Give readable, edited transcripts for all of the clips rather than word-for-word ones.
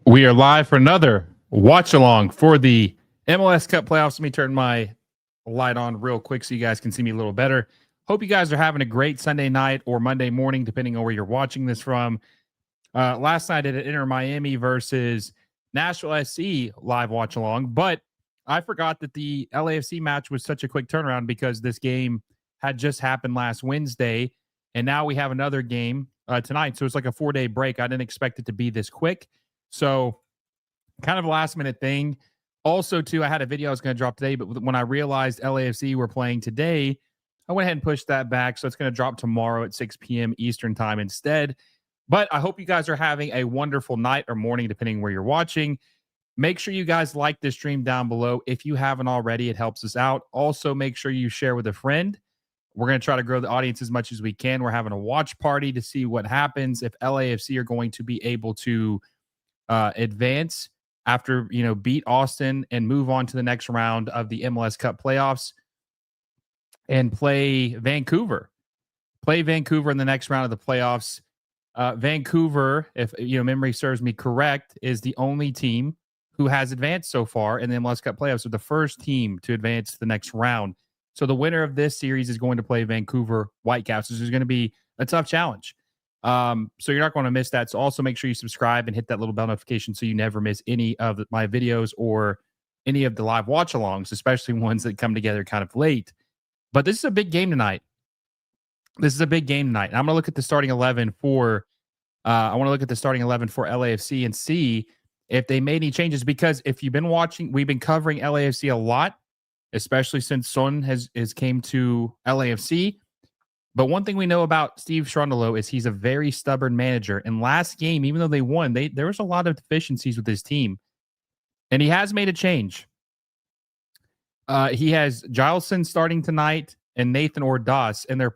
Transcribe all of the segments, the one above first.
We are live for another watch along for the MLS Cup playoffs. Let me turn my light on real quick so you guys can see me a little better. Hope you guys are having a great Sunday night or Monday morning, depending on where you're watching this from. Last night I did Inter Miami versus Nashville SC live watch along, but I forgot that the LAFC match was such a quick turnaround because this game had just happened last Wednesday, and now we have another game tonight. So it's like a 4-day break. I didn't expect it to be this quick. So kind of a last minute thing. Also, too, I had a video I was going to drop today, but when I realized LAFC were playing today, I went ahead and pushed that back. So it's going to drop tomorrow at 6 p.m. Eastern time instead. But I hope you guys are having a wonderful night or morning, depending where you're watching. Make sure you guys like this stream down below. If you haven't already, it helps us out. Also, make sure you share with a friend. We're going to try to grow the audience as much as we can. We're having a watch party to see what happens if LAFC are going to be able to advance after, beat Austin and move on to the next round of the MLS Cup playoffs and play Vancouver. Play Vancouver in the next round of the playoffs. Vancouver, if memory serves me correct, is the only team who has advanced so far in the MLS Cup playoffs. So the first team to advance to the next round. So the winner of this series is going to play Vancouver Whitecaps. This is going to be a tough challenge. So you're not going to miss that. So also make sure you subscribe and hit that little bell notification so you never miss any of my videos or any of the live watch alongs, especially ones that come together kind of late. But this is a big game tonight. And I'm going to look at the starting 11 for LAFC and see if they made any changes, because if you've been watching, we've been covering LAFC a lot, especially since Son has came to LAFC. But one thing we know about Steve Cherundolo is he's a very stubborn manager. And last game, even though they won, there was a lot of deficiencies with his team. And he has made a change. He has Gilson starting tonight and Nathan Ordaz, and they're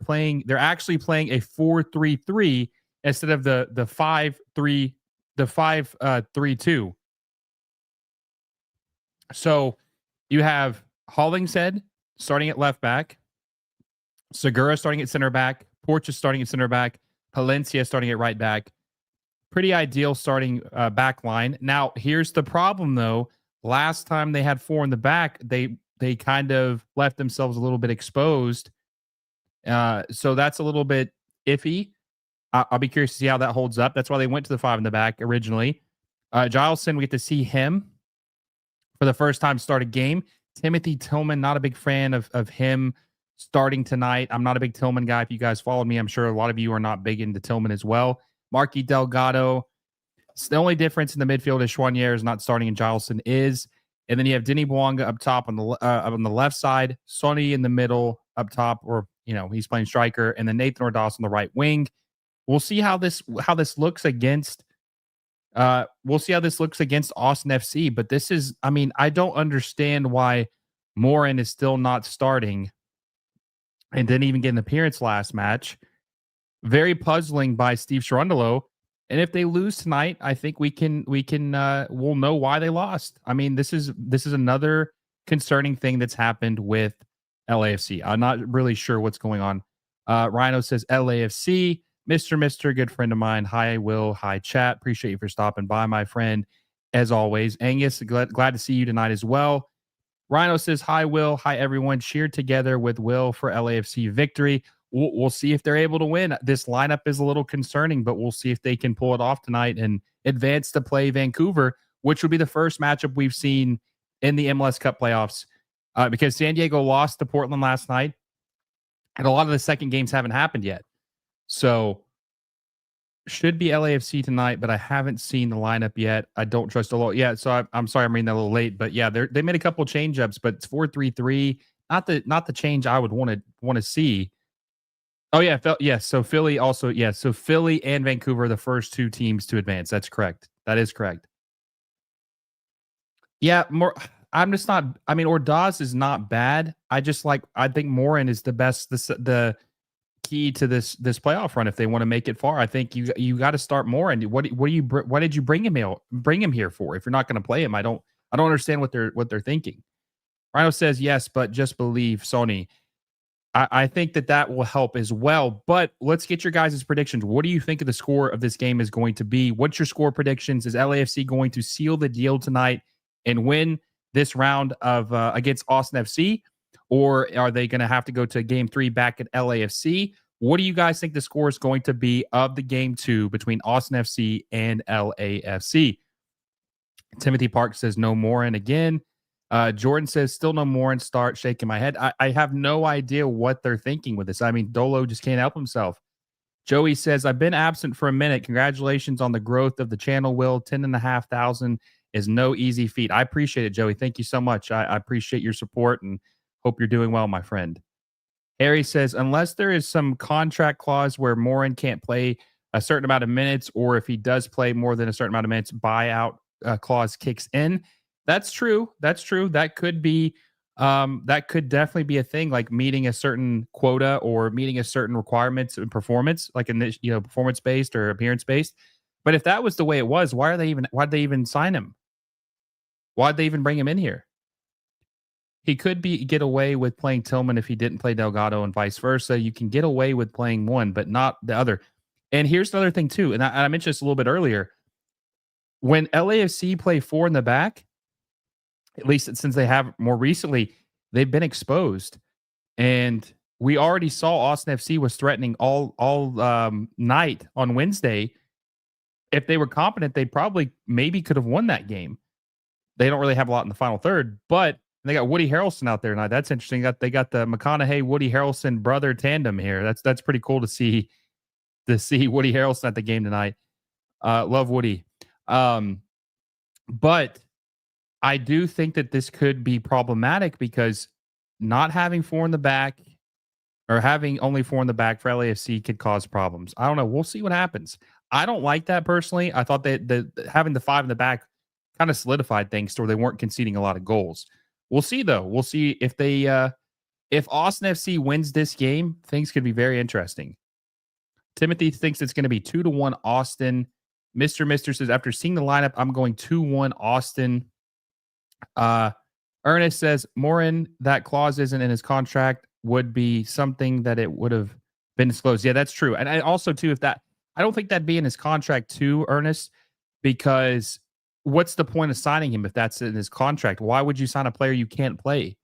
actually playing a 4-3-3 instead of the 5-3-2. So you have Hollingshead starting at left back, Segura starting at center back, Porches starting at center back, Palencia starting at right back. Pretty ideal starting back line. Now, here's the problem, though. Last time they had four in the back, they kind of left themselves a little bit exposed So that's a little bit iffy. I'll be curious to see how that holds up. That's why they went to the 5 in the back originally. Gileson, we get to see him for the first time start a game. Timothy Tillman, not a big fan of him starting tonight. I'm not a big Tillman guy. If you guys followed me, I'm sure a lot of you are not big into Tillman as well. Marky Delgado. It's the only difference in the midfield is Chouanier is not starting and Gileson is. And then you have Denny Bouanga up top on the left side, Sonny in the middle up top, or he's playing striker, and then Nathan Ordas on the right wing. We'll see how this looks against. We'll see how this looks against Austin FC. But this is, I don't understand why Morin is still not starting and didn't even get an appearance last match. Very puzzling by Steve Cherundolo. And if they lose tonight, I think we'll know why they lost. This is another concerning thing that's happened with LAFC. I'm not really sure what's going on. Rhino says LAFC, Mr. Good friend of mine. Hi, Will. Hi, chat. Appreciate you for stopping by, my friend. As always, Angus, glad to see you tonight as well. Rhino says, hi, Will. Hi, everyone. Cheer together with Will for LAFC victory. We'll see if they're able to win. This lineup is a little concerning, but we'll see if they can pull it off tonight and advance to play Vancouver, which would be the first matchup we've seen in the MLS Cup playoffs because San Diego lost to Portland last night, and a lot of the second games haven't happened yet. So should be LAFC tonight, but I haven't seen the lineup yet. I don't trust a lot. Yeah, so I'm sorry I'm reading that a little late, but yeah, they made a couple change-ups, but it's 4-3-3. Not the change I would want to see. Oh yeah, so Philly also, yeah, so Philly and Vancouver are the first two teams to advance. That's correct. That is correct. Yeah, Ordaz is not bad. I think Morin is the best, the key to this playoff run if they want to make it far. I think you got to start Morin. What did you bring him here for if you're not going to play him? I don't understand what they're thinking. Rhino says yes, but just believe Sony. I think that will help as well. But let's get your guys' predictions. What do you think of the score of this game is going to be? What's your score predictions? Is LAFC going to seal the deal tonight and win this round of against Austin FC? Or are they going to have to go to game 3 back at LAFC? What do you guys think the score is going to be of the game 2 between Austin FC and LAFC? Timothy Park says no Morin again. Jordan says, still no more and start shaking my head. I have no idea what they're thinking with this. Dolo just can't help himself. Joey says, I've been absent for a minute. Congratulations on the growth of the channel, Will. 10,500 is no easy feat. I appreciate it, Joey. Thank you so much. I appreciate your support and hope you're doing well, my friend. Harry says, unless there is some contract clause where Morin can't play a certain amount of minutes, or if he does play more than a certain amount of minutes, buyout clause kicks in. That's true. That could be, that could definitely be a thing, like meeting a certain quota or meeting a certain requirements and performance, like in this, performance based or appearance based. But if that was the way it was, why'd they even sign him? Why'd they even bring him in here? He could get away with playing Tillman if he didn't play Delgado and vice versa. You can get away with playing one, but not the other. And here's another thing too. And I mentioned this a little bit earlier. When LAFC play 4 in the back, at least since they have more recently, they've been exposed. And we already saw Austin FC was threatening all night on Wednesday. If they were competent, they maybe could have won that game. They don't really have a lot in the final third, but they got Woody Harrelson out there tonight. That's interesting. They got the McConaughey Woody Harrelson brother tandem here. That's pretty cool to see Woody Harrelson at the game tonight. Love Woody. But I do think that this could be problematic because not having 4 in the back or having only 4 in the back for LAFC could cause problems. I don't know. We'll see what happens. I don't like that personally. I thought that having the 5 in the back kind of solidified things so they weren't conceding a lot of goals. We'll see though. We'll see if if Austin FC wins this game, things could be very interesting. Timothy thinks it's going to be 2-1 Austin. Mr. says, after seeing the lineup, I'm going 2-1 Austin. Ernest says, Morin, that clause isn't in his contract, would be something that it would have been disclosed. Yeah, that's true. And also, too, I don't think that'd be in his contract, too, Ernest, because what's the point of signing him if that's in his contract? Why would you sign a player you can't play?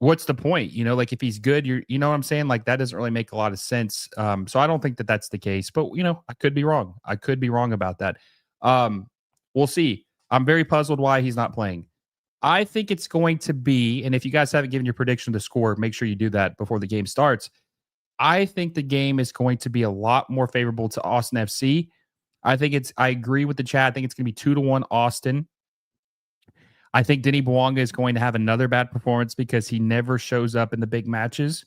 what's the point? You know, like if he's good, you know what I'm saying? Like that doesn't really make a lot of sense. So I don't think that that's the case, but you know, I could be wrong. I could be wrong about that. Um, we'll see. I'm very puzzled why he's not playing. I think it's going to be, and if you guys haven't given your prediction to score, make sure you do that before the game starts. I think the game is going to be a lot more favorable to Austin FC. I agree with the chat. I think it's going to be 2-1 Austin. I think Denny Bouanga is going to have another bad performance because he never shows up in the big matches.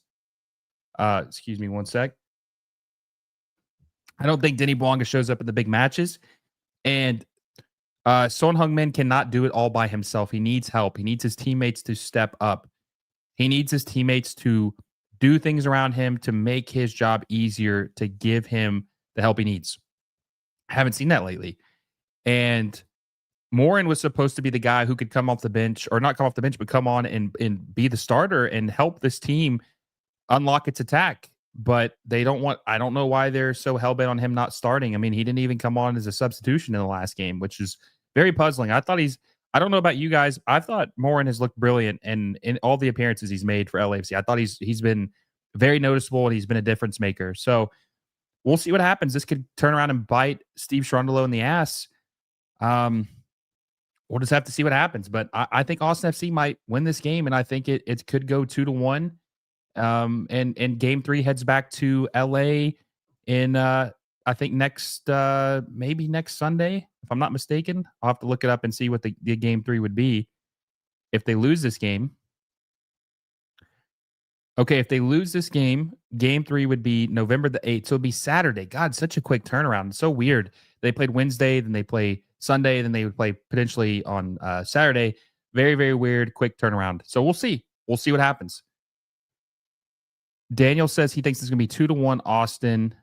Excuse me one sec. I don't think Denny Bouanga shows up in the big matches. And Son Heung-min cannot do it all by himself. He needs help. He needs his teammates to step up. He needs his teammates to do things around him to make his job easier, to give him the help he needs. Haven't seen that lately. And Morin was supposed to be the guy who could come off the bench, or not come off the bench, but come on and be the starter and help this team unlock its attack. But they don't want, I don't know why they're so hell-bent on him not starting. I mean, he didn't even come on as a substitution in the last game, which is very puzzling. I don't know about you guys. I thought Morin has looked brilliant in all the appearances he's made for LAFC. I thought he's been very noticeable and he's been a difference maker. So we'll see what happens. This could turn around and bite Steve Cherundolo in the ass. We'll just have to see what happens. But I think Austin FC might win this game, and I think it could go 2-1. And game 3 heads back to LA in I think maybe next Sunday, if I'm not mistaken. I'll have to look it up and see what the game 3 would be if they lose this game. Okay, if they lose this game, game 3 would be November the 8th. So it'd be Saturday. God, such a quick turnaround. It's so weird. They played Wednesday, then they play Sunday, then they would play potentially on Saturday. Very, very weird, quick turnaround. So we'll see. We'll see what happens. Daniel says he thinks it's going to be 2-1 Austin.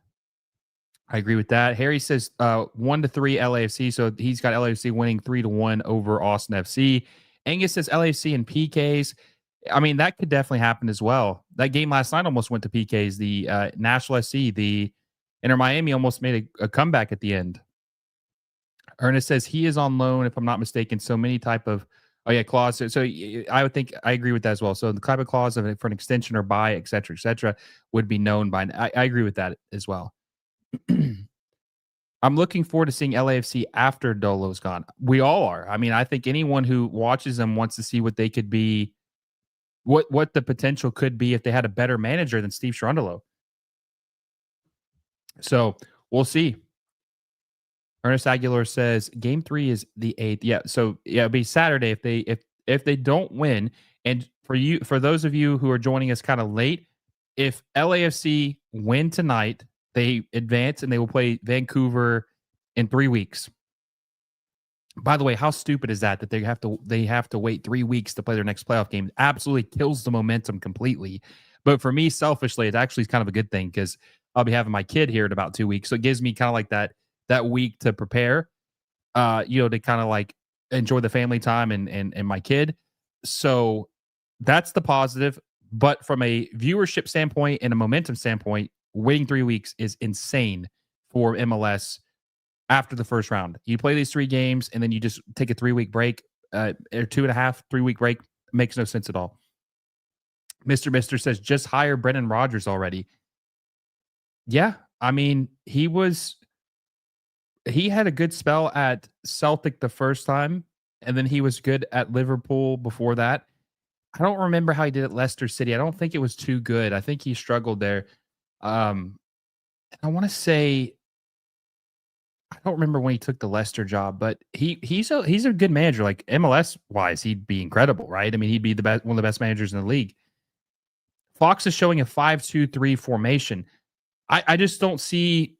I agree with that. Harry says 1-3 LAFC. So he's got LAFC winning 3-1 over Austin FC. Angus says LAFC and PKs. I mean, that could definitely happen as well. That game last night almost went to PKs. The National SC, the Inter Miami almost made a comeback at the end. Ernest says he is on loan, if I'm not mistaken. So many type of, clause. So I would think I agree with that as well. So the type of clause of it for an extension or buy, et cetera, would be known by. I agree with that as well. I'm looking forward to seeing LAFC after Dolo's gone. We all are. I mean, I think anyone who watches them wants to see what they could be, what the potential could be if they had a better manager than Steve Cherundolo. So we'll see. Ernest Aguilar says game 3 is the 8th. Yeah, so it'll be Saturday if they don't win. And for those of you who are joining us kind of late, if LAFC win tonight, they advance and they will play Vancouver in 3 weeks. By the way, how stupid is that they have to wait 3 weeks to play their next playoff game? Absolutely kills the momentum completely. But for me, selfishly, it actually is kind of a good thing because I'll be having my kid here in about 2 weeks. So it gives me kind of like that week to prepare, to kind of like enjoy the family time and my kid. So that's the positive. But from a viewership standpoint and a momentum standpoint, waiting 3 weeks is insane for MLS after the first round. You play these 3 games and then you just take a 3-week break, or 2.5, 3-week break. Makes no sense at all. Mr. says just hire Brendan Rodgers already. Yeah, I mean, he had a good spell at Celtic the first time, and then he was good at Liverpool before that. I don't remember how he did at Leicester City. I don't think it was too good. I think he struggled there. I want to say, I don't remember when he took the Leicester job, but he's a good manager. Like MLS wise, he'd be incredible, right? I mean, he'd be one of the best managers in the league. Fox is showing a 5-2-3 formation. I just don't see.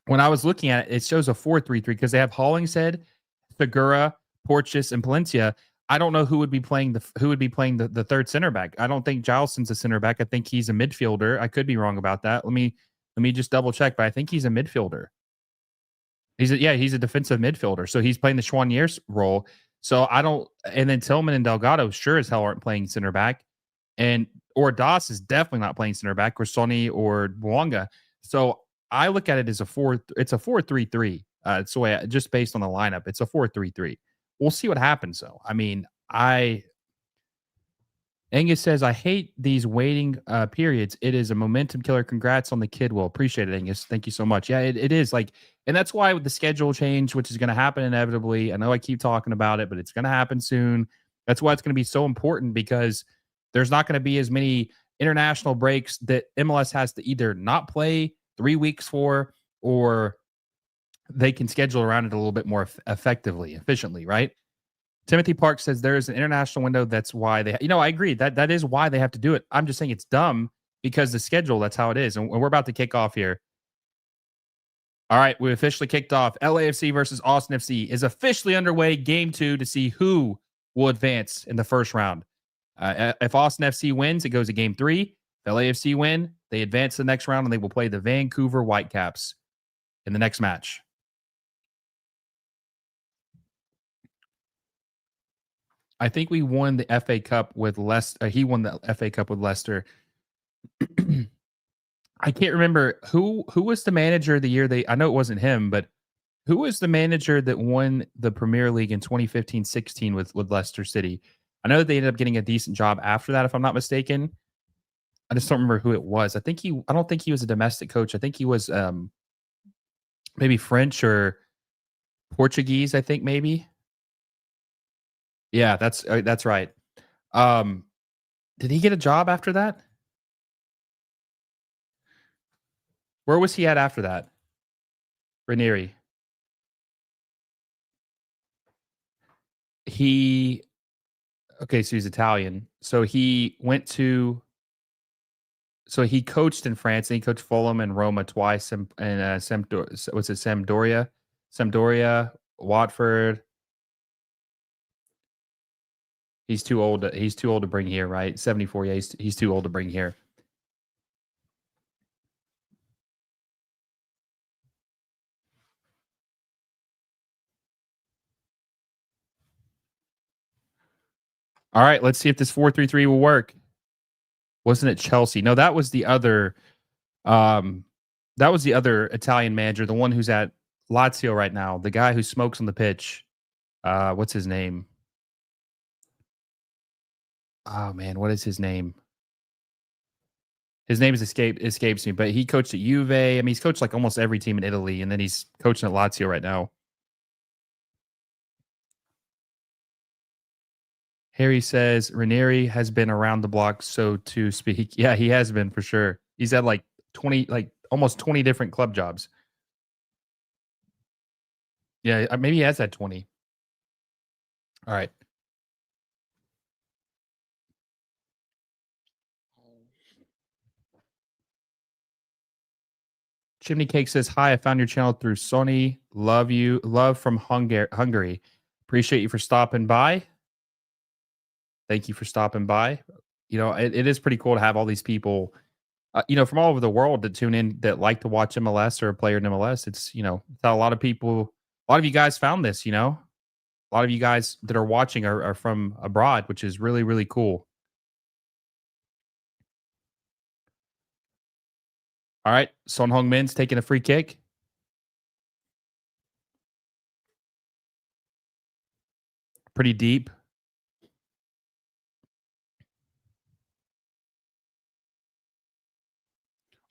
When I was looking at it, it shows a 4-3-3 because they have Hollingshead, Segura, Porteous, and Palencia. I don't know who would be playing the third center back. I don't think Gileson's a center back. I think he's a midfielder. I could be wrong about that. Let me just double check, but I think he's a midfielder. He's a defensive midfielder. So he's playing the Chouanier's role. So and then Tillman and Delgado sure as hell aren't playing center back. And Ordaz is definitely not playing center back, or Sonny or Bouanga. So I look at it as it's a 4-3-3. It's the way just based on the lineup, it's a 4-3-3. We'll see what happens though. I mean, Angus says, I hate these waiting periods. It is a momentum killer. Congrats on the kid. Will appreciate it, Angus. Thank you so much. Yeah, it is like, and that's why with the schedule change, which is going to happen inevitably. I know I keep talking about it, but it's going to happen soon. That's why it's going to be so important because there's not going to be as many international breaks that MLS has to either not play 3 weeks for, or they can schedule around it a little bit more effectively, efficiently, right? Timothy Park says there is an international window. That's why they, I agree that is why they have to do it. I'm just saying it's dumb because the schedule, that's how it is. And we're about to kick off here. All right, we officially kicked off. LAFC versus Austin FC is officially underway. Game 2 to see who will advance in the first round. If Austin FC wins, it goes to game 3. If LAFC win, they advance to the next round and they will play the Vancouver Whitecaps in the next match. I think we won the FA Cup with Leicester. He won the FA Cup with Leicester. I can't remember who was the manager the year I know it wasn't him, but who was the manager that won the Premier League in 2015-16 with Leicester City? I know that they ended up getting a decent job after that, if I'm not mistaken. I just don't remember who it was. I don't think he was a domestic coach. I think he was maybe French or Portuguese, I think maybe. Yeah, that's right. Did he get a job after that? Where was he at after that? Ranieri. Okay, so he's Italian. So he coached in France, and he coached Fulham and Roma twice, and Sampdoria, Watford. He's too old to bring here, right? 74. Yeah, he's too old to bring here. All right, let's see if this 4-3-3 will work. Wasn't it Chelsea? No, that was the other Italian manager, the one who's at Lazio right now, the guy who smokes on the pitch. What's his name? Oh man, what is his name? His name escapes me, but he coached at Juve. I mean, he's coached like almost every team in Italy, and then he's coaching at Lazio right now. Harry says Ranieri has been around the block, so to speak. Yeah, he has been for sure. He's had like 20, like almost 20 different club jobs. Yeah, maybe he has had 20. All right. Chimney Cake says, hi, I found your channel through Sony. Love you. Love from Hungary. Appreciate you for stopping by. Thank you for stopping by. It is pretty cool to have all these people, from all over the world to tune in that like to watch MLS or a player in MLS. It's how a lot of you guys found this, A lot of you guys that are watching are from abroad, which is really, really cool. All right. Son Heung-min's taking a free kick. Pretty deep.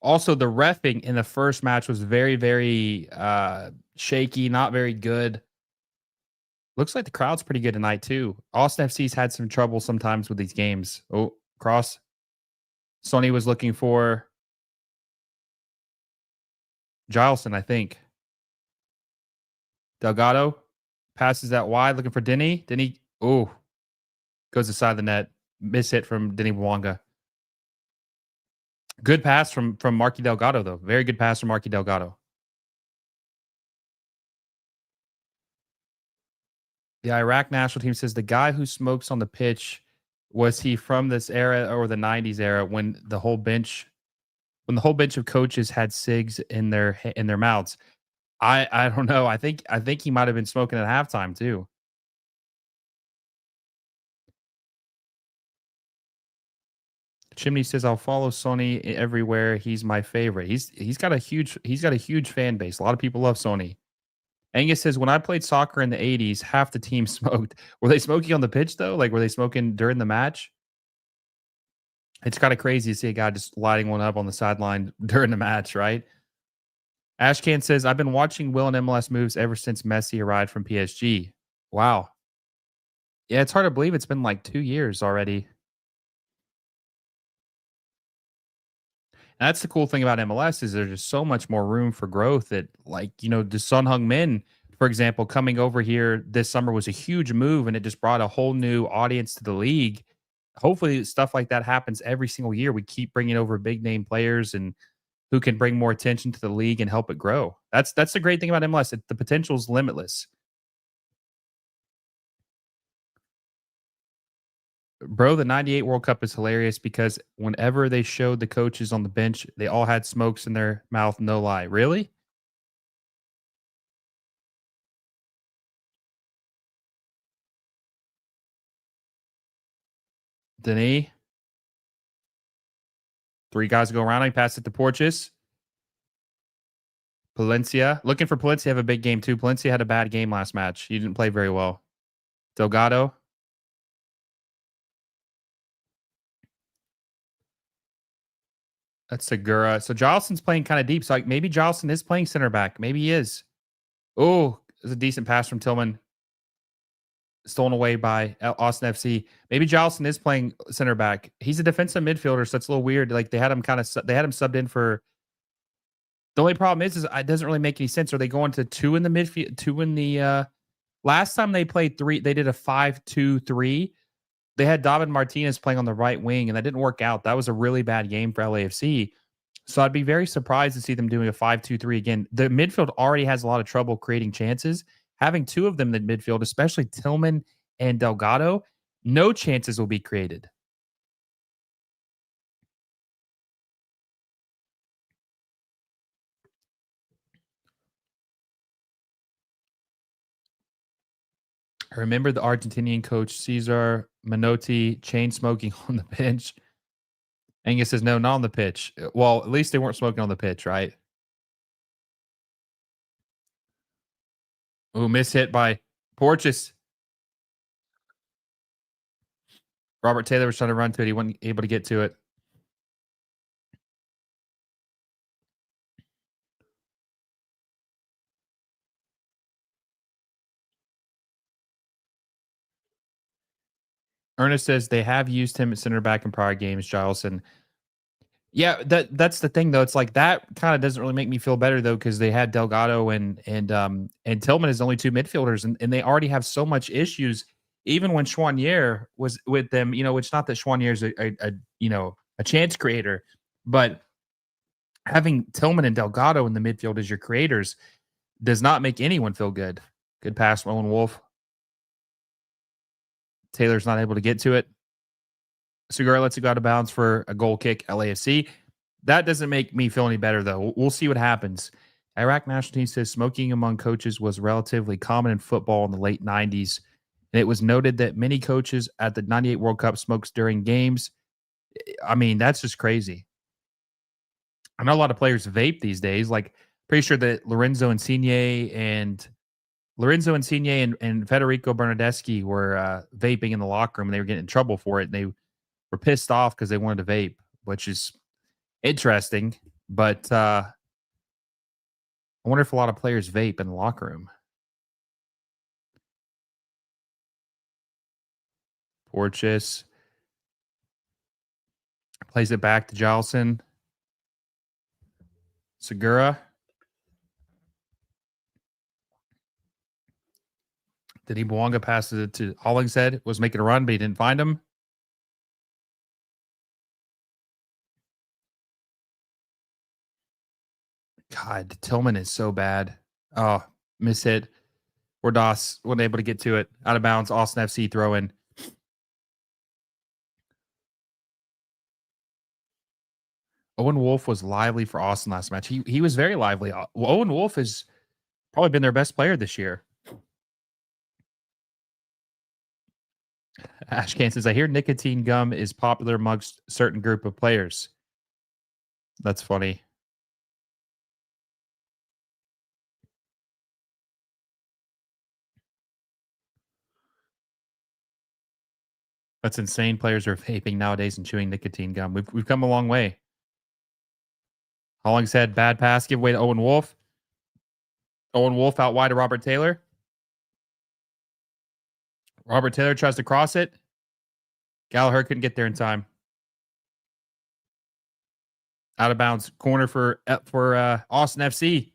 Also, the reffing in the first match was very, very shaky, not very good. Looks like the crowd's pretty good tonight, too. Austin FC's had some trouble sometimes with these games. Oh, cross. Sony was looking for Gileson, I think. Delgado passes that wide, looking for Denny. Denny, goes aside the net. Miss hit from Denny Bouanga. Good pass from Marky Delgado, though. Very good pass from Marky Delgado. The Iraq national team says the guy who smokes on the pitch, was he from this era or the 90s era when the whole bench of coaches had cigs in their mouths? I don't know. I think he might have been smoking at halftime too. Chimney says I'll follow Sony everywhere. He's my favorite. He's got a huge fan base. A lot of people love Sony. Angus says when I played soccer in the 80s, half the team smoked. Were they smoking on the pitch though? Like were they smoking during the match? It's kind of crazy to see a guy just lighting one up on the sideline during the match, right? Ashcan says, I've been watching Will and MLS moves ever since Messi arrived from PSG. Wow. Yeah, it's hard to believe it's been like 2 years already. And that's the cool thing about MLS is there's just so much more room for growth that, like, the Son Heung-min, for example, coming over here this summer was a huge move and it just brought a whole new audience to the league. Hopefully stuff like that happens every single year. We keep bringing over big name players and who can bring more attention to the league and help it grow. That's the great thing about MLS. The potential is limitless. Bro, the 98 World Cup is hilarious because whenever they showed the coaches on the bench, they all had smokes in their mouth, no lie. Really? Denis, three guys go around. He passed it to Porches. Palencia. Looking for Palencia to have a big game too. Palencia had a bad game last match. He didn't play very well. Delgado. That's Segura. So Jolson's playing kind of deep. So like maybe Jolson is playing center back. Maybe he is. Oh, it's a decent pass from Tillman. Stolen away by Austin FC. Maybe Jolson is playing center back. He's a defensive midfielder, so it's a little weird. Like they had him they had him subbed in for. The only problem is it doesn't really make any sense. Are they going to two in the midfield, two in the last time they played three, they did a 5-2-3. They had David Martinez playing on the right wing, and that didn't work out. That was a really bad game for LAFC. So I'd be very surprised to see them doing a 5-2-3 again. The midfield already has a lot of trouble creating chances. Having two of them in the midfield, especially Tillman and Delgado, no chances will be created. I remember the Argentinian coach Cesar Menotti chain smoking on the bench. Angus says, no, not on the pitch. Well, at least they weren't smoking on the pitch, right? Ooh, miss hit by Porches. Robert Taylor was trying to run to it. He wasn't able to get to it. Ernest says they have used him at center back in prior games, Giles. And yeah, that's the thing though. It's like that kind of doesn't really make me feel better though, because they had Delgado and Tillman as only two midfielders, and they already have so much issues. Even when Chouanier was with them, it's not that Chouanier is a chance creator, but having Tillman and Delgado in the midfield as your creators does not make anyone feel good. Good pass from Owen Wolf. Taylor's not able to get to it. Segura lets it go out of bounds for a goal kick, LAFC. That doesn't make me feel any better, though. We'll see what happens. Iraq national team says smoking among coaches was relatively common in football in the late 90s. And it was noted that many coaches at the 98 World Cup smokes during games. I mean, that's just crazy. I know a lot of players vape these days. Like, pretty sure that Lorenzo Insigne and Federico Bernardeschi were vaping in the locker room. And they were getting in trouble for it. And they were pissed off because they wanted to vape, which is interesting. But I wonder if a lot of players vape in the locker room. Porches plays it back to Jolson. Segura. Did he Bouanga passes it to Hollingshead? Was making a run, but he didn't find him. God, Tillman is so bad. Oh, miss hit. Doss wasn't able to get to it. Out of bounds. Austin FC throw in. Owen Wolf was lively for Austin last match. He was very lively. Owen Wolf has probably been their best player this year. Ashcan says, I hear nicotine gum is popular amongst certain group of players. That's funny. That's insane. Players are vaping nowadays and chewing nicotine gum. We've come a long way. Hollings had bad pass giveaway to Owen Wolf. Owen Wolf out wide to Robert Taylor. Robert Taylor tries to cross it. Gallagher couldn't get there in time. Out of bounds corner for Austin FC.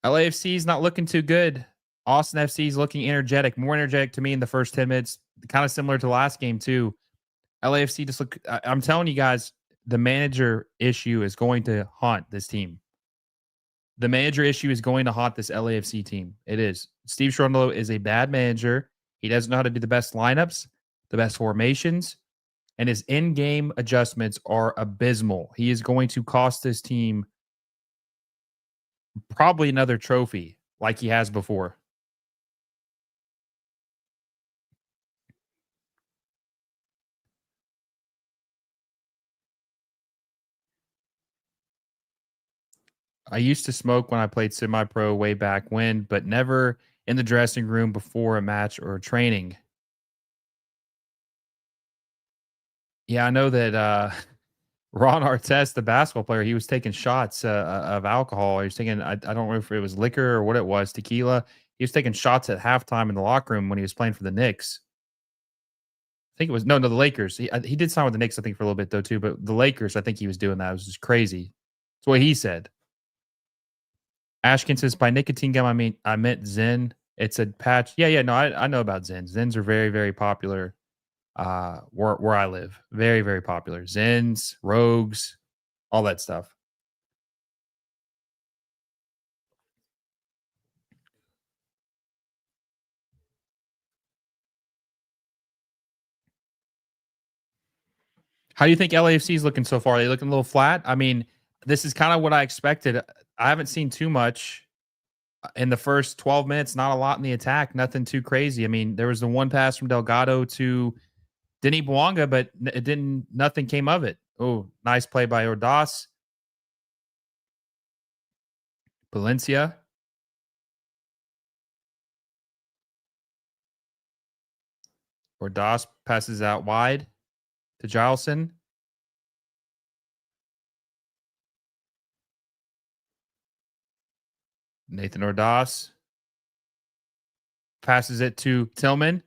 LAFC is not looking too good. Austin FC is looking energetic, more energetic to me in the first 10 minutes. Kind of similar to last game too. LAFC just look. I'm telling you guys, the manager issue is going to haunt this team. The manager issue is going to haunt this LAFC team. It is. Steve Cherundolo is a bad manager. He doesn't know how to do the best lineups, the best formations, and his in-game adjustments are abysmal. He is going to cost this team probably another trophy like he has before. I used to smoke when I played semi-pro way back when, but never in the dressing room before a match or training. Yeah, I know that Ron Artest, the basketball player, he was taking shots of alcohol. He was taking, I don't know if it was liquor or what it was, tequila. He was taking shots at halftime in the locker room when he was playing for the Knicks. I think it was, no, the Lakers. He did sign with the Knicks, I think, for a little bit, though, too. But the Lakers, I think he was doing that. It was just crazy. That's what he said. Ashkin says, by nicotine gum, I meant Zen. It's a patch. Yeah, no, I know about Zens. Zens are very, very popular where I live. Very, very popular. Zens, Rogues, all that stuff. How do you think LAFC is looking so far? Are they looking a little flat? I mean, this is kind of what I expected. I haven't seen too much in the first 12 minutes, not a lot in the attack, nothing too crazy. I mean, there was the one pass from Delgado to Denny Bouanga, but nothing came of it. Oh, nice play by Ordaz. Valencia. Ordaz passes out wide to Gileson. Nathan Ordaz passes it to Tillman.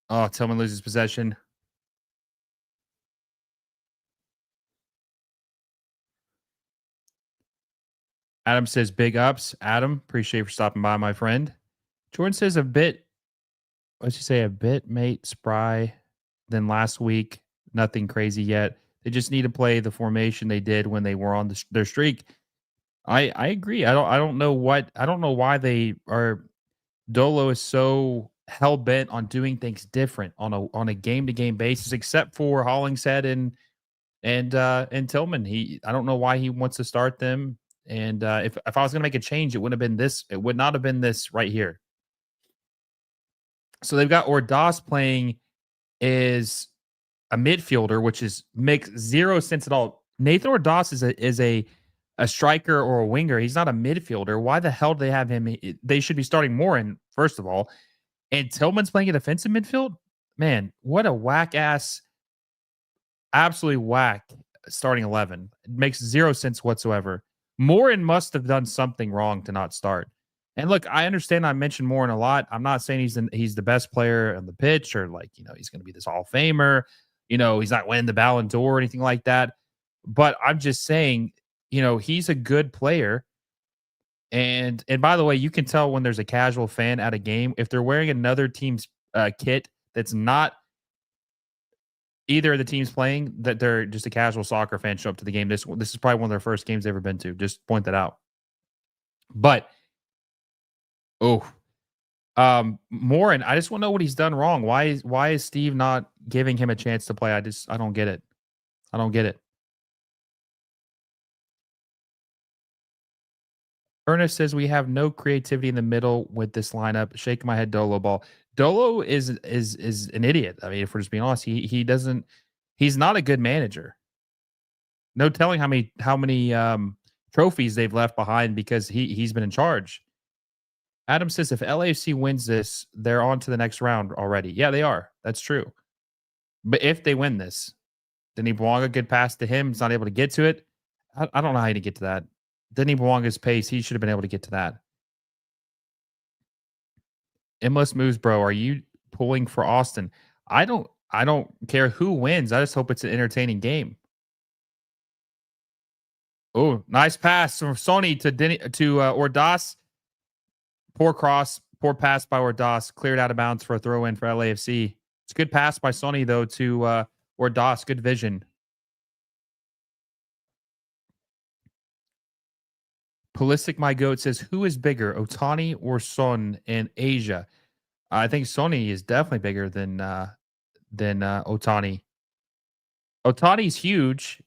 Oh, Tillman loses possession. Adam says big ups. Adam, appreciate you for stopping by, my friend. Jordan says a bit, let's just say a bit mate spry than last week. Nothing crazy yet. They just need to play the formation they did when they were on their streak. I agree. I don't know why they are. Dolo is so hell bent on doing things different on a game to game basis, except for Hollingshead and Tillman. I don't know why he wants to start them. And if I was going to make a change, it wouldn't have been this. It would not have been this right here. So they've got Ordaz playing is a midfielder, which makes zero sense at all. Nathan Ordaz is a striker or a winger. He's not a midfielder. Why the hell do they have him? They should be starting Morin, first of all. And Tillman's playing a defensive midfield? Man, what a whack ass, absolutely whack starting 11. It makes zero sense whatsoever. Morin must have done something wrong to not start. And look, I understand I mentioned Morin a lot. I'm not saying he's the best player on the pitch or he's going to be this Hall of Famer. He's not winning the Ballon d'Or or anything like that. But I'm just saying, he's a good player. And by the way, you can tell when there's a casual fan at a game if they're wearing another team's kit that's not either of the teams playing, that they're just a casual soccer fan show up to the game. This is probably one of their first games they've ever been to. Just point that out. But Morin, I just want to know what he's done wrong. Why is Steve not giving him a chance to play? I don't get it. I don't get it. Ernest says we have no creativity in the middle with this lineup. Shaking my head, Dolo ball. Dolo is an idiot. I mean, if we're just being honest, he's not a good manager. No telling how many trophies they've left behind because he's been in charge. Adam says if LAFC wins this, they're on to the next round already. Yeah, they are. That's true. But if they win this, Denis Bouanga, good pass to him. He's not able to get to it. I don't know how to get to that. Denis Bouanga's pace, he should have been able to get to that. MLS moves, bro. Are you pulling for Austin? I don't care who wins. I just hope it's an entertaining game. Oh, nice pass from Sony to Ordas. Poor cross, poor pass by Ordas. Cleared out of bounds for a throw in for LAFC. It's a good pass by Sony though to Ordas. Good vision. Pulisic, my goat, says, who is bigger, Otani or Son in Asia? I think Sony is definitely bigger than Otani. Otani's huge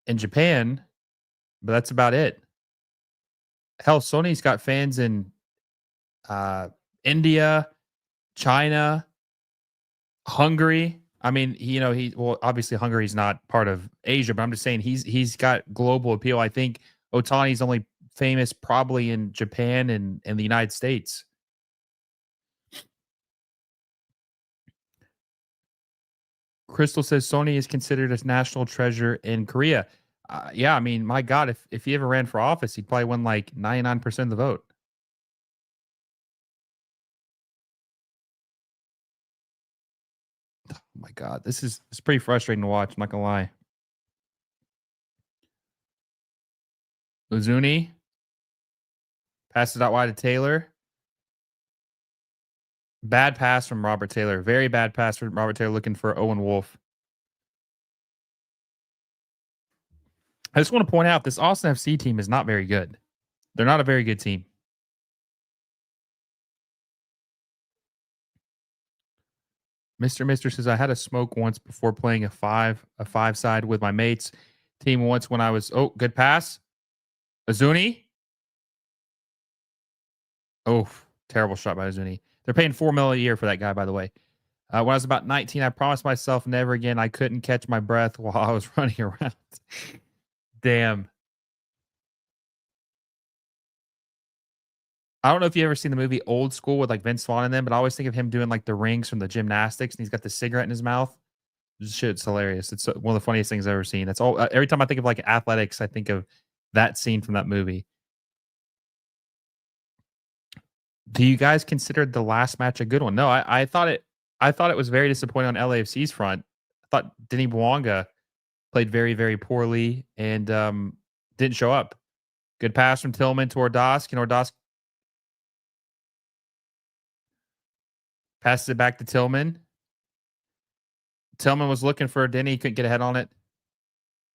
in Japan, but that's about it. Hell, Sony's got fans in India, China, Hungary. I mean, well, obviously Hungary's not part of Asia, but I'm just saying he's got global appeal. I think Otani's only famous probably in Japan and the United States. Crystal says Sony is considered a national treasure in Korea. Yeah, I mean, my God, if he ever ran for office, he'd probably win like 99% of the vote. Oh my God, it's pretty frustrating to watch. I'm not gonna lie. Uzuni passes out wide to Taylor. Bad pass from Robert Taylor. Very bad pass from Robert Taylor looking for Owen Wolf. I just want to point out this Austin FC team is not very good. They're not a very good team. Mr. Mister says I had a smoke once before playing a five side with my mates team once when I was good pass. Azuni. Oh, terrible shot by Azuni. They're paying $4 million a year for that guy, by the way. When I was about 19, I promised myself never again. I couldn't catch my breath while I was running around. Damn. I don't know if you ever seen the movie Old School with like Vince Vaughn in them, but I always think of him doing like the rings from the gymnastics, and he's got the cigarette in his mouth. This shit's hilarious. It's one of the funniest things I've ever seen. That's all. Every time I think of like athletics, I think of that scene from that movie. Do you guys consider the last match a good one? No, I thought it. I thought it was very disappointing on LAFC's front. I thought Denis Bouanga played very, very poorly and didn't show up. Good pass from Tillman to Ordas. Can Ordas passes it back to Tillman? Tillman was looking for Denny, couldn't get a head on it.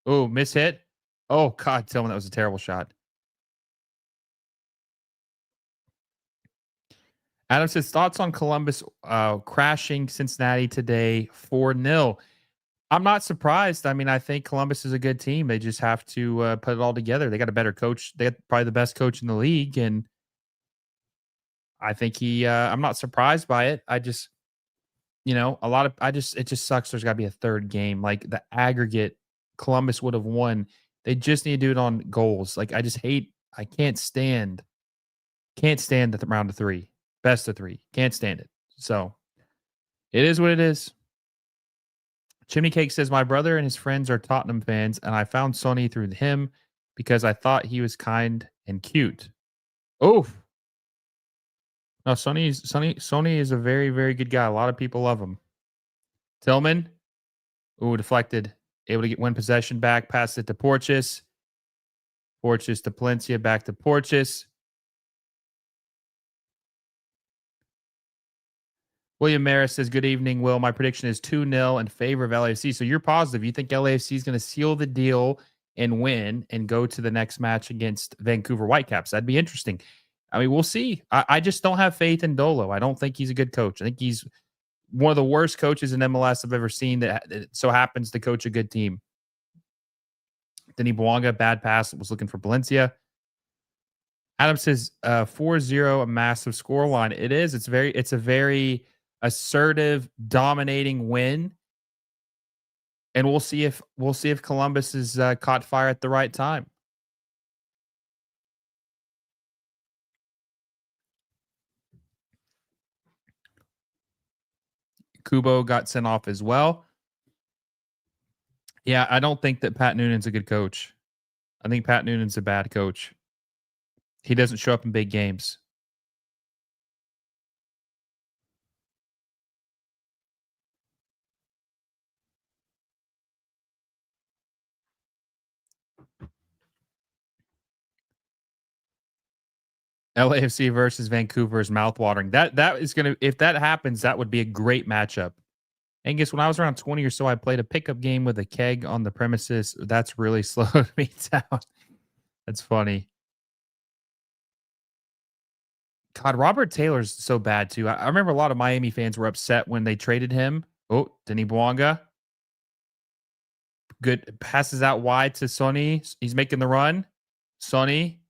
Oh, miss hit. Oh, God, Tillman, that was a terrible shot. Adam says, thoughts on Columbus crashing Cincinnati today 4-0. I'm not surprised. I mean, I think Columbus is a good team. They just have to put it all together. They got a better coach. They got probably the best coach in the league. And I think I'm not surprised by it. I just, it just sucks. There's got to be a third game. Like the aggregate, Columbus would have won. They just need to do it on goals. Like I can't stand the round of three, best of three. Can't stand it. So it is what it is. Chimney Cake says, my brother and his friends are Tottenham fans, and I found Sony through him because I thought he was kind and cute. Oh, no, Sony is a very, very good guy. A lot of people love him. Tillman, deflected. Able to win possession back, pass it to Porches. Porches to Palencia, back to Porches. William Maris says, good evening, Will. My prediction is 2-0 in favor of LAFC. So you're positive. You think LAFC is going to seal the deal and win and go to the next match against Vancouver Whitecaps? That'd be interesting. I mean, we'll see. I just don't have faith in Dolo. I don't think he's a good coach. I think he's one of the worst coaches in MLS I've ever seen that so happens to coach a good team. Denis Bouanga, bad pass, was looking for Valencia. Adam says 4-0, a massive scoreline. It is. It's a very assertive, dominating win. And we'll see if Columbus is caught fire at the right time. Kubo got sent off as well. Yeah, I don't think that Pat Noonan's a good coach. I think Pat Noonan's a bad coach. He doesn't show up in big games. LAFC versus Vancouver is mouthwatering. That is gonna, if that happens, that would be a great matchup. Angus, when I was around 20 or so, I played a pickup game with a keg on the premises. That's really slowed me down. That's funny. God, Robert Taylor's so bad too. I remember a lot of Miami fans were upset when they traded him. Oh, Denis Bouanga. Good, passes out wide to Sonny. He's making the run. Sonny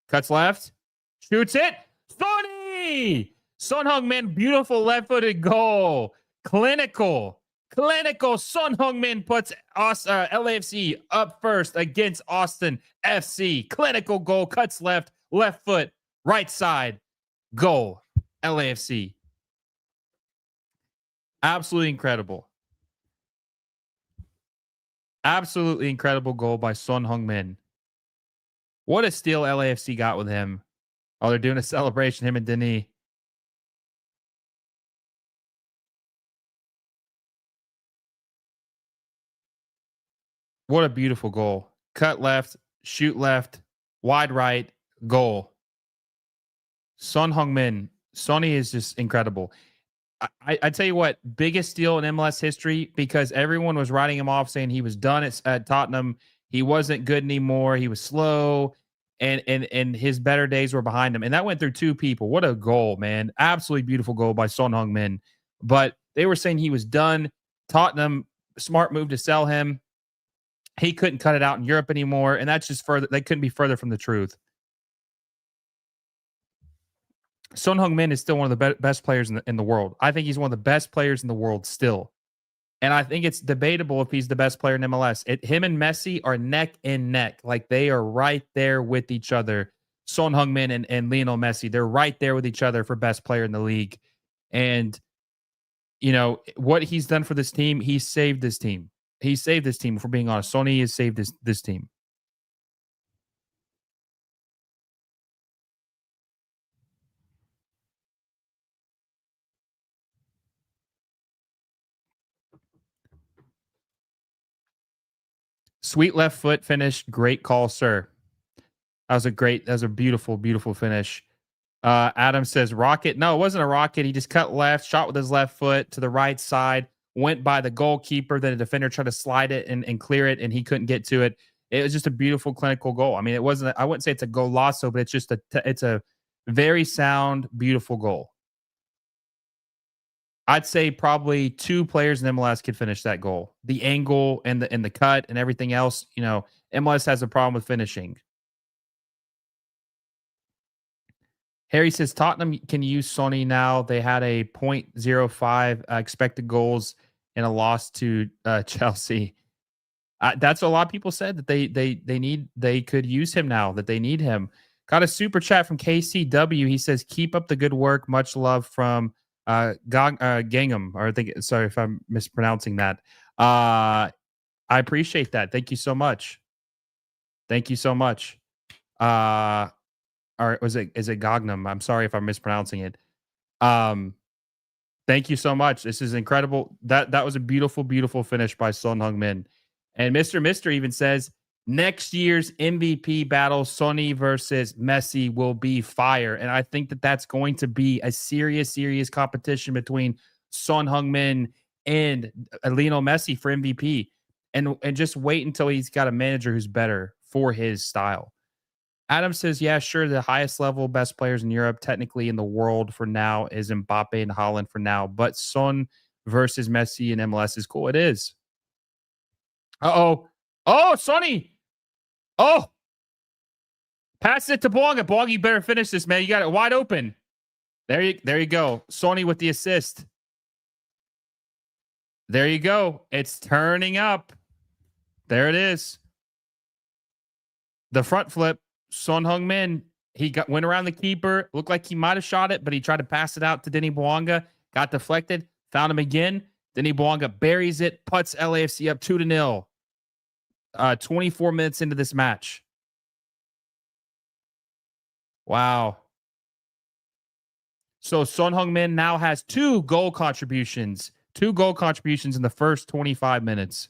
cuts left, shoots it. Sonny! Son Heung-min, beautiful left-footed goal. Clinical. Son Heung-min puts us LAFC up first against Austin FC. Clinical goal, cuts left foot, right side. Goal. LAFC. Absolutely incredible. Absolutely incredible goal by Son Heung-min. What a steal LAFC got with him. Oh, they're doing a celebration, him and Denis. What a beautiful goal. Cut left, shoot left, wide right, goal. Son Heung-min. Sonny is just incredible. I tell you what, biggest steal in MLS history, because everyone was writing him off saying he was done at Tottenham. He wasn't good anymore. He was slow, and his better days were behind him. And that went through two people. What a goal, man. Absolutely beautiful goal by Son Heung-min. But they were saying he was done. Tottenham, smart move to sell him. He couldn't cut it out in Europe anymore. And that's just further. They couldn't be further from the truth. Son Heung-min is still one of the best players in the world. I think he's one of the best players in the world still. And I think it's debatable if he's the best player in MLS. Him and Messi are neck and neck. Like, they are right there with each other. Son Heung-min and Lionel Messi, they're right there with each other for best player in the league. And, you know, what he's done for this team, he saved this team. He saved this team, if we're being honest. Sonny has saved this team. Sweet left foot finish. Great call, sir. That was a beautiful, beautiful finish. Adam says rocket. No, it wasn't a rocket. He just cut left, shot with his left foot to the right side, went by the goalkeeper. Then a defender tried to slide it and clear it, and he couldn't get to it. It was just a beautiful clinical goal. I mean, it wasn't, I wouldn't say it's a golazo, but it's a very sound, beautiful goal. I'd say probably two players in MLS could finish that goal. The angle and the cut and everything else, you know, MLS has a problem with finishing. Harry says Tottenham can use Sonny now. They had a 0.05 expected goals in a loss to Chelsea. That's what a lot of people said, that they could use him now, that they need him. Got a super chat from KCW. He says, keep up the good work. Much love from Gangham. Or I think, sorry if I'm mispronouncing that. I appreciate that. Thank you so much. Thank you so much. Or is it Gognum? I'm sorry if I'm mispronouncing it. Thank you so much. This is incredible. That was a beautiful, beautiful finish by Son Heung-min. And Mr. Mister even says next year's MVP battle, Sonny versus Messi, will be fire. And I think that that's going to be a serious, serious competition between Son Heung-min and Lionel Messi for MVP. And just wait until he's got a manager who's better for his style. Adam says, yeah, sure, the highest level best players in Europe, technically in the world for now, is Mbappe and Haaland for now. But Son versus Messi in MLS is cool. It is. Uh-oh. Oh, Sonny. Oh. Pass it to Bouanga. Bouanga, you better finish this, man. You got it wide open. There you go. Sonny with the assist. There you go. It's turning up. There it is. The front flip. Son Heung-min, went around the keeper. Looked like he might have shot it, but he tried to pass it out to Denis Bouanga. Got deflected. Found him again. Denny Bouanga buries it, puts LAFC up 2-0. 24 minutes into this match. Wow. So Son Heung-min now has 2 goal contributions. 2 goal contributions in the first 25 minutes.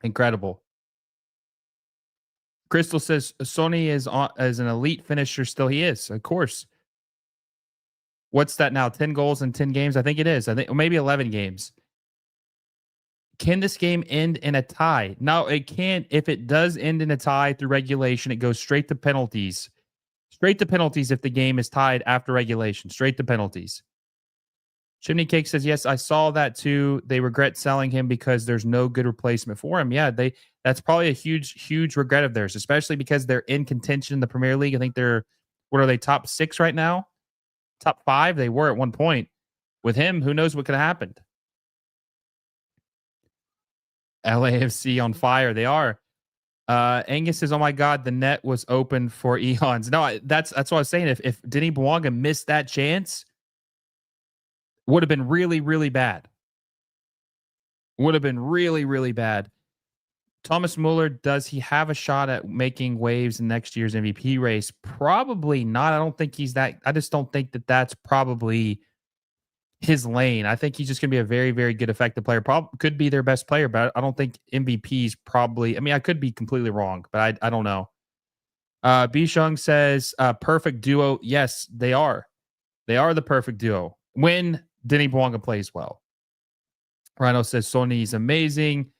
Incredible. Crystal says Sonny is as an elite finisher. Still, he is, of course. What's that now? 10 goals in 10 games? I think it is. I think maybe 11 games. Can this game end in a tie? No, it can't. If it does end in a tie through regulation, it goes straight to penalties. Straight to penalties if the game is tied after regulation. Straight to penalties. Chimney Cake says, yes, I saw that too. They regret selling him because there's no good replacement for him. Yeah, that's probably a huge regret of theirs, especially because they're in contention in the Premier League. I think they're, what are they, top 6 right now? Top 5? They were at one point. With him, who knows what could have happened? LAFC on fire. They are. Angus says, oh my God, the net was open for eons. No, that's what I was saying. If Denny Bouanga missed that chance, would have been really, really bad. Would have been really, really bad. Thomas Muller, does he have a shot at making waves in next year's MVP race? Probably not. I don't think he's that. I just don't think that that's probably his lane. I think he's just going to be a very, very good, effective player. Could be their best player, but I don't think MVP's probably. I mean, I could be completely wrong, but I don't know. Bishung says, perfect duo. Yes, they are. They are the perfect duo when Denny Bouanga plays well. Rhino says, Sony's amazing.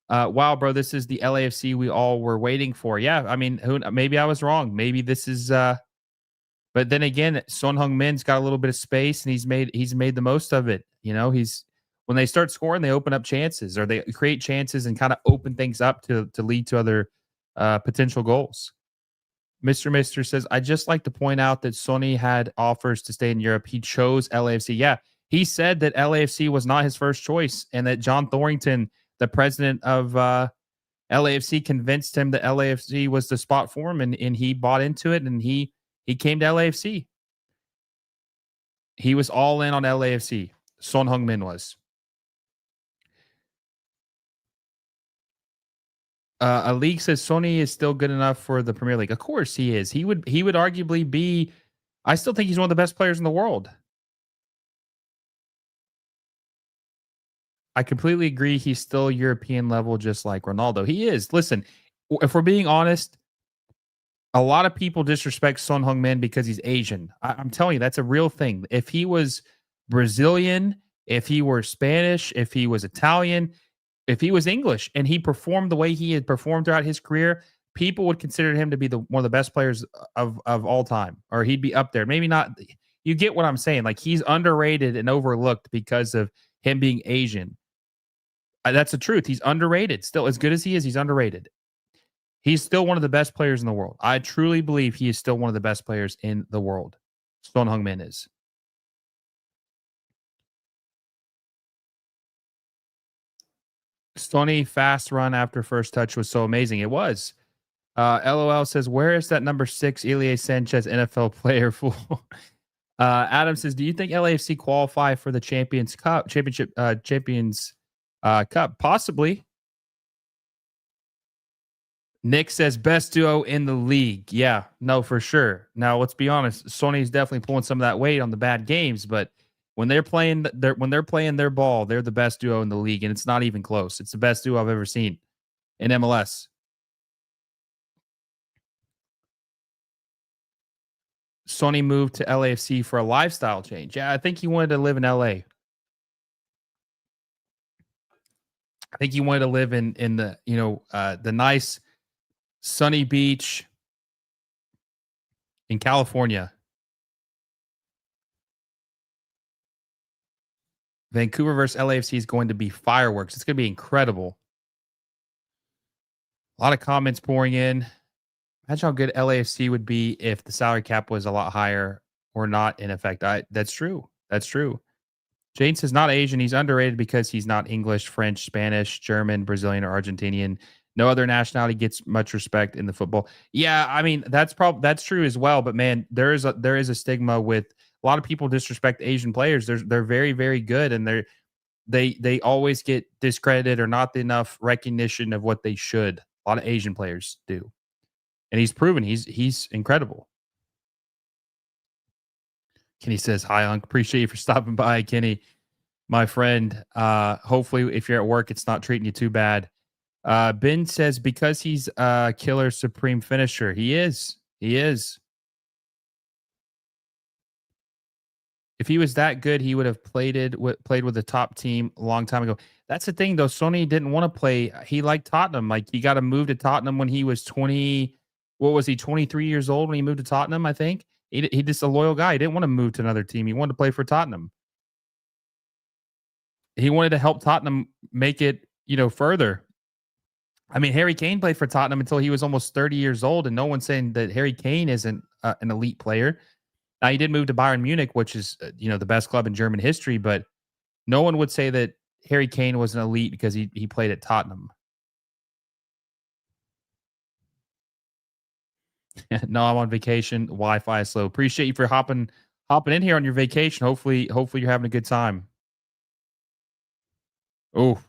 Wow, bro, this is the LAFC we all were waiting for. Yeah, I mean, maybe I was wrong. Maybe this is but then again, Son Heung-min's got a little bit of space and he's made the most of it. You know, when they start scoring, they open up chances or they create chances and kind of open things up to lead to other potential goals. Mr. Mister says, I just like to point out that Sonny had offers to stay in Europe. He chose LAFC. Yeah, he said that LAFC was not his first choice and that John Thorrington, the president of LAFC, convinced him that LAFC was the spot for him, and he bought into it, and he came to LAFC. He was all in on LAFC. Son Heung-min was. A league says Sonny is still good enough for the Premier League. Of course he is. He would arguably be. I still think he's one of the best players in the world. I completely agree. He's still European level, just like Ronaldo. He is. Listen, if we're being honest, a lot of people disrespect Son Heung-min because he's Asian. I'm telling you, that's a real thing. If he was Brazilian, if he were Spanish, if he was Italian, if he was English, and he performed the way he had performed throughout his career, people would consider him to be one of the best players of all time, or he'd be up there. Maybe not. You get what I'm saying? Like, he's underrated and overlooked because of him being Asian. That's the truth. He's underrated. Still, as good as he is, he's underrated. He's still one of the best players in the world. I truly believe he is still one of the best players in the world. Son Heung-min is. Stoney fast run after first touch was so amazing. It was. LOL says, where is that number 6 Ilie Sanchez NFL player for? Adam says, do you think LAFC qualify for the Champions Cup? Cup? Possibly. Nick says, best duo in the league. Yeah, no, for sure. Now, let's be honest. Sony's definitely pulling some of that weight on the bad games, but when they're playing their ball, they're the best duo in the league, and it's not even close. It's the best duo I've ever seen in MLS. Sony moved to LAFC for a lifestyle change. Yeah, I think he wanted to live in LA. I think he wanted to live in the the nice sunny beach in California. Vancouver versus LAFC is going to be fireworks. It's going to be incredible. A lot of comments pouring in. Imagine how good LAFC would be if the salary cap was a lot higher or not in effect. That's true. That's true. Jane says, not Asian. He's underrated because he's not English, French, Spanish, German, Brazilian, or Argentinian. No other nationality gets much respect in the football. Yeah, I mean, that's true as well. But man, there is a stigma with, a lot of people disrespect Asian players. They're very, very good, and they always get discredited or not enough recognition of what they should. A lot of Asian players do, and he's proven he's incredible. Kenny says, "Hi, Unc. Appreciate you for stopping by, Kenny, my friend. Hopefully, if you're at work, it's not treating you too bad." Ben says because he's a killer supreme finisher. He is. He is. If he was that good, he would have played with the top team a long time ago. That's the thing, though. Sonny didn't want to play. He liked Tottenham. Like he got to move to Tottenham when he was 20. What was he? 23 years old when he moved to Tottenham. I think he just a loyal guy. He didn't want to move to another team. He wanted to play for Tottenham. He wanted to help Tottenham make it, further. I mean, Harry Kane played for Tottenham until he was almost 30 years old, and no one's saying that Harry Kane isn't an elite player. Now, he did move to Bayern Munich, which is, the best club in German history, but no one would say that Harry Kane was an elite because he played at Tottenham. No, I'm on vacation. Wi-Fi is slow. Appreciate you for hopping in here on your vacation. Hopefully you're having a good time. Oh,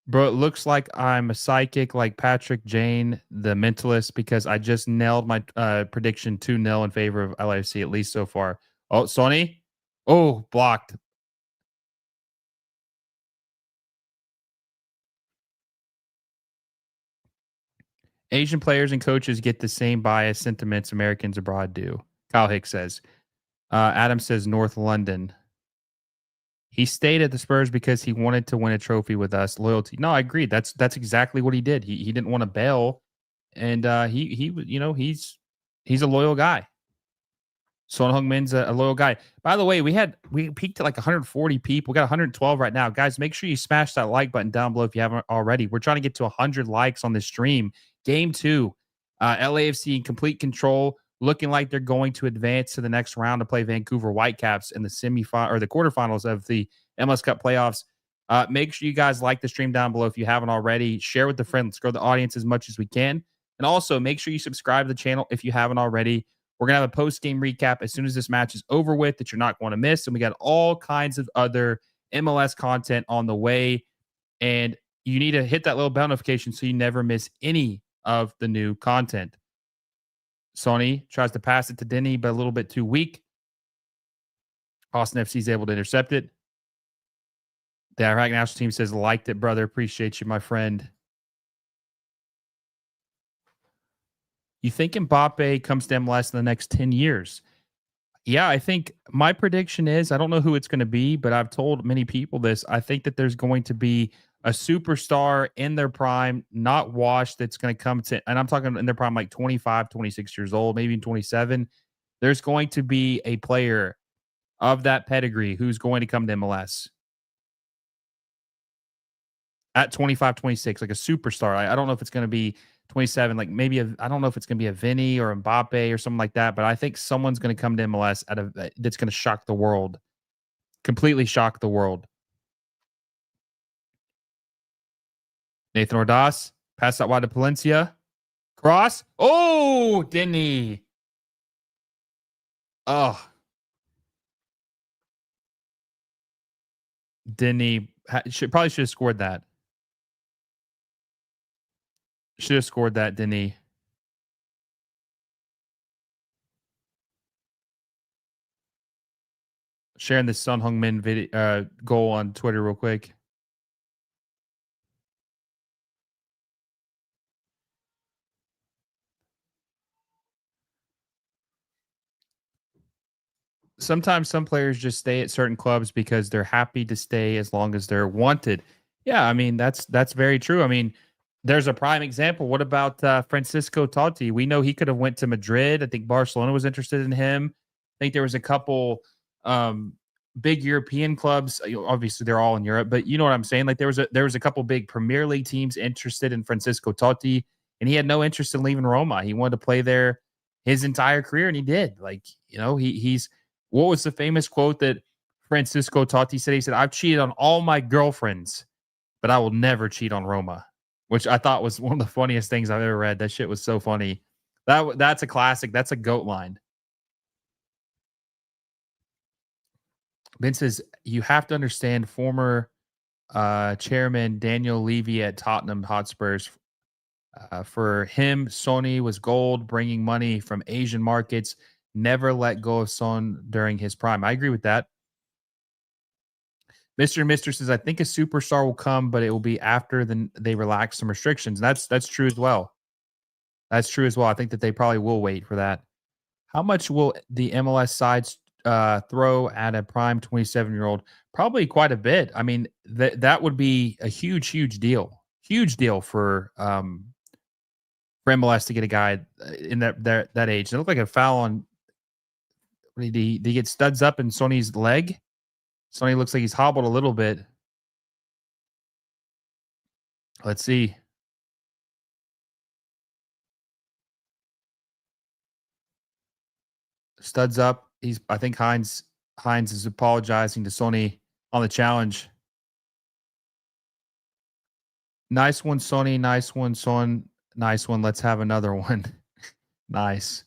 bro, it looks like I'm a psychic like Patrick Jane, the mentalist, because I just nailed my prediction 2-0 in favor of LAFC, at least so far. Oh, Sonny. Oh, blocked. Asian players and coaches get the same bias sentiments Americans abroad do. Kyle Hicks says. Adam says North London. He stayed at the Spurs because he wanted to win a trophy with us. Loyalty. No, I agree. That's exactly what he did. He didn't want to bail, and he's a loyal guy. Son Heung-min's a loyal guy. By the way, we peaked at like 140 people. We got 112 right now. Guys, make sure you smash that like button down below if you haven't already. We're trying to get to 100 likes on this stream. Game 2, LAFC in complete control, looking like they're going to advance to the next round to play Vancouver Whitecaps in the semifinal or the quarterfinals of the MLS Cup playoffs. Make sure you guys like the stream down below if you haven't already. Share with the friends. Let's grow the audience as much as we can. And also make sure you subscribe to the channel if you haven't already. We're going to have a post-game recap as soon as this match is over with that you're not going to miss. And we got all kinds of other MLS content on the way. And you need to hit that little bell notification so you never miss any of the new content. Sonny tries to pass it to Denny, but a little bit too weak. Austin FC is able to intercept it. The Iraq national team says, liked it, brother. Appreciate you, my friend. You think Mbappe comes to MLS in the next 10 years? Yeah, I think my prediction is, I don't know who it's going to be, but I've told many people this. I think that there's going to be a superstar in their prime, not washed, that's going to come to, and I'm talking in their prime like 25, 26 years old, maybe 27. There's going to be a player of that pedigree who's going to come to MLS at 25, 26, like a superstar. I don't know if it's going to be 27, like maybe I don't know if it's going to be a Vinny or Mbappe or something like that, but I think someone's going to come to MLS that's going to shock the world, completely shock the world. Nathan Ordaz, pass that wide to Palencia. Cross. Oh, didn't he? Oh. Didn't he? Probably should have scored that. Should have scored that, didn't he? Sharing this Son Heung-min video goal on Twitter real quick. Sometimes some players just stay at certain clubs because they're happy to stay as long as they're wanted. Yeah, I mean that's very true. I mean, there's a prime example. What about Francisco Totti? We know he could have went to Madrid. I think Barcelona was interested in him. I think there was a couple big European clubs. Obviously, they're all in Europe, but you know what I'm saying. Like there was a couple big Premier League teams interested in Francisco Totti, and he had no interest in leaving Roma. He wanted to play there his entire career, and he did. Like he's what was the famous quote that Francisco Totti said? He said, "I've cheated on all my girlfriends, but I will never cheat on Roma," which I thought was one of the funniest things I've ever read. That shit was so funny. That's a classic. That's a GOAT line. Ben says, you have to understand former chairman Daniel Levy at Tottenham Hotspurs. For him, Sony was gold, bringing money from Asian markets. Never let go of Son during his prime. I agree with that. Mr. and Mister says, I think a superstar will come, but it will be after they relax some restrictions. That's true as well. That's true as well. I think that they probably will wait for that. How much will the MLS sides throw at a prime 27-year-old? Probably quite a bit. I mean, that would be a huge deal. Huge deal for MLS to get a guy in that age. It looked like a foul on. Did he get studs up in Sonny's leg? Sonny looks like he's hobbled a little bit. Let's see. Studs up. I think Hines is apologizing to Sonny on the challenge. Nice one, Sonny. Nice one, Son. Nice one. Let's have another one. Nice.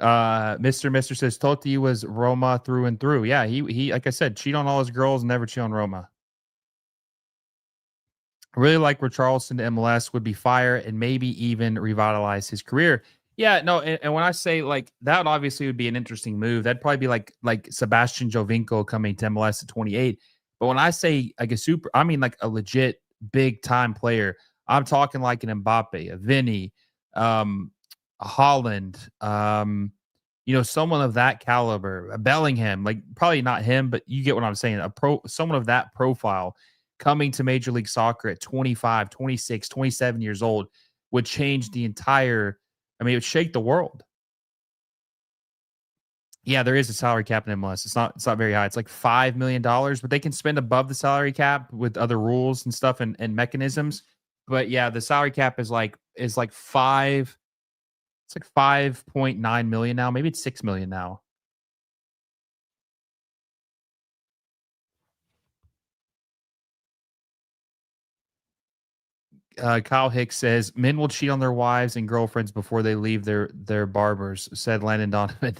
Mr. says Totti was Roma through and through. Yeah, he like I said, cheat on all his girls, never cheat on Roma. Really like Richarlison to MLS would be fire and maybe even revitalize his career. Yeah, no, and when I say like that obviously would be an interesting move. That'd probably be like Sebastian Jovinko coming to MLS at 28. But when I say like I mean like a legit big time player. I'm talking like an Mbappe, a Vinny, a Holland, someone of that caliber, a Bellingham, like probably not him, but you get what I'm saying. Someone of that profile coming to Major League Soccer at 25, 26, 27 years old would change the entire, it would shake the world. Yeah, there is a salary cap in MLS. It's not very high. It's like $5 million, but they can spend above the salary cap with other rules and stuff and mechanisms. But yeah, the salary cap is like five. It's like 5.9 million now. Maybe it's 6 million now. Kyle Hicks says men will cheat on their wives and girlfriends before they leave their barbers, said Landon Donovan.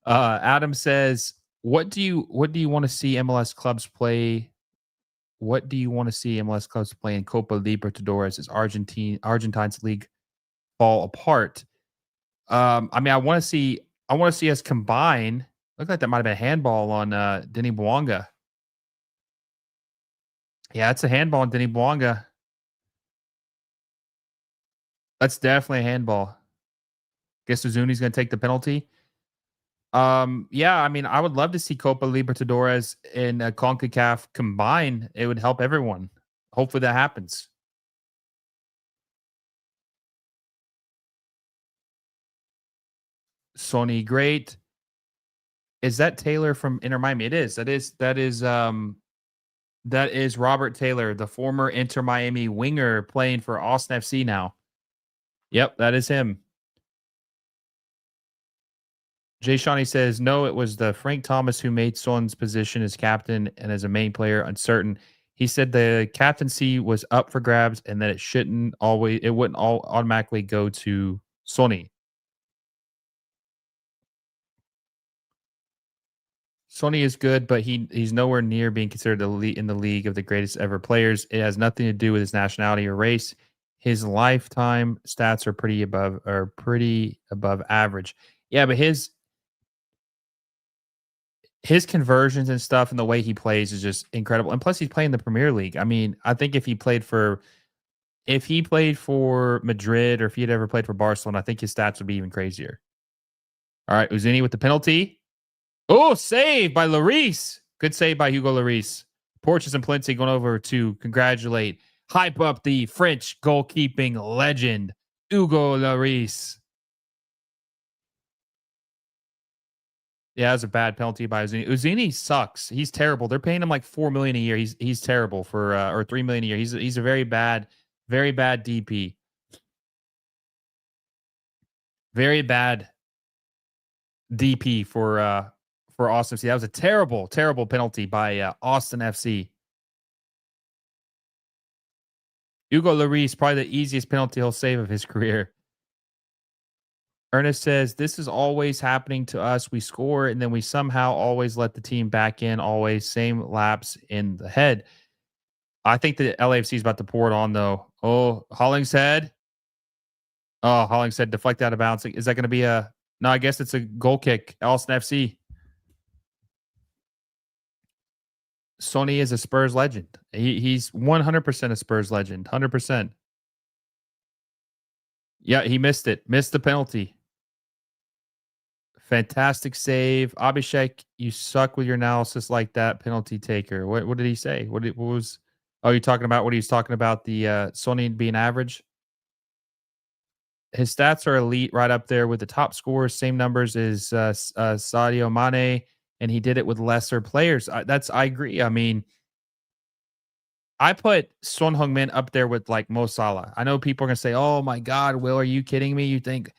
Adam says, what do you want to see MLS clubs play? What do you want to see MLS clubs play in Copa Libertadores as Argentine's league fall apart? I want to see us combine. Looked like that might have been a handball on Denny Bouanga. Yeah, it's a handball on Denny Bouanga. That's definitely a handball. Guess Uzuni's going to take the penalty. Yeah, I would love to see Copa Libertadores and CONCACAF combine. It would help everyone. Hopefully that happens. Sony, great. Is that Taylor from Inter Miami? It is. That is Robert Taylor, the former Inter Miami winger playing for Austin FC now. Yep, that is him. Jay Shawnee says, no, it was the Frank Thomas who made Son's position as captain and as a main player uncertain. He said the captaincy was up for grabs and that it wouldn't automatically go to Sonny. Sonny is good, but he's nowhere near being considered in the league of the greatest ever players. It has nothing to do with his nationality or race. His lifetime stats are pretty above average. Yeah, but his conversions and stuff and the way he plays is just incredible. And plus, he's playing the Premier League. I think if he played for Madrid or if he had ever played for Barcelona, I think his stats would be even crazier. All right, Uzini with the penalty. Oh, save by Lloris. Good save by Hugo Lloris. Porches and Plenty going over to congratulate, hype up the French goalkeeping legend, Hugo Lloris. Yeah, that was a bad penalty by Uzini. Uzini sucks. He's terrible. They're paying him like $4 million a year. He's terrible for or $3 million a year. He's a very bad DP. Very bad DP for Austin FC. That was a terrible penalty by Austin FC. Hugo Lloris, probably the easiest penalty he'll save of his career. Ernest says, this is always happening to us. We score and then we somehow always let the team back in, always same laps in the head. I think the LAFC is about to pour it on, though. Oh, Hollingshead. Oh, Hollingshead deflect out of bounds. Is that going to be a. No, I guess it's a goal kick. Alston FC. Sonny is a Spurs legend. He's 100% a Spurs legend. 100%. Yeah, he missed it. Missed the penalty. Fantastic save. Abhishek, you suck with your analysis like that, penalty taker. What did he say? What was. Oh, you're talking about what he was talking about, the Sonny being average? His stats are elite, right up there with the top scorers, same numbers as Sadio Mane, and he did it with lesser players. I agree. I mean, I put Son Heung-min up there with like Mo Salah. I know people are gonna say, "Oh my God, Will, are you kidding me? You think?"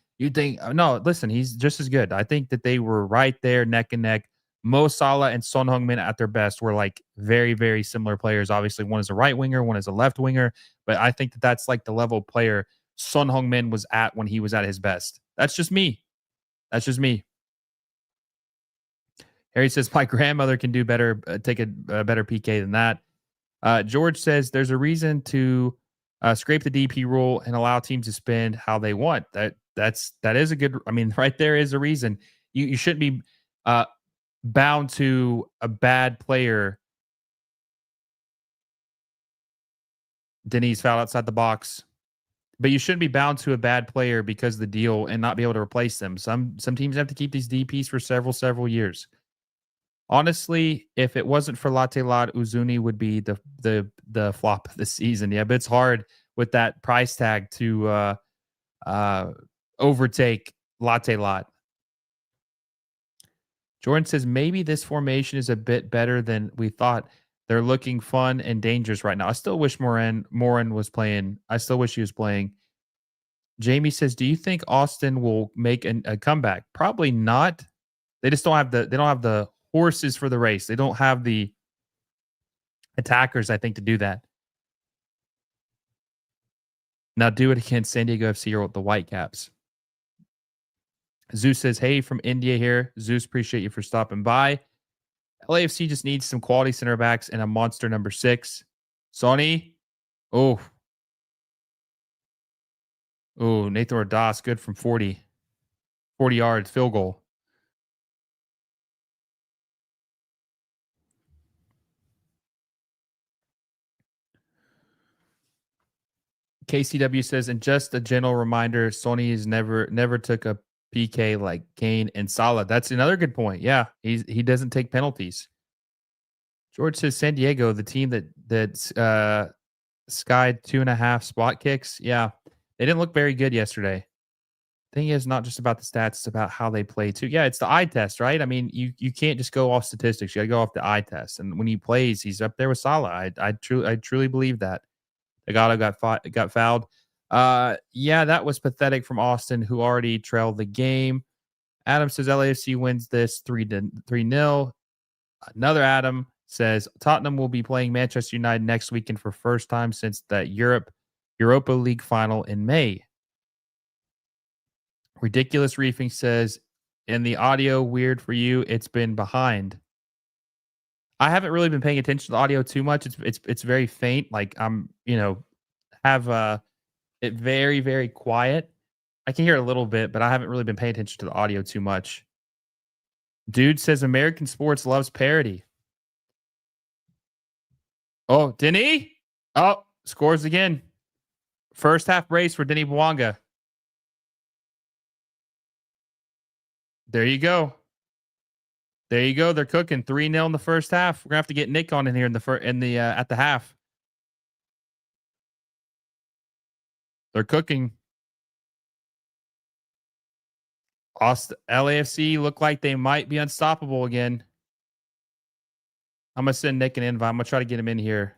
No, listen, he's just as good. I think that they were right there, neck and neck. Mo Salah and Son Heung-min at their best were like very, very similar players. Obviously, one is a right winger, one is a left winger, but I think that that's like the level of player Son Heung-min was at when he was at his best. That's just me. That's just me. Harry says my grandmother can do better, take a better PK than that. George says there's a reason to scrape the DP rule and allow teams to spend how they want. That is a good. I mean, right there is a reason. You shouldn't be bound to a bad player. Denise foul outside the box, but you shouldn't be bound to a bad player because of the deal and not be able to replace them. Some teams have to keep these DPs for several years. Honestly, if it wasn't for Latte Lot, Uzuni would be the flop of the season. Yeah, but it's hard with that price tag to overtake Latte Lot. Jordan says maybe this formation is a bit better than we thought. They're looking fun and dangerous right now. I still wish Morin was playing. I still wish he was playing. Jamie says, "Do you think Austin will make a comeback? Probably not. They just don't have the horses for the race. They don't have the attackers, I think, to do that. Now do it against San Diego FC or the Whitecaps." Zeus says, "Hey, from India here. Zeus, appreciate you for stopping by. LAFC just needs some quality center backs and a monster number 6. Sonny. Oh. Oh, Nathan Rodas, good from 40 yards, field goal. KCW says, and just a general reminder, Sony has never took a PK like Kane and Salah. That's another good point. Yeah, he doesn't take penalties. George says San Diego, the team that skied 2.5 spot kicks. Yeah, they didn't look very good yesterday. Thing is, not just about the stats; it's about how they play too. Yeah, it's the eye test, right? I mean, you can't just go off statistics. You got to go off the eye test. And when he plays, he's up there with Salah. I truly believe that. Agado got fouled. Yeah, that was pathetic from Austin, who already trailed the game. Adam says LAFC wins this 3-0. Another Adam says Tottenham will be playing Manchester United next weekend for first time since that Europa League final in May. Ridiculous Reefing says, in the audio, weird for you, it's been behind. I haven't really been paying attention to the audio too much. It's very faint. Like I'm, have it very, very quiet. I can hear it a little bit, but I haven't really been paying attention to the audio too much. Dude says American sports loves parody. Oh, Denny? Oh, scores again. First half brace for Denny Bouanga. There you go. There you go. They're cooking 3-0 in the first half. We're gonna have to get Nick on in here at the half. They're cooking. LAFC look like they might be unstoppable again. I'm gonna send Nick an invite. I'm gonna try to get him in here.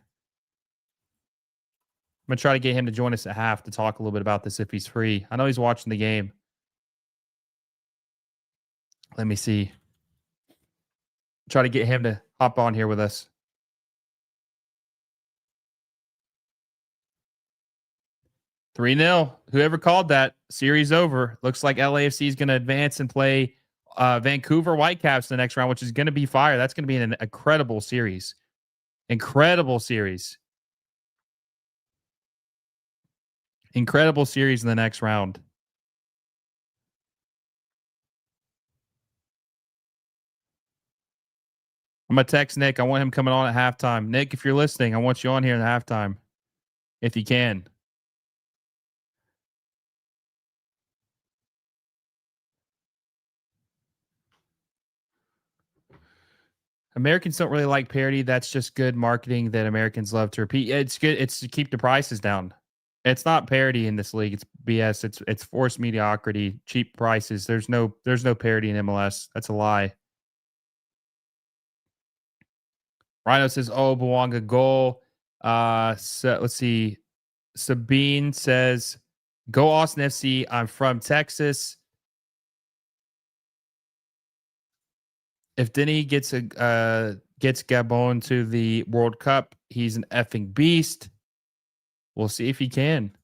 I'm gonna try to get him to join us at half to talk a little bit about this if he's free. I know he's watching the game. Let me see. Try to get him to hop on here with us. 3-0. Whoever called that, series over. Looks like LAFC is going to advance and play Vancouver Whitecaps in the next round, which is going to be fire. That's going to be an incredible series. Incredible series. Incredible series in the next round. I'm going to text Nick. I want him coming on at halftime. Nick, if you're listening, I want you on here in the halftime. If you can. Americans don't really like parody. That's just good marketing that Americans love to repeat. It's good. It's to keep the prices down. It's not parody in this league. It's BS. It's forced mediocrity, cheap prices. There's no parody in MLS. That's a lie. Rhino says, "Oh, Bouanga goal." So let's see. Sabine says, "Go Austin FC. I'm from Texas. If Denny gets Gabon to the World Cup, he's an effing beast. We'll see if he can.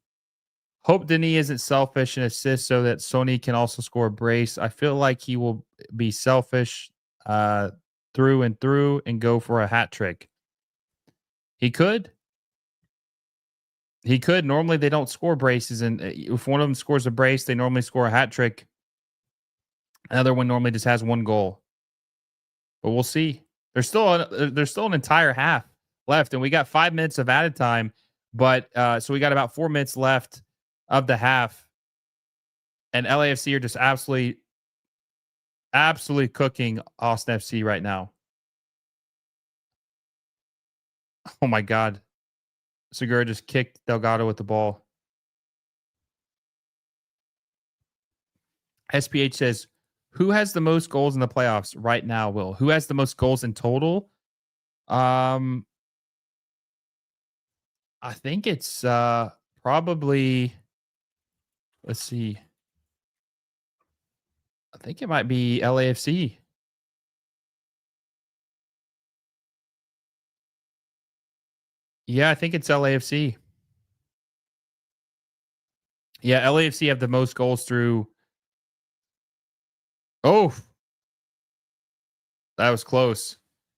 Hope Denis isn't selfish and assists so that Sony can also score a brace. I feel like he will be selfish through and through and go for a hat trick. He could. He could. Normally they don't score braces, and if one of them scores a brace, they normally score a hat trick. Another one normally just has one goal. But we'll see. There's still an entire half left, and we got 5 minutes of added time. But so we got about 4 minutes left of the half, and LAFC are just absolutely cooking Austin FC right now. Oh my God, Segura just kicked Delgado with the ball. SPH says, "Who has the most goals in the playoffs right now? Will who has the most goals in total? I think it's probably. Let's see. I think it might be LAFC. Yeah, I think it's LAFC. Yeah, LAFC have the most goals through. Oh, that was close.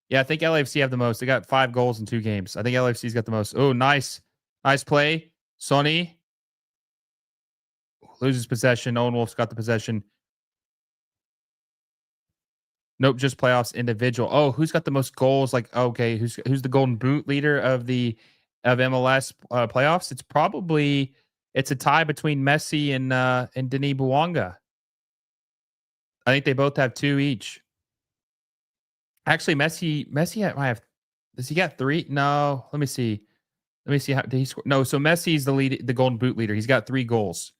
Yeah, I think LAFC have the most. They got 5 goals in 2 games. I think LAFC's got the most. Oh, nice play, Sonny loses possession. Owen Wolf's got the possession. Nope, just playoffs individual. Oh, who's got the most goals? Like, okay, who's the golden boot leader of MLS playoffs? It's a tie between Messi and Denis Bouanga. I think they both have 2 each. Actually, Messi might have. Does he got 3? No, let me see. Let me see how did he score. No, so Messi's the golden boot leader. He's got 3 goals.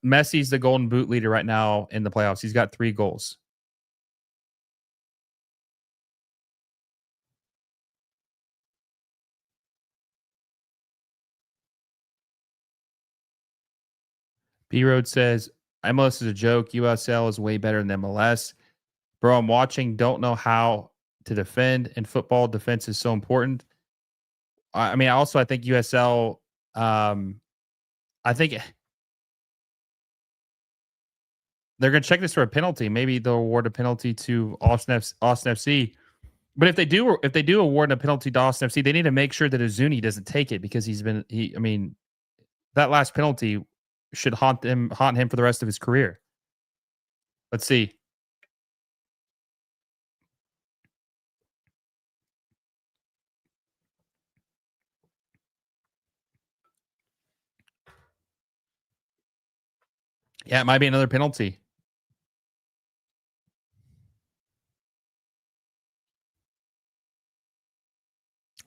Messi's the golden boot leader right now in the playoffs. He's got 3 goals. B Road says MLS is a joke. USL is way better than MLS. Bro, I'm watching. Don't know how to defend. In football, defense is so important. I mean, also I think USL. I think they're going to check this for a penalty. Maybe they'll award a penalty to Austin FC. But if they do award a penalty to Austin FC, they need to make sure that Azuni doesn't take it because I mean, that last penalty should haunt him for the rest of his career. Let's see. Yeah, it might be another penalty.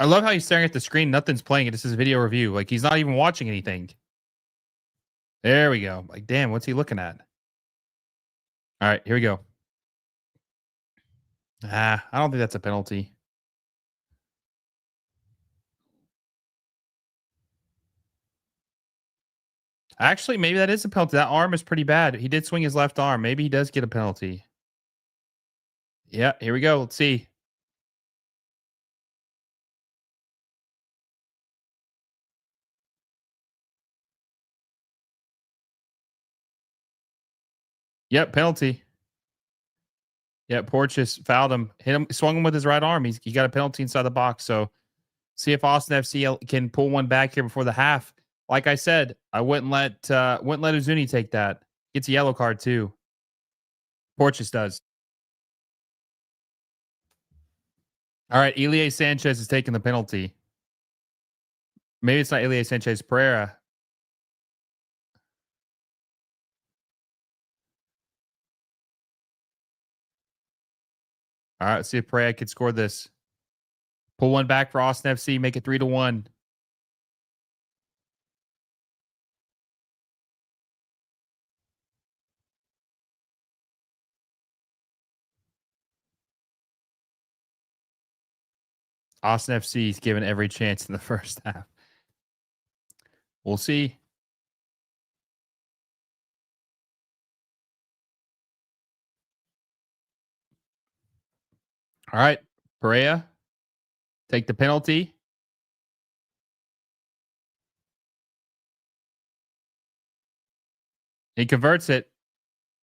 I love how he's staring at the screen. Nothing's playing. It's his video review. Like he's not even watching anything. There we go. Like, damn, what's he looking at? All right, here we go. I don't think that's a penalty. Actually, maybe that is a penalty. That arm is pretty bad. He did swing his left arm. Maybe he does get a penalty. Yeah, here we go. Let's see. Yep, penalty. Yep, Porteous fouled him, hit him, swung him with his right arm. He got a penalty inside the box. So see if Austin FC can pull one back here before the half. Like I said, I wouldn't let Uzuni take that. Gets a yellow card too. Porteous does. All right, Elie Sanchez is taking the penalty. Maybe it's not Elie Sanchez, Pereira. All right, let's see if Pereira can score this. Pull one back for Austin FC, make it 3-1. Austin FC is given every chance in the first half. We'll see. All right, Pereira, take the penalty. He converts it.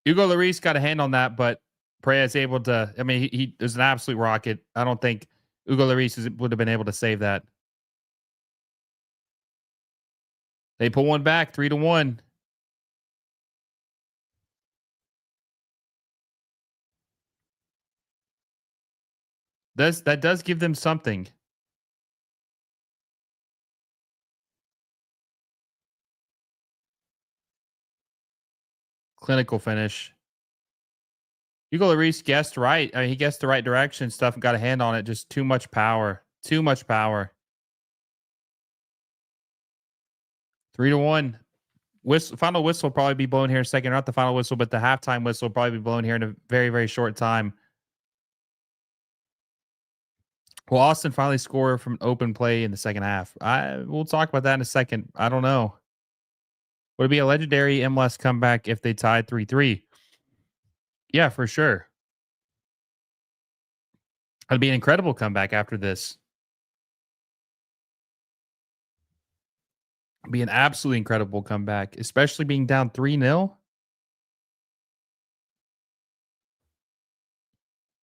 Hugo Lloris got a hand on that, but Pereira is able to. I mean, he is an absolute rocket. I don't think Hugo Lloris would have been able to save that. They pull one back, 3-1. That does give them something. Clinical finish. Hugo Lloris guessed right. I mean, he guessed the right direction. Stuff got a hand on it. Just too much power. Too much power. 3-1. Final whistle will probably be blown here in a second. Not the final whistle, but the halftime whistle will probably be blown here in a very, very short time. Will Austin finally score from open play in the second half? We'll talk about that in a second. I don't know. Would it be a legendary MLS comeback if they tied 3-3? Yeah, for sure. It'd be an incredible comeback after this. It'd be an absolutely incredible comeback, especially being down 3-0. All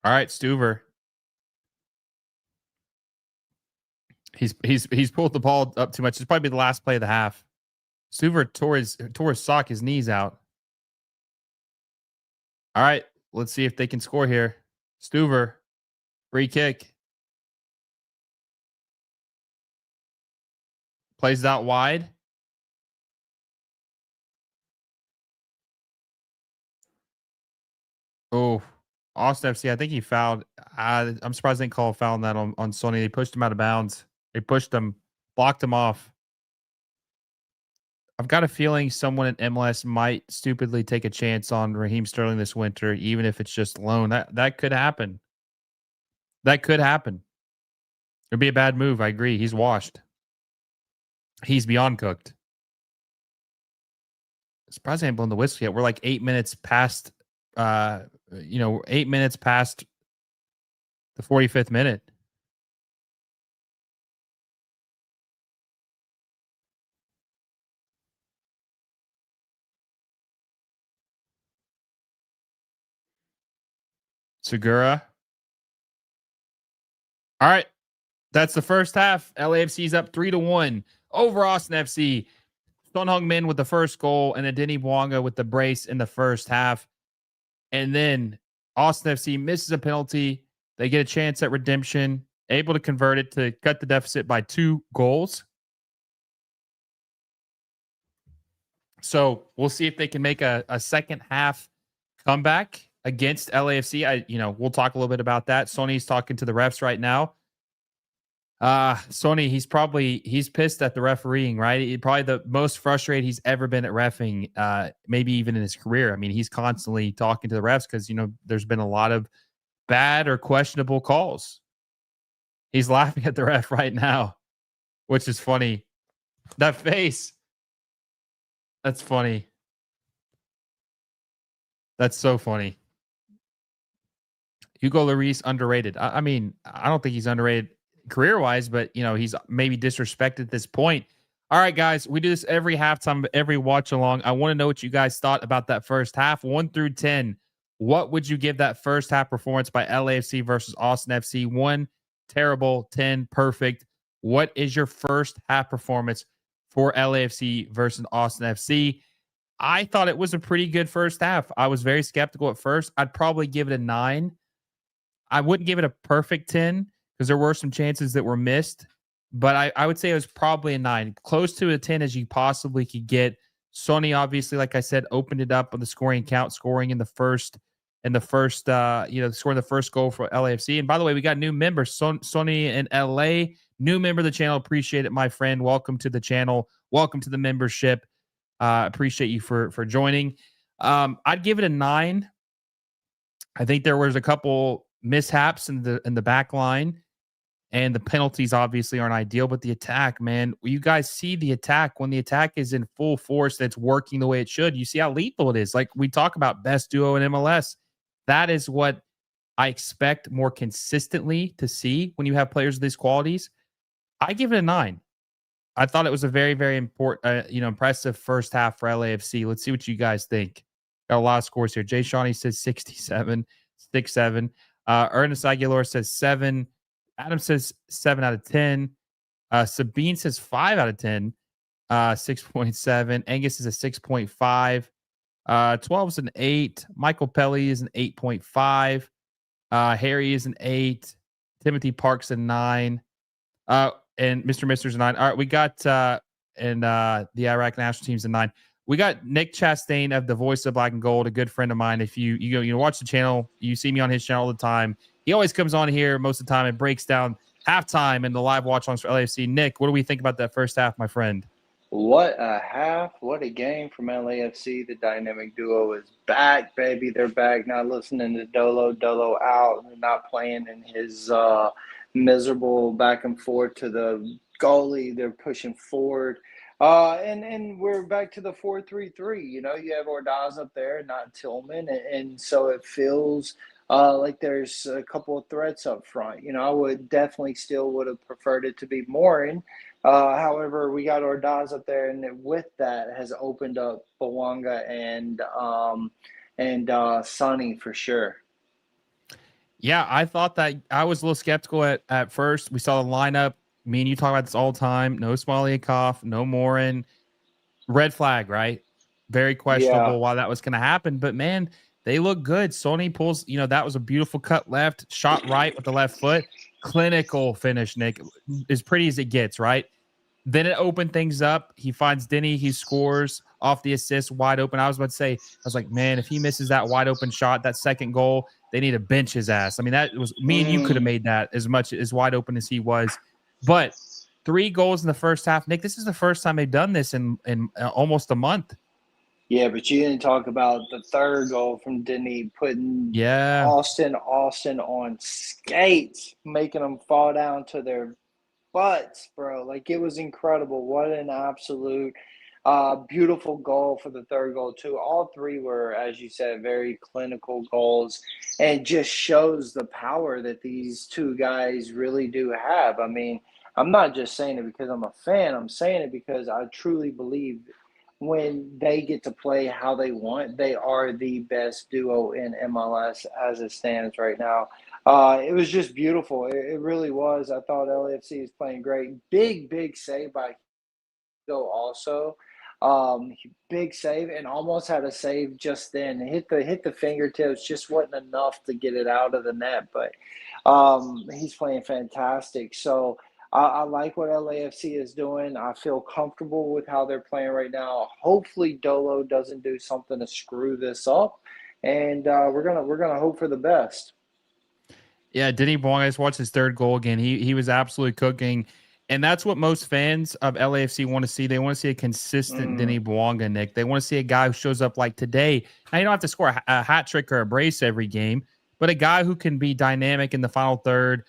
right, Stuver. He's pulled the ball up too much. It's probably the last play of the half. Stuver tore his sock, his knees out. All right, let's see if they can score here. Stuver, free kick. Plays it out wide. Oh, Austin FC, I think he fouled. I'm surprised they didn't call a foul on that on Sony. They pushed him out of bounds. They pushed him, blocked him off. I've got a feeling someone in MLS might stupidly take a chance on Raheem Sterling this winter, even if it's just loan. That could happen. That could happen. It'd be a bad move. I agree. He's washed. He's beyond cooked. Surprised I ain't blown the whistle yet. We're like 8 minutes past 8 minutes past the 45th minute. Segura. All right. That's the first half. LAFC's up 3-1 over Austin FC. Son Heung-min with the first goal, and then Denny Bouanga with the brace in the first half. And then Austin FC misses a penalty. They get a chance at redemption, able to convert it to cut the deficit by 2 goals. So we'll see if they can make a second half comeback against LAFC. We'll talk a little bit about that. Sony's talking to the refs right now. Sony, he's pissed at the refereeing, right? Probably the most frustrated he's ever been at reffing, maybe even in his career. I mean, he's constantly talking to the refs because, there's been a lot of bad or questionable calls. He's laughing at the ref right now, which is funny. That face. That's funny. That's so funny. Hugo Lloris underrated. I mean, I don't think he's underrated career-wise, but he's maybe disrespected at this point. All right, guys, we do this every halftime, every watch along. I want to know what you guys thought about that first half, 1 through 10. What would you give that first half performance by LAFC versus Austin FC? 1, terrible; 10, perfect. What is your first half performance for LAFC versus Austin FC? I thought it was a pretty good first half. I was very skeptical at first. I'd probably give it a 9. I wouldn't give it a perfect 10 because there were some chances that were missed, but I would say it was probably a 9, close to a 10 as you possibly could get. Sony, obviously, like I said, opened it up on the scoring count, scoring in the first, scoring the first goal for LAFC. And by the way, we got new members, Sony in LA, new member of the channel. Appreciate it, my friend. Welcome to the channel. Welcome to the membership. Appreciate you for joining. I'd give it a 9. I think there was a couple mishaps in the back line, and the penalties obviously aren't ideal, but the attack, man, you guys see the attack. When the attack is in full force, that's working the way it should, you see how lethal it is. Like we talk about best duo in MLS. That is what I expect more consistently to see when you have players of these qualities. I give it a 9. I thought it was a very, very important, impressive first half for LAFC. Let's see what you guys think. Got a lot of scores here. Jay Shawnee says 67, 6-7. Ernest Aguilar says 7. Adam says 7 out of 10. Sabine says 5 out of 10. 6.7. Angus is a 6.5. 12 is an 8. Michael Pelly is an 8.5. Harry is an 8. Timothy Parks a 9. And Mr. Mister's a 9. All right, we got the Iraq national team's a 9. We got Nick Chastain of the Voice of Black and Gold, a good friend of mine. If you watch the channel, you see me on his channel all the time. He always comes on here most of the time and breaks down halftime and the live watch-alongs for LAFC. Nick, what do we think about that first half, my friend? What a half. What a game from LAFC. The dynamic duo is back, baby. They're back. Not listening to Dolo out. They're not playing in his miserable back and forth to the goalie. They're pushing forward. And we're back to the 4-3-3. You have Ordaz up there, not Tillman. And so it feels like there's a couple of threats up front. I would definitely would have preferred it to be Morin. However, we got Ordaz up there, and with that has opened up Bouanga and Sonny for sure. Yeah, I thought that I was a little skeptical at first. We saw the lineup. Me and you talk about this all the time. No Smoliakov, no Morin. Red flag, right? Very questionable why that was going to happen. But, man, they look good. Sony pulls, that was a beautiful cut left, shot right with the left foot. Clinical finish, Nick. As pretty as it gets, right? Then it opened things up. He finds Denny. He scores off the assist wide open. I was about to say, man, if he misses that wide open shot, that second goal, they need to bench his ass. I mean, that was me and you could have made that as much as wide open as he was. But 3 goals in the first half. Nick, this is the first time they've done this in almost a month. Yeah, but you didn't talk about the third goal from Denny putting Austin on skates, making them fall down to their butts, bro. Like, it was incredible. What an absolute beautiful goal for the third goal, too. All 3 were, as you said, very clinical goals, and just shows the power that these 2 guys really do have. I mean, I'm not just saying it because I'm a fan. I'm saying it because I truly believe when they get to play how they want, they are the best duo in MLS as it stands right now. It was just beautiful. It really was. I thought LAFC is playing great. Big save by Higo also. Big save, and almost had a save just then. Hit the fingertips, just wasn't enough to get it out of the net. But he's playing fantastic. So I like what LAFC is doing. I feel comfortable with how they're playing right now. Hopefully Dolo doesn't do something to screw this up, and we're gonna hope for the best. Yeah, Denny Bouanga just watched his third goal again. He was absolutely cooking. And that's what most fans of LAFC want to see. They want to see a consistent Denny Bouanga, Nick. They want to see a guy who shows up like today. Now, you don't have to score a hat trick or a brace every game, but a guy who can be dynamic in the final third,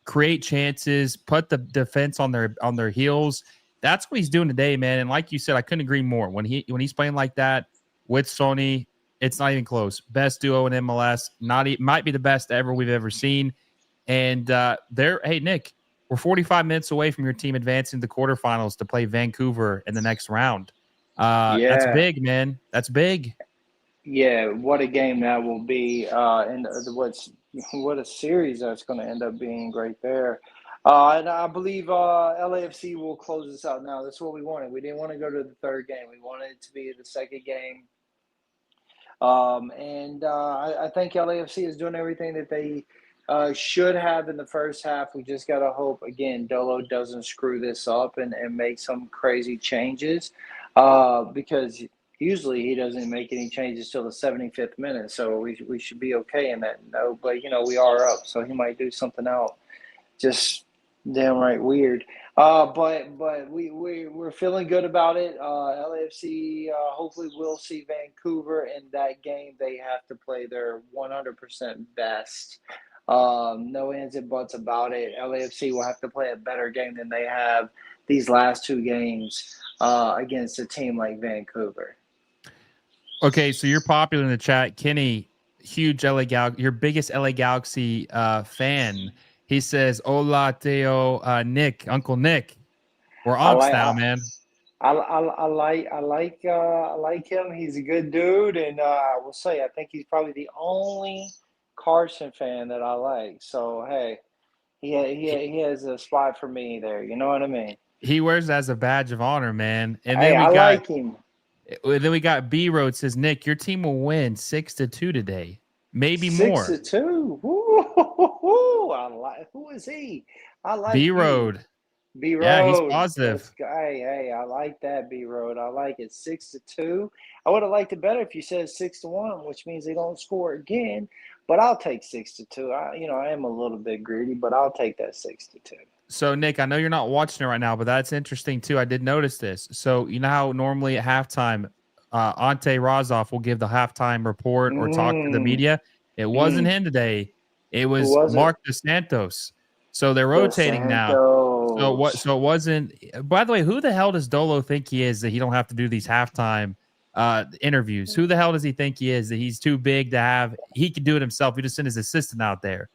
create chances, put the defense on their heels. That's what he's doing today, man. And like you said, I couldn't agree more. When he's playing like that with Sony, it's not even close. Best duo in MLS. Might be the best we've ever seen. And hey, Nick, we're 45 minutes away from your team advancing to the quarterfinals to play Vancouver in the next round. That's big, man. That's big. Yeah, what a game that will be, and what a series that's going to end up being right there. And I believe LAFC will close this out now. That's what we wanted. We didn't want to go to the third game. We wanted it to be the second game. I think LAFC is doing everything that they should have in the first half. We just got to hope, again, Dolo doesn't screw this up and make some crazy changes because usually he doesn't make any changes till the 75th minute. So we should be okay in that. No, but, we are up. So he might do something out just downright weird. But we're feeling good about it. LAFC hopefully will see Vancouver in that game. They have to play their 100% best. No ands and buts about it. LAFC will have to play a better game than they have these last two games against a team like Vancouver. Okay, so you're popular in the chat. Kenny, huge LA Galaxy, your biggest LA Galaxy fan. He says, "Hola, Teo, Nick, Uncle Nick." We're on now, man. I like him. He's a good dude, and I will say I think he's probably the only Carson fan that I like. So hey, he has a spot for me there. You know what I mean? He wears it as a badge of honor, man. And then I like him. Then we got B Road says, "Nick, your team will win 6-2 today, maybe more." 6-2. I like. Who is he? I like B Road. B Road. Yeah, he's positive. Hey, I like that, B Road. I like it. 6-2. I would have liked it better if you said 6-1, which means they don't score again. But I'll take 6-2. I am a little bit greedy, but I'll take that 6-2. So, Nick, I know you're not watching it right now, but that's interesting too. I did notice this. So, you know how normally at halftime, Ante Razov will give the halftime report or talk to the media. It wasn't him today. It was Mark DeSantos. So they're rotating now. So it wasn't. By the way, who the hell does Dolo think he is that he don't have to do these halftime interviews? Who the hell does he think he is that he's too big to have? He could do it himself. He just sent his assistant out there.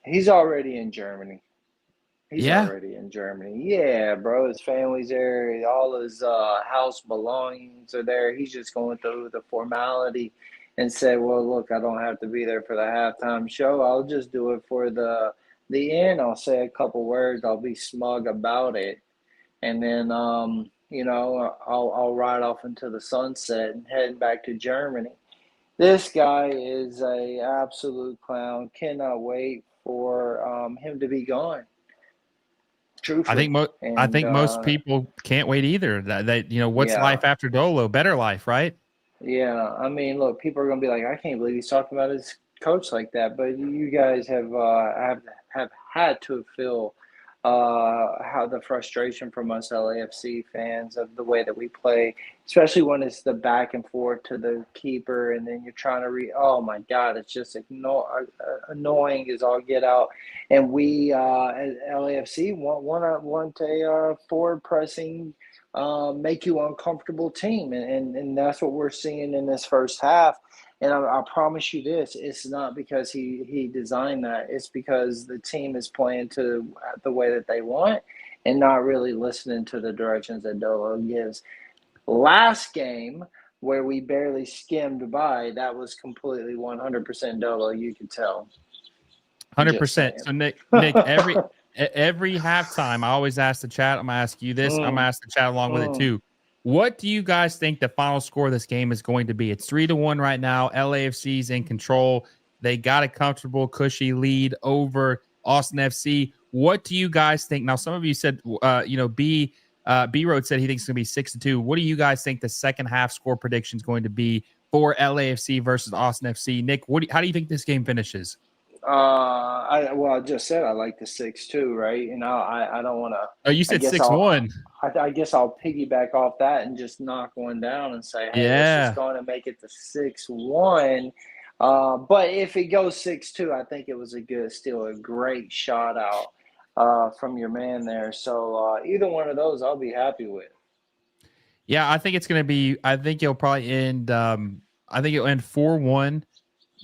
He's already in Germany. He's already in Germany. Yeah, bro. His family's there. All his house belongings are there. He's just going through the formality and say, well, look, I don't have to be there for the halftime show. I'll just do it for the end. I'll say a couple words. I'll be smug about it. And then, I'll ride off into the sunset and head back to Germany. This guy is a absolute clown. Cannot wait for him to be gone. Truthfully. I think most people can't wait either. That what's life after Dolo? Better life, right? Yeah, I mean, look, people are gonna be like, I can't believe he's talking about his coach like that. But you guys have had to feel how the frustration from us LAFC fans of the way that we play, especially when it's the back and forth to the keeper, and then you're trying to oh my God, it's just annoying as all get out. And we at LAFC want a forward pressing, make you uncomfortable team, and that's what we're seeing in this first half. And I promise you this, it's not because he designed that. It's because the team is playing to the way that they want and not really listening to the directions that Dolo gives. Last game, where we barely skimmed by, that was completely 100% Dolo. You could tell. 100%. So, Nick, every halftime, I always ask the chat. I'm going to ask you this. I'm going to ask the chat along with it too. What do you guys think the final score of this game is going to be? It's 3-1 right now. LAFC's in control. They got a comfortable, cushy lead over Austin FC. What do you guys think? Now, some of you said, B Road said he thinks it's going to be 6-2. What do you guys think the second half score prediction is going to be for LAFC versus Austin FC? Nick, how do you think this game finishes? I just said I like the 6-2, right? And I don't want to. Oh, you said 6-1. I guess I'll piggyback off that and just knock one down and say, hey, let's just going to make it the 6-1. But if it goes 6-2, I think it was still a great shot out from your man there. So either one of those, I'll be happy with. Yeah, I think it's going to be. I think it'll probably end. I think it'll end 4-1.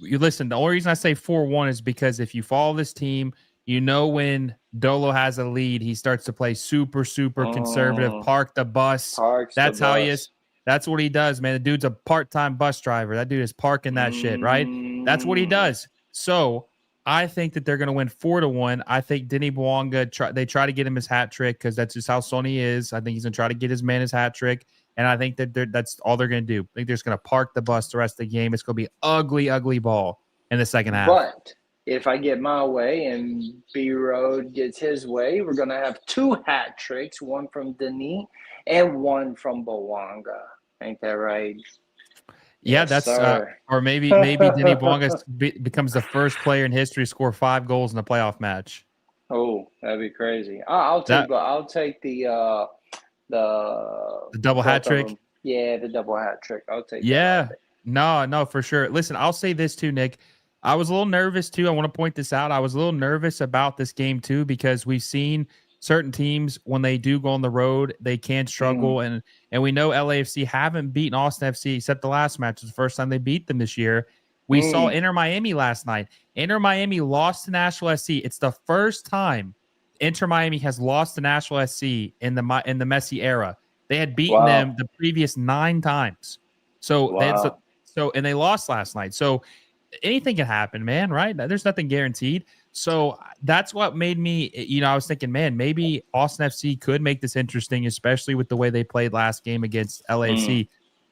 You listen. The only reason I say 4-1 is because if you follow this team, You know when Dolo has a lead, he starts to play super, super conservative, park the bus. That's how he is. That's what he does, man. The dude's a part-time bus driver. That dude is parking that shit, right? That's what he does. So I think that they're going to win 4-1. I think Denny Bouanga, they try to get him his hat trick because that's just how Sonny is. I think he's going to try to get his man his hat trick. And I think that that's all they're going to do. I think they're just going to park the bus the rest of the game. It's going to be ugly, ugly ball in the second half. But if I get my way and B-Road gets his way, we're going to have 2 hat tricks, one from Denis and one from Bouanga. Ain't that right? Yeah, yes, that's or maybe Denny Bouanga becomes the first player in history to score 5 goals in a playoff match. Oh, that'd be crazy. I'll take the double hat trick. Yeah, the double hat trick. I'll take. Yeah, no, for sure. Listen, I'll say this too, Nick. I was a little nervous too. I want to point this out. I was a little nervous about this game too because we've seen certain teams when they do go on the road, they can struggle, and we know LAFC haven't beaten Austin FC except the last match. It was the first time they beat them this year. We saw Inter Miami last night. Inter Miami lost to Nashville SC. It's the first time Inter Miami has lost to Nashville SC in the Messi era. They had beaten them the previous 9 times. So and they lost last night. So anything can happen, man, right? There's nothing guaranteed. So that's what made me, I was thinking, man, maybe Austin FC could make this interesting, especially with the way they played last game against LAFC.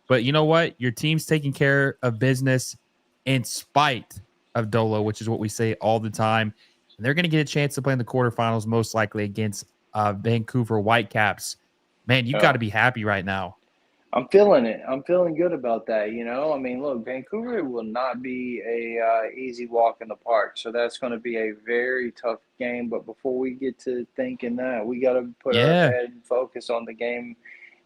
But you know what? Your team's taking care of business in spite of Dolo, which is what we say all the time. And they're going to get a chance to play in the quarterfinals, most likely against Vancouver Whitecaps. Man, you've got to be happy right now. I'm feeling it. I'm feeling good about that. I mean, look, Vancouver will not be a easy walk in the park. So that's going to be a very tough game. But before we get to thinking that, we got to put our head and focus on the game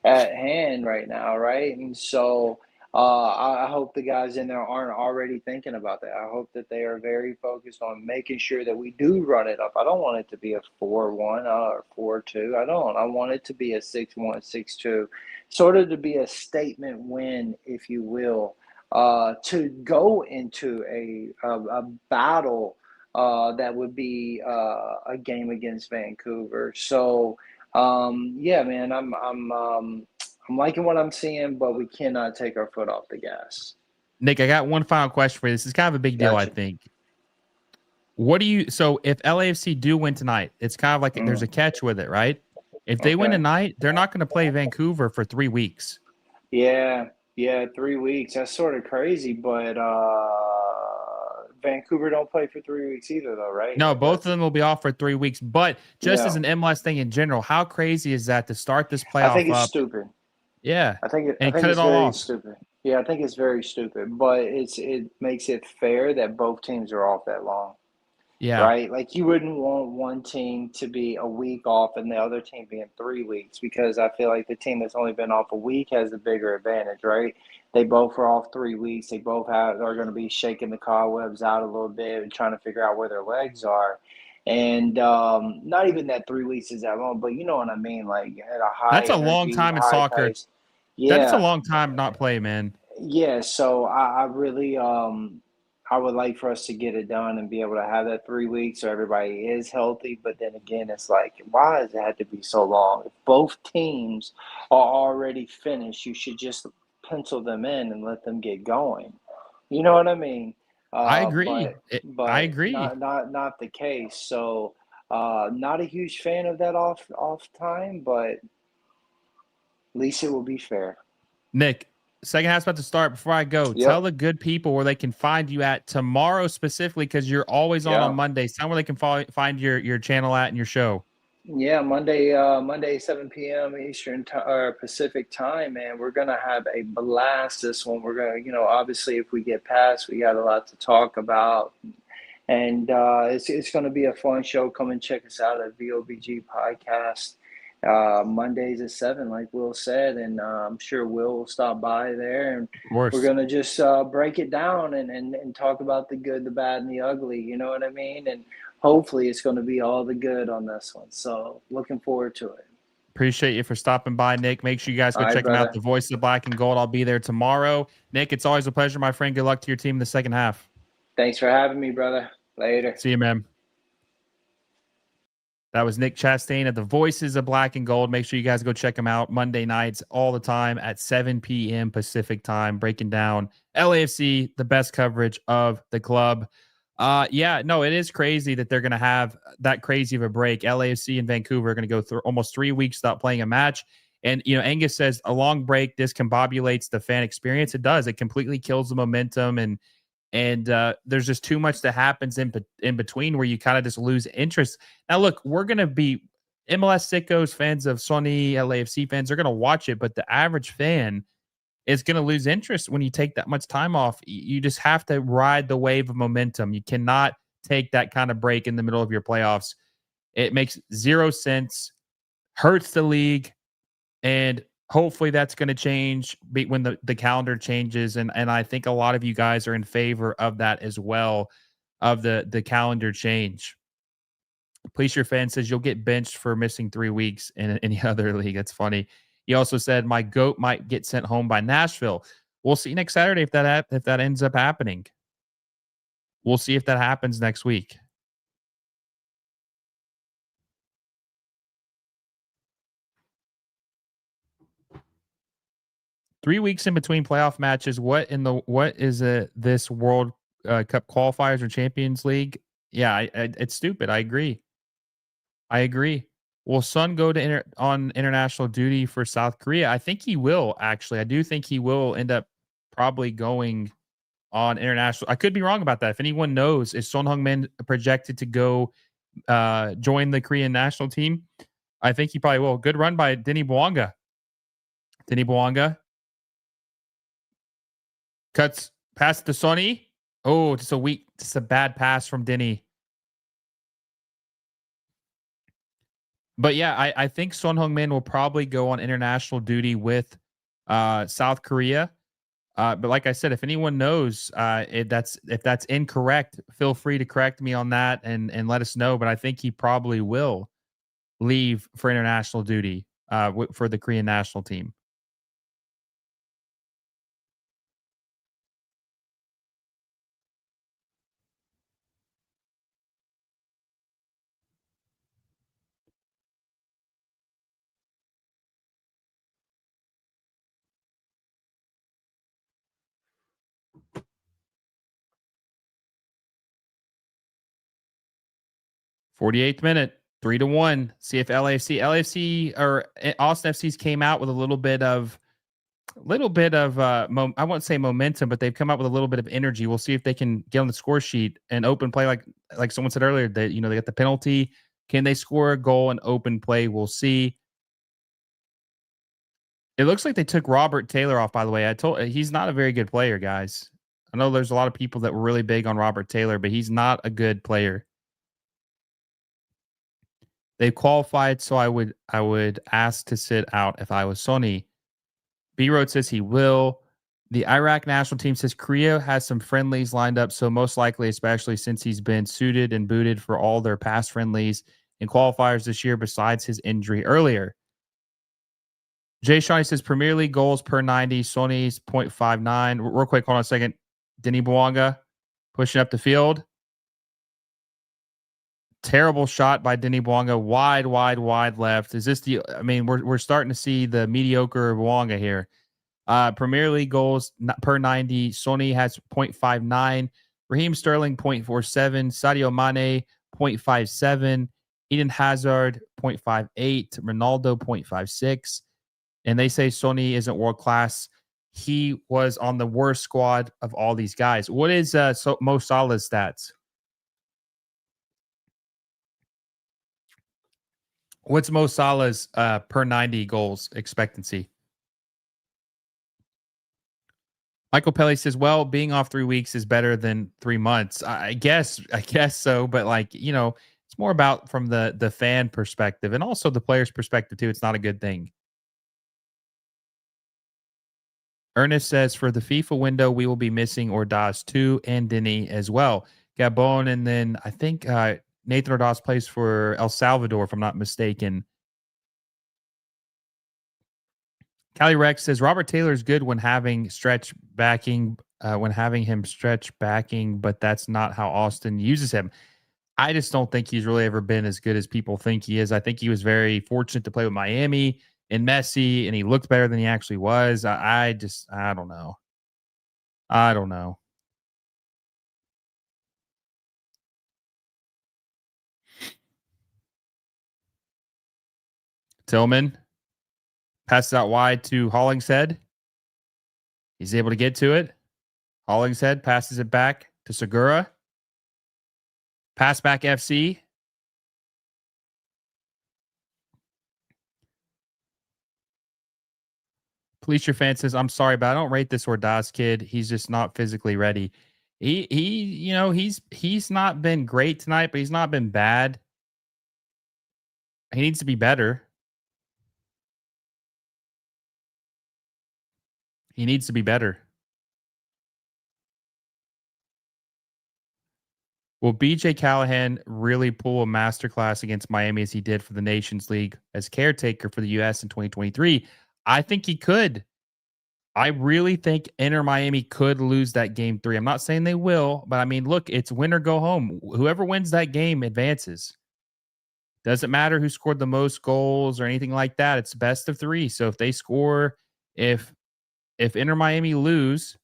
at hand right now, right? And so I hope the guys in there aren't already thinking about that. I hope that they are very focused on making sure that we do run it up. I don't want it to be a 4-1 or 4-2. I don't. I want it to be a 6-1, 6-2. Sort of to be a statement win, if you will, to go into a battle that would be a game against Vancouver. So, yeah, man, I'm liking what I'm seeing, but we cannot take our foot off the gas. Nick, I got one final question for you. This is kind of a big deal, I think. So if LAFC do win tonight, it's kind of like there's a catch with it, right? If they win tonight, they're not going to play Vancouver for 3 weeks. Yeah, 3 weeks. That's sort of crazy, but Vancouver don't play for 3 weeks either, though, right? No, both of them will be off for 3 weeks. But just as an MLS thing in general, how crazy is that to start this playoff? I think it's stupid. Yeah, I think it's very stupid. Yeah, I think it's very stupid, but it makes it fair that both teams are off that long. Yeah. Right? Like you wouldn't want one team to be a week off and the other team being 3 weeks because I feel like the team that's only been off a week has the bigger advantage, right? They both are off 3 weeks. They both are going to be shaking the cobwebs out a little bit and trying to figure out where their legs are. And not even that 3 weeks is that long, but you know what I mean? Like at a high That's a long time in soccer. Pace. Yeah. That's a long time not play, man. Yeah, so I really I would like for us to get it done and be able to have that 3 weeks so everybody is healthy. But then again, it's like, why does it have to be so long? If both teams are already finished, you should just pencil them in and let them get going. You know what I mean? I agree. But I agree. Not the case. So not a huge fan of that off time, but at least it will be fair. Nick, second half's about to start. Before I go, tell the good people where they can find you at tomorrow specifically because you're always on Mondays. Tell them where they can find your channel at and your show. Yeah, Monday 7 p.m. Eastern or Pacific time, man. We're gonna have a blast. This one, we're gonna, obviously, if we get past, we got a lot to talk about, and it's gonna be a fun show. Come and check us out at VOBG Podcast. Mondays at 7, like Will said, and I'm sure Will will stop by there, and we're gonna just break it down and talk about the good, the bad, and the ugly. You know what I mean? And hopefully, it's going to be all the good on this one. So, looking forward to it. Appreciate you for stopping by, Nick. Make sure you guys go check out the Voice of Black and Gold. I'll be there tomorrow. Nick, it's always a pleasure, my friend. Good luck to your team in the second half. Thanks for having me, brother. Later. See you, man. That was Nick Chastain at the Voices of Black and Gold. Make sure you guys go check him out Monday nights all the time at 7 p.m. Pacific time, breaking down LAFC, the best coverage of the club. It is crazy that they're going to have that crazy of a break. LAFC and Vancouver are going to go through almost 3 weeks without playing a match. And, Angus says a long break discombobulates the fan experience. It does. It completely kills the momentum. And there's just too much that happens in between where you kind of just lose interest. Now, look, we're going to be MLS sickos, fans of Sony, LAFC fans are going to watch it, but the average fan is going to lose interest when you take that much time off. You just have to ride the wave of momentum. You cannot take that kind of break in the middle of your playoffs. It makes zero sense, hurts the league, and hopefully that's going to change when the calendar changes. And I think a lot of you guys are in favor of that as well, of the calendar change. Please, your fan says you'll get benched for missing 3 weeks in any other league. That's funny. He also said my GOAT might get sent home by Nashville. We'll see next Saturday if that ends up happening. We'll see if that happens next week. Three weeks in between playoff matches. What is this World Cup qualifiers or Champions League? Yeah, it's stupid. I agree. Will Son go to on international duty for South Korea? I think he will, actually. I do think he will end up probably going on international. I could be wrong about that. If anyone knows, is Son Heung-min projected to go join the Korean national team? I think he probably will. Good run by Denny Bouanga. Cuts past to Sonny. Oh, just a bad pass from Denny. But yeah, I think Son Heung-min will probably go on international duty with South Korea. But like I said, if anyone knows if that's incorrect, feel free to correct me on that and let us know. But I think he probably will leave for international duty for the Korean national team. '48th minute, 3-1. See if LAFC or Austin FC's came out with a little bit of I won't say momentum, but they've come out with a little bit of energy. We'll see if they can get on the score sheet and open play like someone said earlier that they got the penalty. Can they score a goal and open play? We'll see. It looks like they took Robert Taylor off, by the way. He's not a very good player, guys. I know there's a lot of people that were really big on Robert Taylor, but he's not a good player. They qualified, so I would ask to sit out if I was Sony. B-Road says he will. The Iraq national team says Korea has some friendlies lined up, so most likely, especially since he's been suited and booted for all their past friendlies and qualifiers this year besides his injury earlier. Jay Shawnee says Premier League goals per 90, Sony's 0.59. Real quick, hold on a second. Denny Bouanga pushing up the field. Terrible shot by Denny Bouanga. Wide left. Is this we're starting to see the mediocre Bouanga here. Premier League goals per 90. Sony has 0.59. Raheem Sterling 0.47. Sadio Mane 0.57. Eden Hazard 0.58. Ronaldo 0.56. And they say Sony isn't world class. He was on the worst squad of all these guys. What is Mo Salah's stats? What's Mo Salah's per 90 goals expectancy? Michael Pelly says, well, being off 3 weeks is better than 3 months. I guess so. But it's more about from the fan perspective and also the player's perspective too. It's not a good thing. Ernest says, for the FIFA window, we will be missing Ordaz too and Denny as well. Gabon, and then I think Nathan Ordaz plays for El Salvador, if I'm not mistaken. Callie Rex says Robert Taylor is good when having stretch backing, but that's not how Austin uses him. I just don't think he's really ever been as good as people think he is. I think he was very fortunate to play with Miami and Messi, and he looked better than he actually was. I don't know. I don't know. Tillman passes out wide to Hollingshead. He's able to get to it. Hollingshead passes it back to Segura. Pass back FC. Police your fan says, I'm sorry, but I don't rate this Ordaz kid. He's just not physically ready. He's not been great tonight, but he's not been bad. He needs to be better. He needs to be better. Will BJ Callahan really pull a masterclass against Miami as he did for the Nations League as caretaker for the U.S. in 2023? I think he could. I really think Inter Miami could lose that game 3. I'm not saying they will, but I mean, look, it's win or go home. Whoever wins that game advances. Doesn't matter who scored the most goals or anything like that. It's best of 3. So if they score, if Inter Miami lose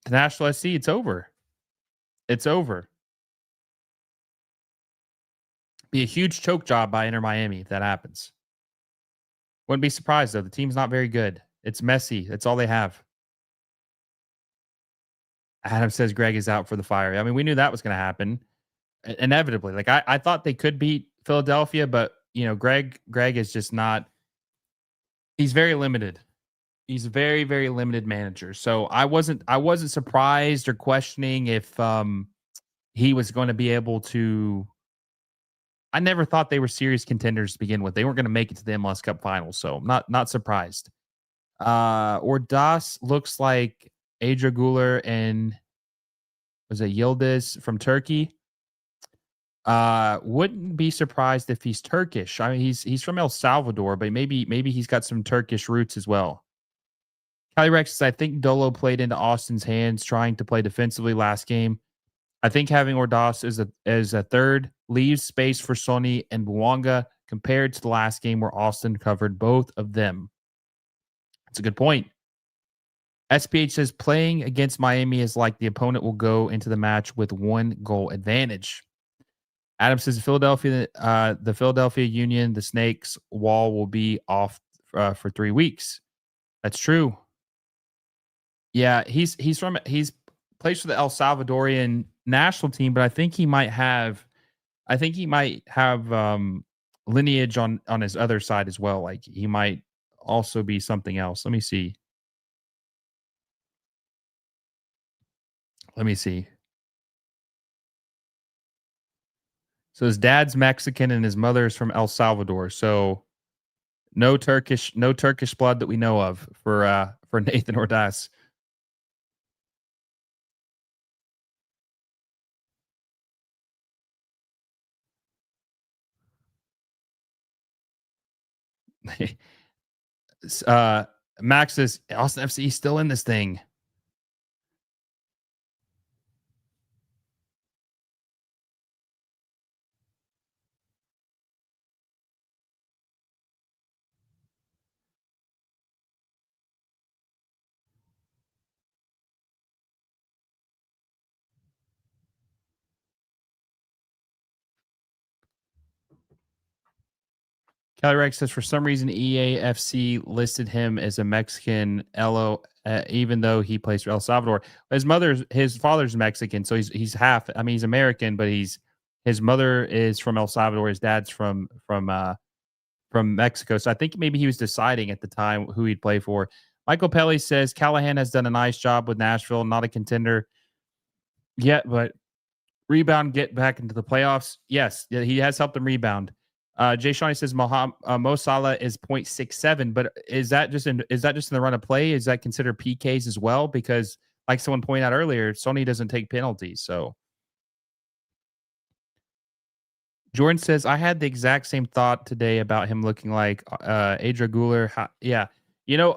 to National SC, it's over. It's over. Be a huge choke job by Inter Miami if that happens. Wouldn't be surprised, though. The team's not very good. It's messy. That's all they have. Adam says Greg is out for the Fire. I mean, we knew that was going to happen inevitably. Like I thought they could beat Philadelphia, but Greg is just not. He's very limited. He's a very, very limited manager. So I wasn't surprised or questioning if he was going to be able to. I never thought they were serious contenders to begin with. They weren't going to make it to the MLS Cup Finals, so not surprised. Ordaz looks like Adria Guler and was it Yildiz from Turkey? Wouldn't be surprised if he's Turkish. I mean, he's from El Salvador, but maybe he's got some Turkish roots as well. Kelly Rex says, I think Dolo played into Austin's hands trying to play defensively last game. I think having Ordaz as a third leaves space for Sonny and Bouanga compared to the last game where Austin covered both of them. That's a good point. SPH says playing against Miami is like the opponent will go into the match with 1 goal advantage. Adam says the Philadelphia Union, the Snakes wall will be off for 3 weeks. That's true. Yeah, he's plays for the El Salvadorian national team, but I think he might have lineage on his other side as well. Like he might also be something else. Let me see. So his dad's Mexican and his mother's from El Salvador. So no Turkish blood that we know of for Nathan Ordaz. Max says Austin FC still in this thing. Kelly Rex says for some reason EAFC listed him as a Mexican LO, even though he plays for El Salvador. His father's Mexican, so he's half. I mean, he's American, but his mother is from El Salvador. His dad's from Mexico. So I think maybe he was deciding at the time who he'd play for. Michael Pelly says Callahan has done a nice job with Nashville, not a contender yet, but rebound, get back into the playoffs. Yes, he has helped them rebound. Jay Shawnee says Mo Salah is 0.67, but is that just in the run of play? Is that considered PKs as well? Because like someone pointed out earlier, Sony doesn't take penalties. So Jordan says I had the exact same thought today about him looking like Adria Guler. Yeah,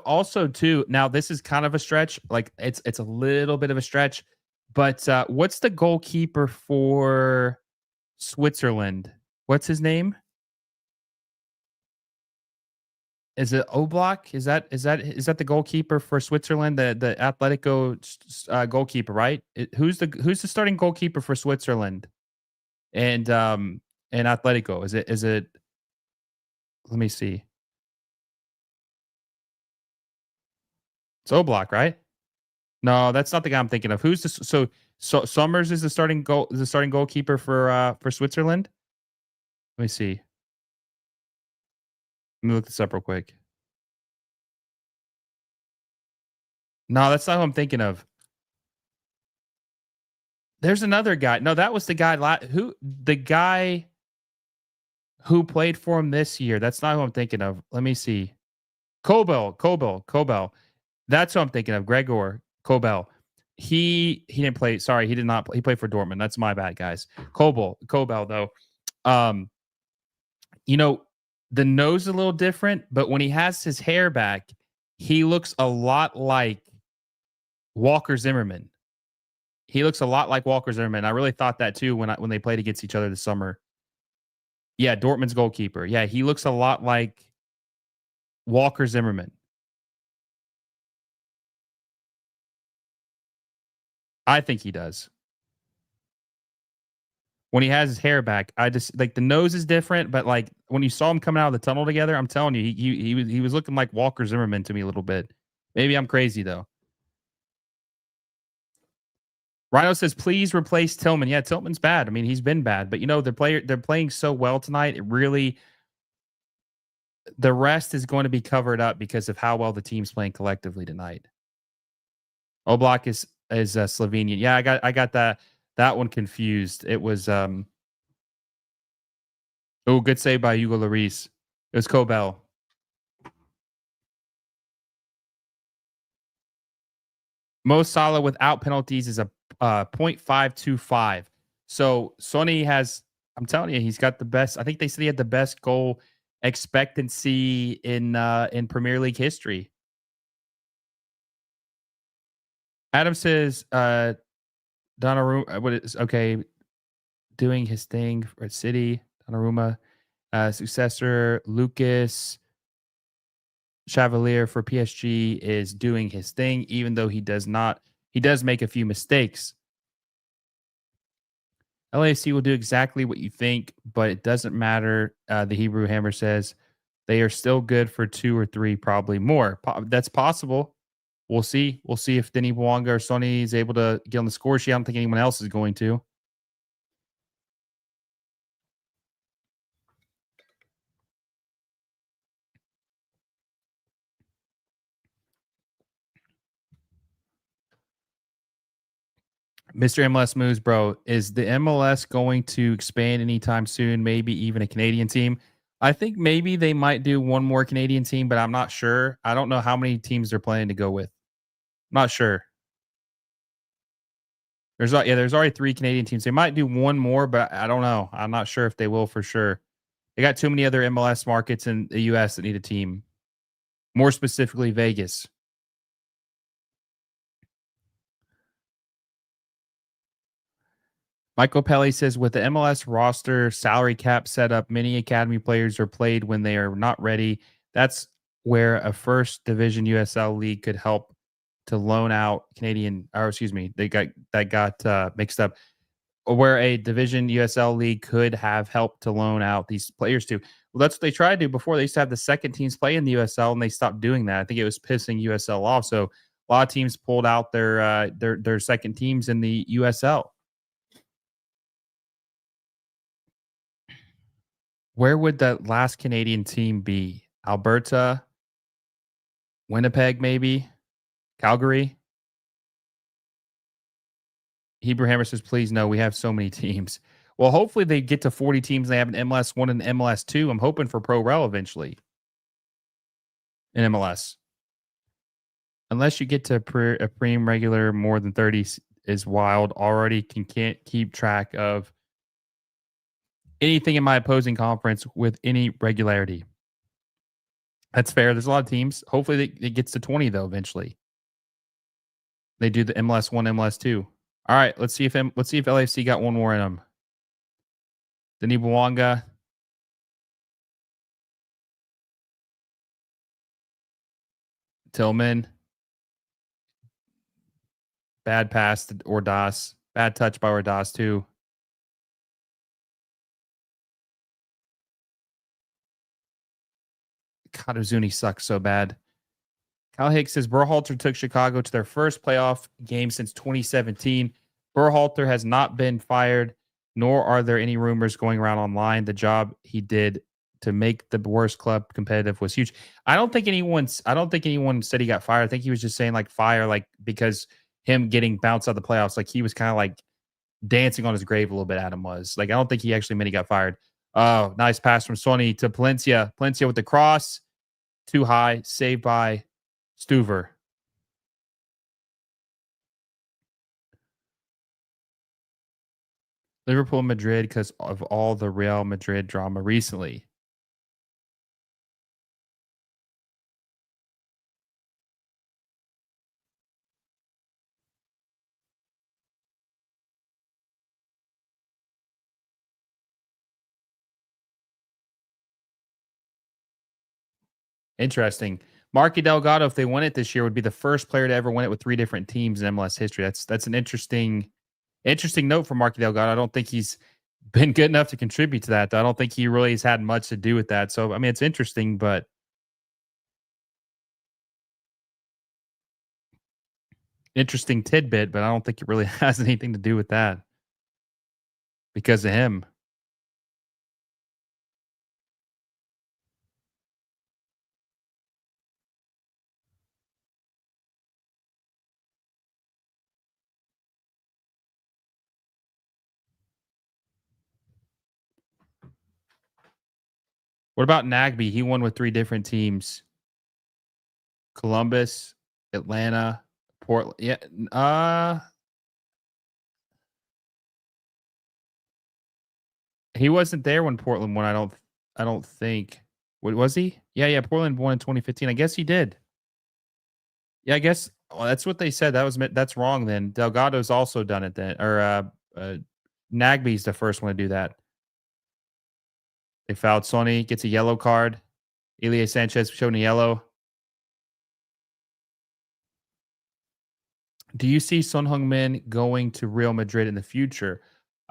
also too. Now this is kind of a stretch. Like it's a little bit of a stretch, but what's the goalkeeper for Switzerland. What's his name? Is it Oblak? Is that the goalkeeper for Switzerland? The Atletico goalkeeper, right? Who's the starting goalkeeper for Switzerland and Atletico? Is it? Let me see. It's Oblak, right? No, that's not the guy I'm thinking of. Who's this? So Summers is the starting goalkeeper for Switzerland. Let me see. Let me look this up real quick. No, that's not who I'm thinking of. There's another guy. No, that was the guy the guy who played for him this year. That's not who I'm thinking of. Let me see. Kobel. That's who I'm thinking of. Gregor Kobel. He didn't play. Sorry, he did not play. He played for Dortmund. That's my bad, guys. Kobel though. Um, the nose is a little different, but when he has his hair back, he looks a lot like Walker Zimmerman. He looks a lot like Walker Zimmerman. I really thought that too when they played against each other this summer. Yeah, Dortmund's goalkeeper. Yeah, he looks a lot like Walker Zimmerman. I think he does. When he has his hair back, I just like the nose is different, but like when you saw him coming out of the tunnel together, I'm telling you, he was looking like Walker Zimmerman to me a little bit. Maybe I'm crazy though. Rhino says, please replace Tillman. Yeah, Tillman's bad. I mean, he's been bad, but they're playing so well tonight. It really, the rest is going to be covered up because of how well the team's playing collectively tonight. Oblak is Slovenian. Yeah, I got that one confused. It was good save by Hugo Lloris. It was Kobel. Mo Salah without penalties is a 0.525. So Sonny has, I'm telling you, he's got the best. I think they said he had the best goal expectancy in Premier League history. Adam says Donnarumma, what is okay, doing his thing for City. Donnarumma, successor Lucas Chevalier for PSG is doing his thing, even though he does make a few mistakes. LAFC will do exactly what you think, but it doesn't matter. The Hebrew Hammer says they are still good for 2 or 3, probably more. That's possible. We'll see. We'll see if Denis Bouanga or Sonny is able to get on the score sheet. I don't think anyone else is going to. Mr. MLS Moves, bro, is the MLS going to expand anytime soon? Maybe even a Canadian team? I think maybe they might do one more Canadian team, but I'm not sure. I don't know how many teams they're planning to go with. Not sure. There's already 3 Canadian teams. They might do one more, but I don't know. I'm not sure if they will for sure. They got too many other MLS markets in the US that need a team. More specifically, Vegas. Michael Pelly says, with the MLS roster salary cap set up, many academy players are played when they are not ready. That's where a first division USL league could help to loan out Canadian, or excuse me, they got mixed up. Where a division USL league could have helped to loan out these players to. Well, that's what they tried to do before. They used to have the second teams play in the USL, and they stopped doing that. I think it was pissing USL off. So a lot of teams pulled out their second teams in the USL. Where would that last Canadian team be? Alberta, Winnipeg, maybe Calgary. Hebrew Hammer says, please no, we have so many teams. Well, hopefully they get to 40 teams. They have an MLS 1 and MLS 2. I'm hoping for Pro Rel eventually in MLS. Unless you get to a preem regular, more than 30 is wild. Already can't keep track of anything in my opposing conference with any regularity. That's fair. There's a lot of teams. Hopefully it gets to 20 though eventually. They do the MLS 1, MLS 2. All right, let's see if LAFC got one more in them. Denis Bouanga. Tillman. Bad pass to Ordaz. Bad touch by Ordaz, too. God, Ozuni sucks so bad. Kyle Hicks says Berhalter took Chicago to their first playoff game since 2017. Berhalter has not been fired, nor are there any rumors going around online. The job he did to make the worst club competitive was huge. I don't think anyone said he got fired. I think he was just saying like fire, like because him getting bounced out of the playoffs, like he was kind of like dancing on his grave a little bit. Adam was like, I don't think he actually meant he got fired. Oh, nice pass from Sonny to Palencia. Palencia with the cross, too high, saved by Stuver. Liverpool, Madrid, because of all the Real Madrid drama recently. Interesting. Marky Delgado, if they win it this year, would be the first player to ever win it with 3 different teams in MLS history. That's an interesting note for Marky Delgado. I don't think he's been good enough to contribute to that. I don't think he really has had much to do with that. So, I mean, it's interesting, but interesting tidbit, but I don't think it really has anything to do with that because of him. What about Nagby? He won with 3 different teams. Columbus, Atlanta, Portland. Yeah. He wasn't there when Portland won. I don't think. What was he? Yeah. Portland won in 2015. I guess he did. Yeah, I guess. Well, that's what they said. That's wrong. Then Delgado's also done it. Then Nagby's the first one to do that. They fouled Sonny. Gets a yellow card. Elie Sanchez showing a yellow. Do you see Son Heung-min going to Real Madrid in the future?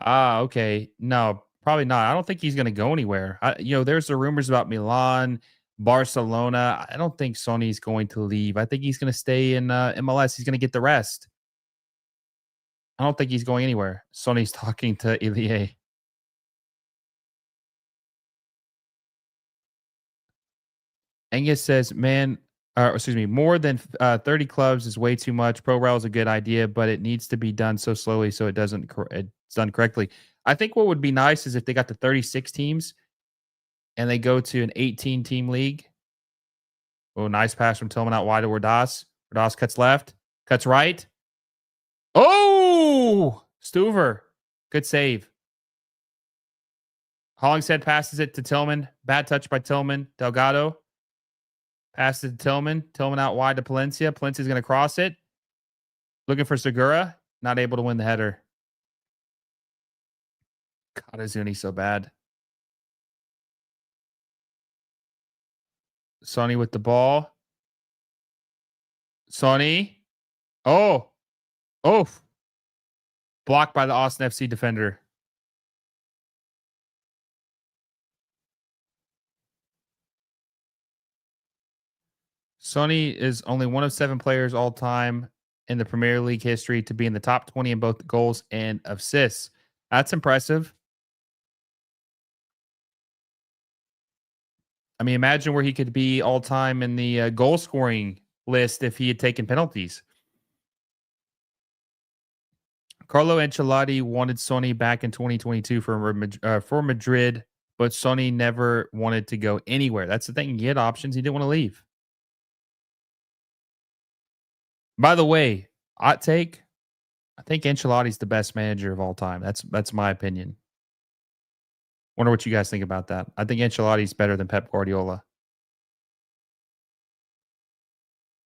Okay. No, probably not. I don't think he's going to go anywhere. There's the rumors about Milan, Barcelona. I don't think Sonny's going to leave. I think he's going to stay in MLS. He's going to get the rest. I don't think he's going anywhere. Sonny's talking to Ilie. Angus says, more than 30 clubs is way too much. Pro Rel is a good idea, but it needs to be done so slowly so it's done correctly. I think what would be nice is if they got to 36 teams and they go to an 18-team league. Oh, nice pass from Tillman out wide to Ordaz. Ordaz cuts left, cuts right. Oh, Stuver. Good save. Hollingshead passes it to Tillman. Bad touch by Tillman. Delgado. Passes to Tillman. Tillman out wide to Palencia. Palencia's going to cross it. Looking for Segura. Not able to win the header. God, Ozuni so bad. Sonny with the ball. Sonny. Oh. Blocked by the Austin FC defender. Sonny is only one of 7 players all time in the Premier League history to be in the top 20 in both goals and assists. That's impressive. I mean, imagine where he could be all time in the goal scoring list if he had taken penalties. Carlo Ancelotti wanted Sonny back in 2022 for Madrid, but Sonny never wanted to go anywhere. That's the thing. He had options. He didn't want to leave. By the way, hot take, I think Ancelotti's the best manager of all time. That's my opinion. Wonder what you guys think about that. I think Ancelotti's better than Pep Guardiola.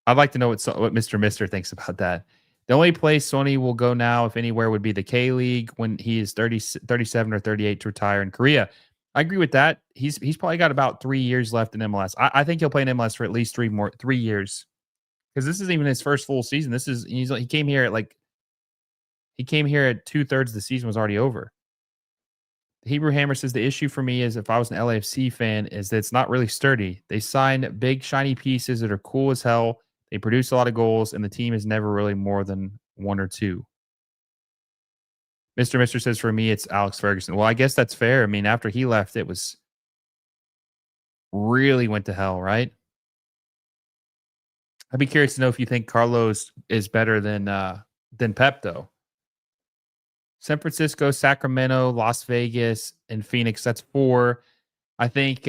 I'd like to know what Mr. Mister thinks about that. The only place Sony will go now, if anywhere, would be the K-League when he is 30, 37 or 38 to retire in Korea. I agree with that. He's probably got about 3 years left in MLS. I think he'll play in MLS for at least 3 years, because this isn't even his first full season. He came here at 2/3 of the season was already over. The Hebrew Hammer says the issue for me is, if I was an LAFC fan, is that it's not really sturdy. They sign big shiny pieces that are cool as hell. They produce a lot of goals, and the team is never really more than 1 or 2. Mr. says, for me, it's Alex Ferguson. Well, I guess that's fair. I mean, after he left, it was really went to hell, right? I'd be curious to know if you think Carlos is better than Pep, though. San Francisco, Sacramento, Las Vegas, and Phoenix. That's 4. I think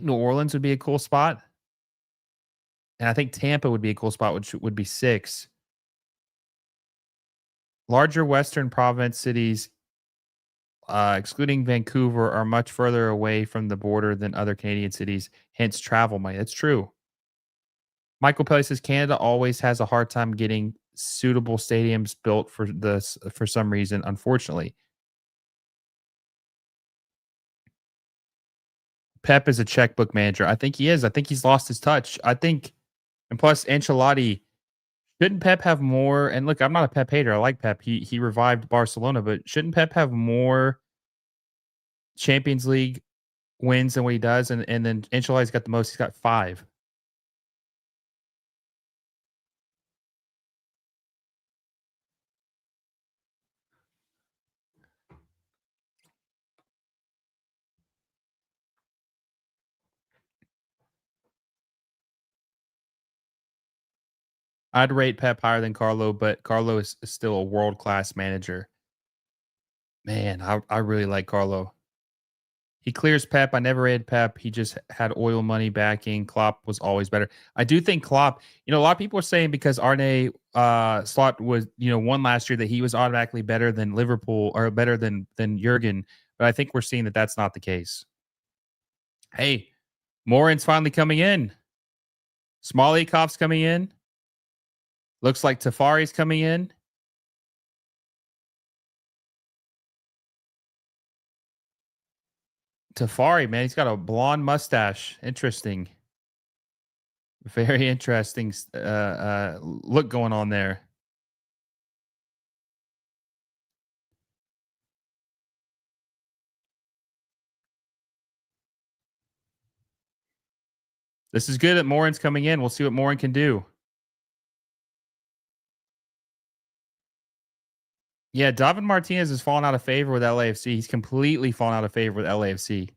New Orleans would be a cool spot. And I think Tampa would be a cool spot, which would be 6. Larger Western province cities, excluding Vancouver, are much further away from the border than other Canadian cities, hence travel money. That's true. Michael Pelly says Canada always has a hard time getting suitable stadiums built for some reason, unfortunately. Pep is a checkbook manager. I think he is. I think he's lost his touch. And plus Ancelotti, shouldn't Pep have more? And look, I'm not a Pep hater. I like Pep. He revived Barcelona, but shouldn't Pep have more Champions League wins than what he does? And then Ancelotti's got the most. He's got 5. I'd rate Pep higher than Carlo, but Carlo is still a world-class manager. Man, I really like Carlo. He clears Pep. I never rated Pep. He just had oil money backing. Klopp was always better. I do think Klopp, a lot of people are saying because Arne Slot was, won last year, that he was automatically better than Liverpool or better than Jurgen. But I think we're seeing that that's not the case. Hey, Morin's finally coming in. Smolikoff's coming in. Looks like Tafari's coming in. Tafari, man, he's got a blonde mustache. Interesting. Very interesting look going on there. This is good that Morin's coming in. We'll see what Morin can do. Yeah, David Martinez has fallen out of favor with LAFC. He's completely fallen out of favor with LAFC.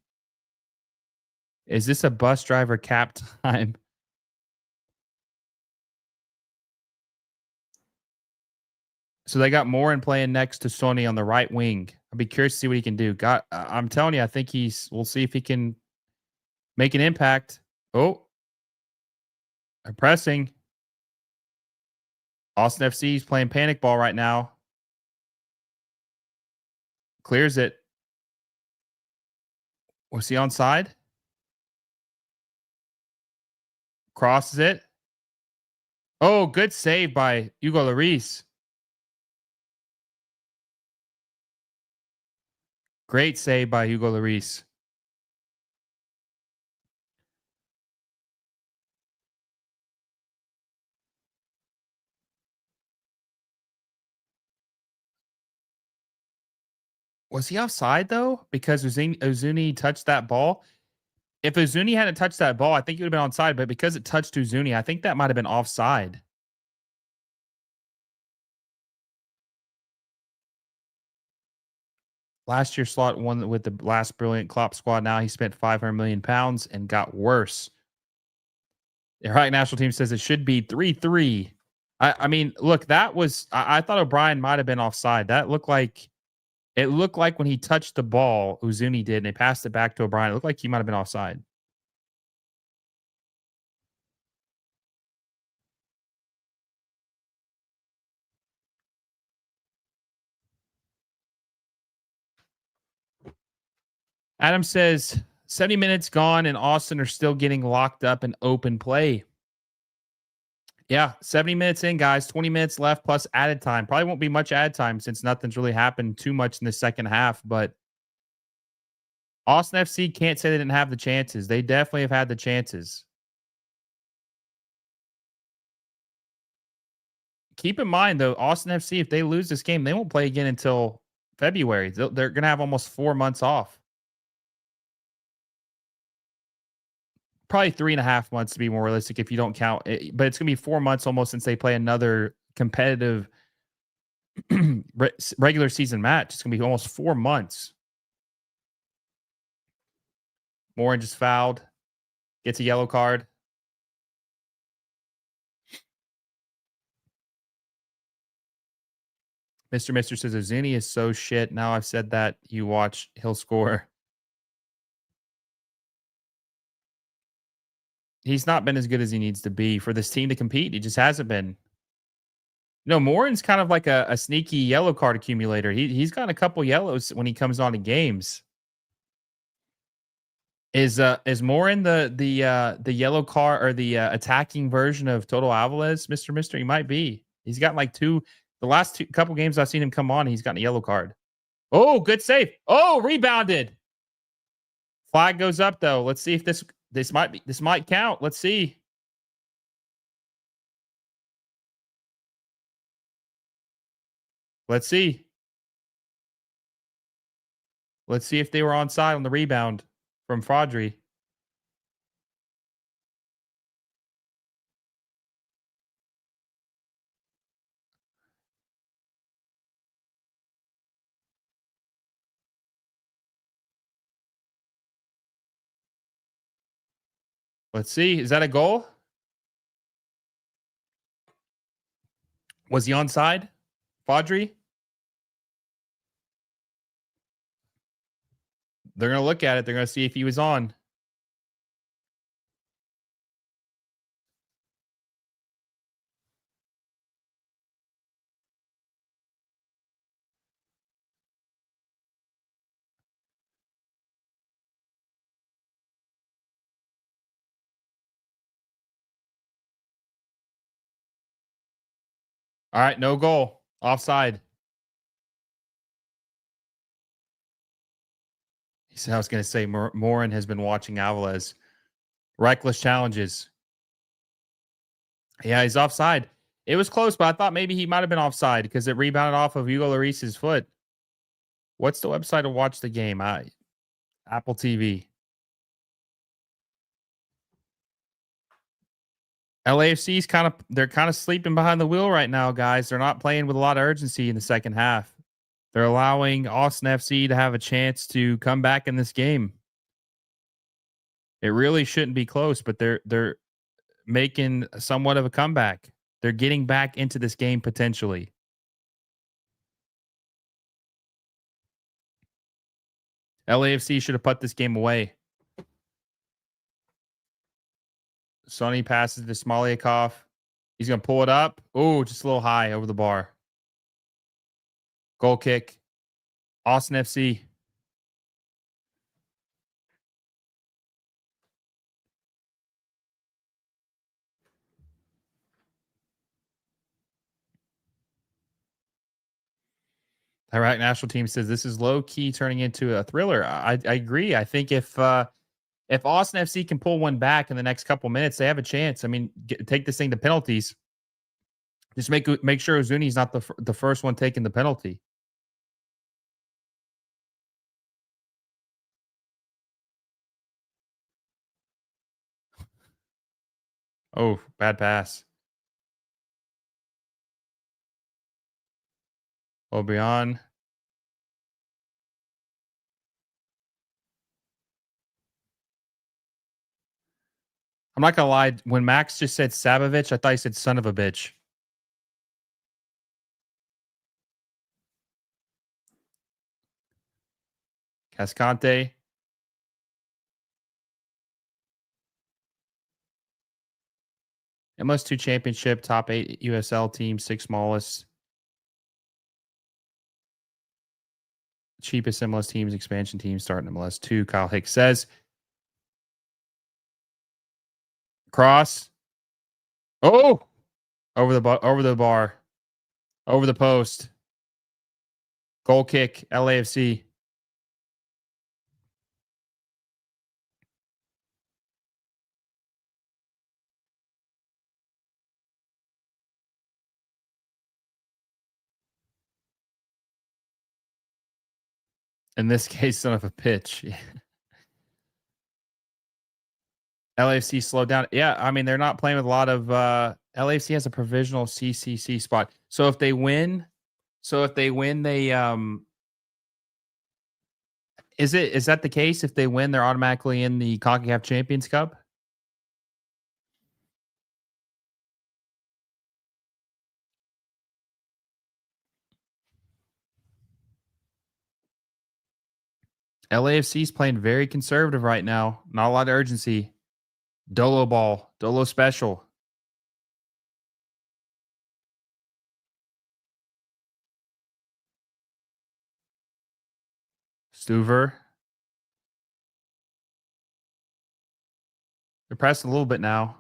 Is this a bus driver cap time? So they got Morin playing next to Sony on the right wing. I'll be curious to see what he can do. I'm telling you, I think we'll see if he can make an impact. Oh, I'm pressing. Austin FC is playing panic ball right now. Clears it. Was he onside? Crosses it. Oh, good save by Hugo Lloris. Great save by Hugo Lloris. Was he offside, though? Because Uzuni touched that ball? If Uzuni hadn't touched that ball, I think he would have been onside. But because it touched Uzuni, I think that might have been offside. Last year, Slot won with the last brilliant Klopp squad. Now he spent 500 million pounds and got worse. The Iraq national team says it should be 3-3. I mean, look, that was. I thought O'Brien might have been offside. That looked like. It looked like when he touched the ball, Uzuni did, and they passed it back to O'Brien. It looked like he might have been offside. Adam says 70 minutes gone and Austin are still getting locked up in open play. Yeah, 70 minutes in, guys. 20 minutes left plus added time. Probably won't be much added time since nothing's really happened too much in the second half. But Austin FC can't say they didn't have the chances. They definitely have had the chances. Keep in mind, though, Austin FC, if they lose this game, they won't play again until February. They're going to have almost 4 months off. Probably 3.5 months to be more realistic if you don't count it. But it's going to be 4 months almost since they play another competitive regular season match. It's going to be almost 4 months. Morin just fouled. Gets a yellow card. Mr. says Ozuni is so shit. Now I've said that, you watch, he'll score. He's not been as good as he needs to be for this team to compete. He just hasn't been. No, Morin's kind of like a sneaky yellow card accumulator. He's got a couple yellows when he comes on to games. Is Morin the yellow card or the attacking version of Toto Alvarez, Mr. He might be. He's got like the last couple games I've seen him come on, he's gotten a yellow card. Oh, good save. Oh, rebounded. Flag goes up though. Let's see if this might count. Let's see. Let's see. Let's see if they were onside on the rebound from Fadri. Let's see. Is that a goal? Was he onside? Fadri? They're going to look at it. They're going to see if he was on. All right, no goal. Offside. He said I was going to say Morin has been watching Alvarez. Reckless challenges. Yeah, he's offside. It was close, but I thought maybe he might have been offside because it rebounded off of Hugo Lloris's foot. What's the website to watch the game? Apple TV. LAFC's they're kind of sleeping behind the wheel right now, guys. They're not playing with a lot of urgency in the second half. They're allowing Austin FC to have a chance to come back in this game. It really shouldn't be close, but they're making somewhat of a comeback. They're getting back into this game potentially. LAFC should have put this game away. Sonny passes to Smoliakov. He's going to pull it up. Oh, just a little high over the bar. Goal kick. Austin FC. The Iraq national team says this is low key turning into a thriller. I agree. I think if Austin FC can pull one back in the next couple minutes, they have a chance. I mean, take this thing to penalties. Just make sure Ozuni's not the first one taking the penalty. Oh, bad pass. Obion. I'm not gonna lie. When Max just said Sabovich, I thought he said son of a bitch. Cascante. MLS2 championship, top 8 USL team, 6 smallest. Cheapest MLS teams, expansion teams, starting MLS2. Kyle Hicks says. Cross. Oh, Over the bar. Over the post. Goal kick, LAFC. In this case, son of a pitch. LAFC slowed down. Yeah, I mean, they're not playing with a lot of LAFC has a provisional CCC spot. So if they win, they is that the case? If they win, they're automatically in the CONCACAF Champions Cup? LAFC is playing very conservative right now. Not a lot of urgency. Dolo ball. Dolo special. Stuver. They're pressing a little bit now.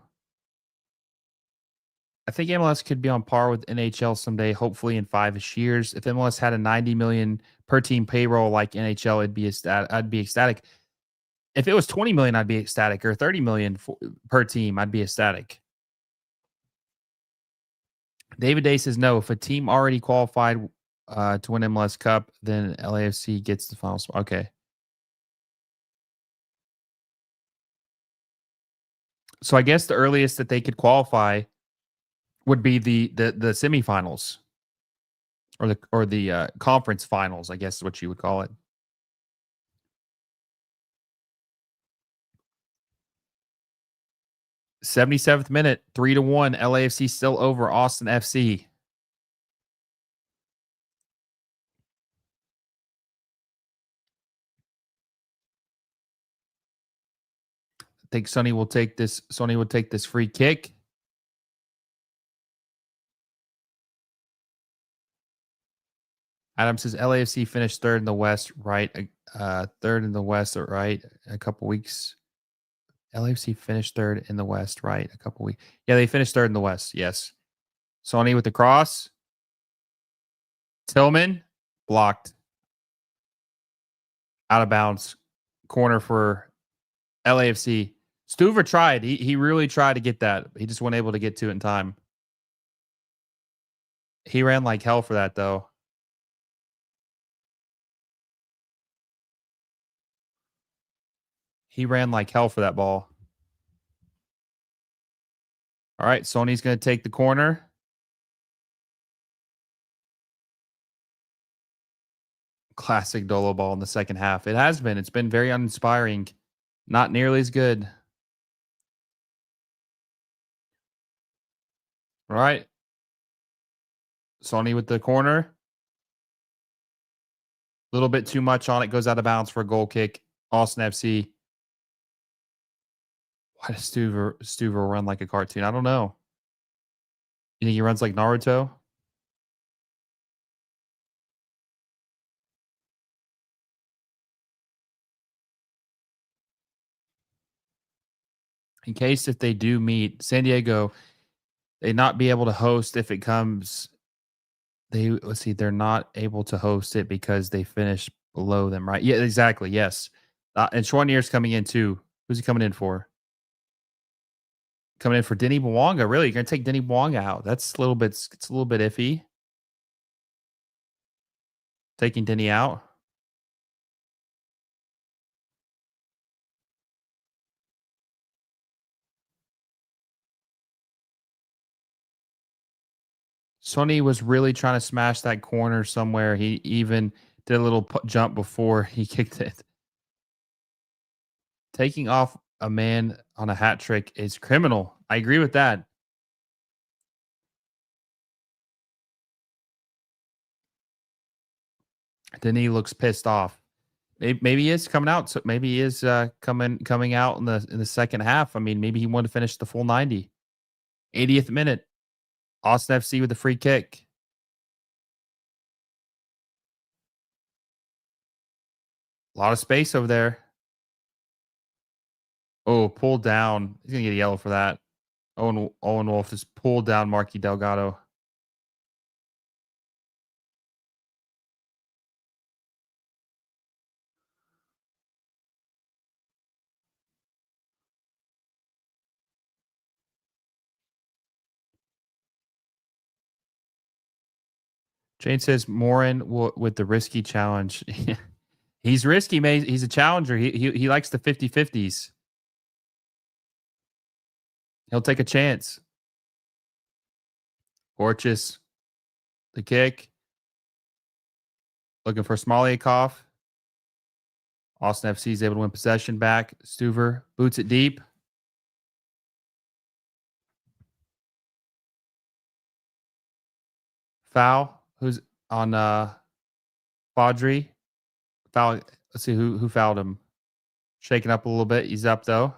I think MLS could be on par with NHL someday, hopefully in 5-ish years. If MLS had a 90 million per team payroll like NHL, I'd be ecstatic. If it was 20 million, I'd be ecstatic, or 30 million per team, I'd be ecstatic. David Day says no. If a team already qualified to win MLS Cup, then LAFC gets the final spot. Okay. So I guess the earliest that they could qualify would be the semifinals or the conference finals, I guess is what you would call it. '77th minute, 3-1. LAFC still over Austin FC. I think Sonny will take this. Sonny would take this free kick. Adam says LAFC finished third in the West, right? Third in the West, right? A couple weeks. LAFC finished third in the West, right? A couple weeks. Yeah, they finished third in the West. Yes. Sonny with the cross. Tillman blocked. Out of bounds. Corner for LAFC. Stuver tried. He really tried to get that. He just wasn't able to get to it in time. He ran like hell for that, though. He ran like hell for that ball. All right, Sony's going to take the corner. Classic Dolo ball in the second half. It has been. It's been very uninspiring. Not nearly as good. All right. Sony with the corner. A little bit too much on it. Goes out of bounds for a goal kick. Austin FC. Why does Stuver run like a cartoon? I don't know. You think he runs like Naruto? In case if they do meet San Diego, they not be able to host if it comes. Let's see, they're not able to host it because they finished below them, right? Yeah, exactly. Yes. And Schwanier's coming in too. Who's he coming in for? Coming in for Denny Bouanga. Really? You're gonna take Denny Bouanga out? That's a little bit iffy. Taking Denny out. Sonny was really trying to smash that corner somewhere. He even did a little jump before he kicked it. Taking off a man on a hat trick is criminal. I agree with that. Denny looks pissed off. Maybe he is coming out. So maybe he is coming out in the second half. I mean, maybe he wanted to finish the full 90. 80th minute. Austin FC with the free kick. A lot of space over there. Oh, pulled down. He's gonna get a yellow for that. Owen Wolf has pulled down Marky Delgado. Jane says Morin with the risky challenge. He's risky, man. He's a challenger. He likes the 50-50s. He'll take a chance. Orchis, the kick. Looking for Smoliakov. Austin FC is able to win possession back. Stuver boots it deep. Foul. Who's on Faudry? Foul. Let's see who fouled him. Shaking up a little bit. He's up though.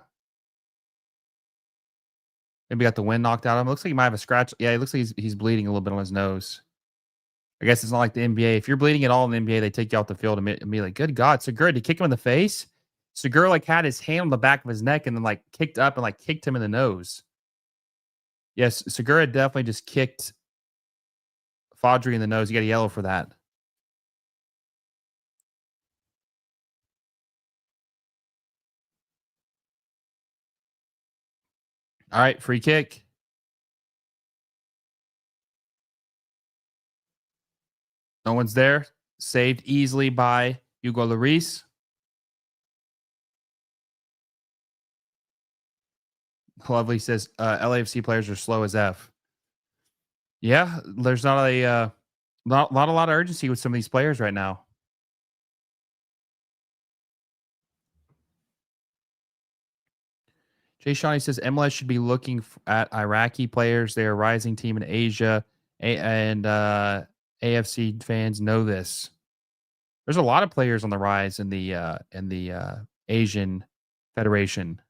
Maybe got the wind knocked out of him. Looks like he might have a scratch. Yeah, it looks like he's bleeding a little bit on his nose. I guess it's not like the NBA. If you're bleeding at all in the NBA, they take you off the field immediately. Good God. Segura, did he kick him in the face? Segura like had his hand on the back of his neck and then like kicked up and like kicked him in the nose. Yes, Segura definitely just kicked Faudry in the nose. You got a yellow for that. All right, free kick. No one's there. Saved easily by Hugo Lloris. Lovely says LAFC players are slow as F. Yeah, there's not a lot of urgency with some of these players right now. Jay Shawnee says MLS should be looking at Iraqi players. They are a rising team in Asia, and AFC fans know this. There's a lot of players on the rise in the Asian Federation.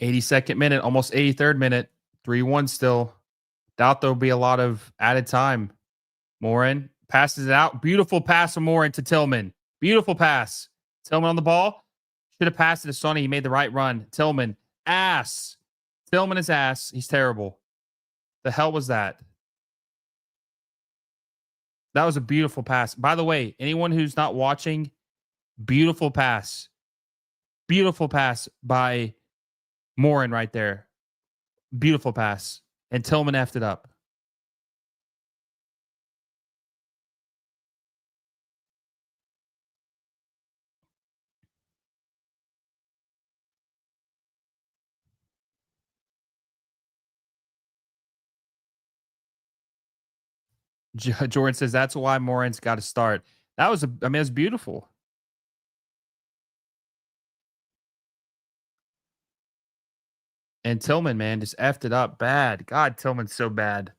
'82nd minute, almost 83rd minute, 3-1 still. Doubt there'll be a lot of added time. Morin passes it out. Beautiful pass from Morin to Tillman. Beautiful pass. Tillman on the ball. Should have passed it to Sonny. He made the right run. Tillman, ass. Tillman is ass. He's terrible. The hell was that? That was a beautiful pass. By the way, anyone who's not watching, beautiful pass. Beautiful pass by Morin right there. Beautiful pass. And Tillman effed it up. Jordan says that's why Morin's got to start. That was it was beautiful. And Tillman, man, just effed it up bad. God, Tillman's so bad.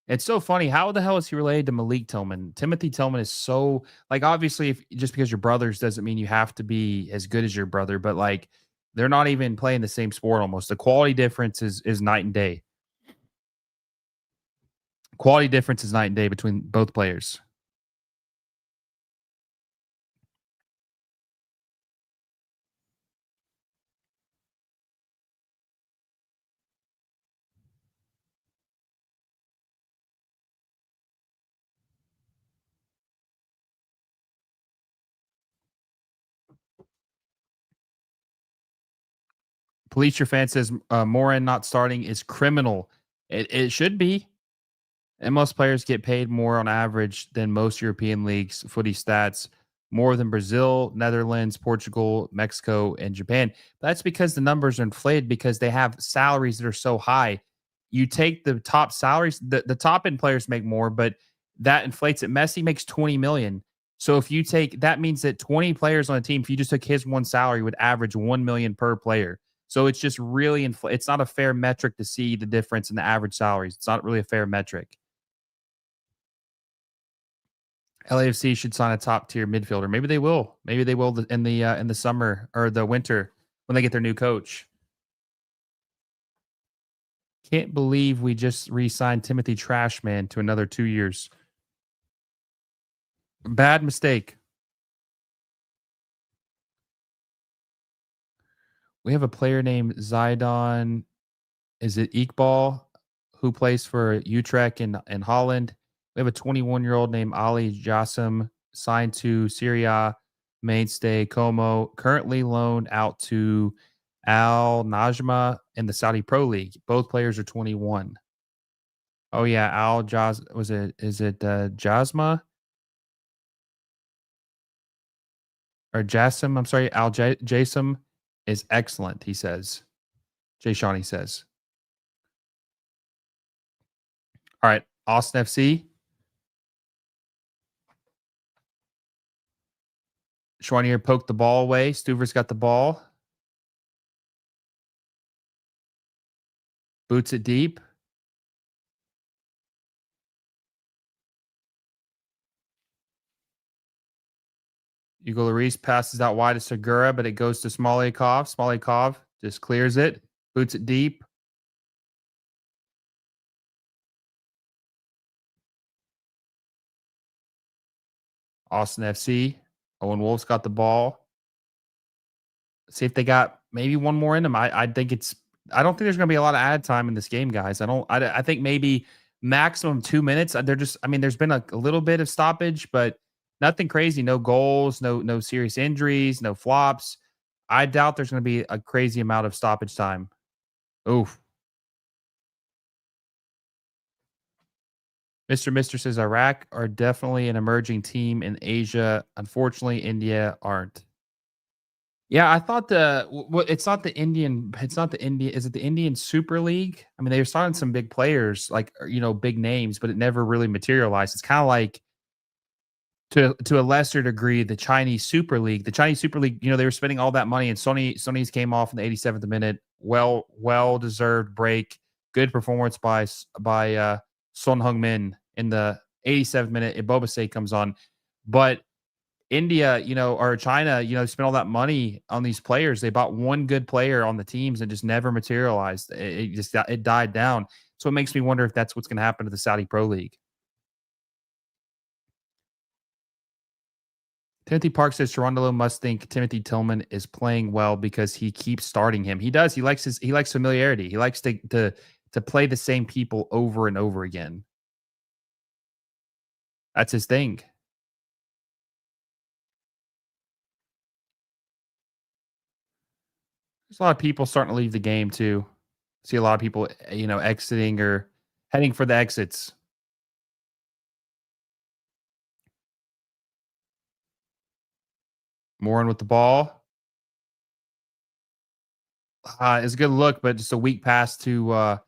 It's so funny. How the hell is he related to Malik Tillman? Timothy Tillman is so like obviously if just because you're brothers doesn't mean you have to be as good as your brother, but like they're not even playing the same sport almost. The quality difference is night and day. Quality difference is night and day between both players. Police Your Fan says Morin not starting is criminal. It should be. MLS players get paid more on average than most European leagues. Footy stats more than Brazil, Netherlands, Portugal, Mexico, and Japan. That's because the numbers are inflated because they have salaries that are so high. You take the top salaries, the top end players make more, but that inflates it. Messi makes 20 million. So if you take that means that 20 players on a team, if you just took his one salary, would average 1 million per player. So it's just really it's not a fair metric to see the difference in the average salaries. It's not really a fair metric. LAFC should sign a top tier midfielder. Maybe they will. Maybe they will in the summer or the winter when they get their new coach. can't believe we just re-signed Timothy Trashman to another 2 years. Bad mistake. We have a player named Zidane, is it Iqbal, who plays for Utrecht in Holland. We have a 21-year-old named Ali Jassim, signed to Serie A mainstay Como, currently loaned out to Al Najma in the Saudi Pro League. Both players are 21. Oh yeah, Al Jaz is it Jasma or Jassim? I'm sorry, Al Jassim is excellent, he says. Jay Shawnee says. All right, Austin FC. Schwanier poked the ball away. Stuver's got the ball. Boots it deep. Hugo Lloris passes out wide to Segura, but it goes to Smolyakov. Smolyakov just clears it. Boots it deep. Austin FC. Owen Wolf's got the ball. See if they got maybe one more in them. I think it's. I don't think there's going to be a lot of added time in this game, guys. I think maybe maximum 2 minutes. They're just. I mean, there's been a little bit of stoppage, but nothing crazy. No goals. No serious injuries. No flops. I doubt there's going to be a crazy amount of stoppage time. Oof. Mr. Mister says Iraq are definitely an emerging team in Asia. Unfortunately, India aren't. Yeah, I thought it's not the Indian. It's not the India. Is it the Indian Super League? I mean, they were signing some big players, like big names, but it never really materialized. It's kind of like to a lesser degree the Chinese Super League. The Chinese Super League, they were spending all that money, and Sony's came off in the 87th minute. Well deserved break. Good performance by Son Heung-min in the 87th minute. Ibobase comes on, but India, or China, spent all that money on these players. They bought one good player on the teams and just never materialized. It died down. So it makes me wonder if that's what's going to happen to the Saudi Pro League. Timothy Park says Toronto must think Timothy Tillman is playing well because he keeps starting him. He does. He likes familiarity. He likes to play the same people over and over again. That's his thing. There's a lot of people starting to leave the game too. See a lot of people, exiting or heading for the exits. Morin with the ball. It's a good look, but just a weak pass to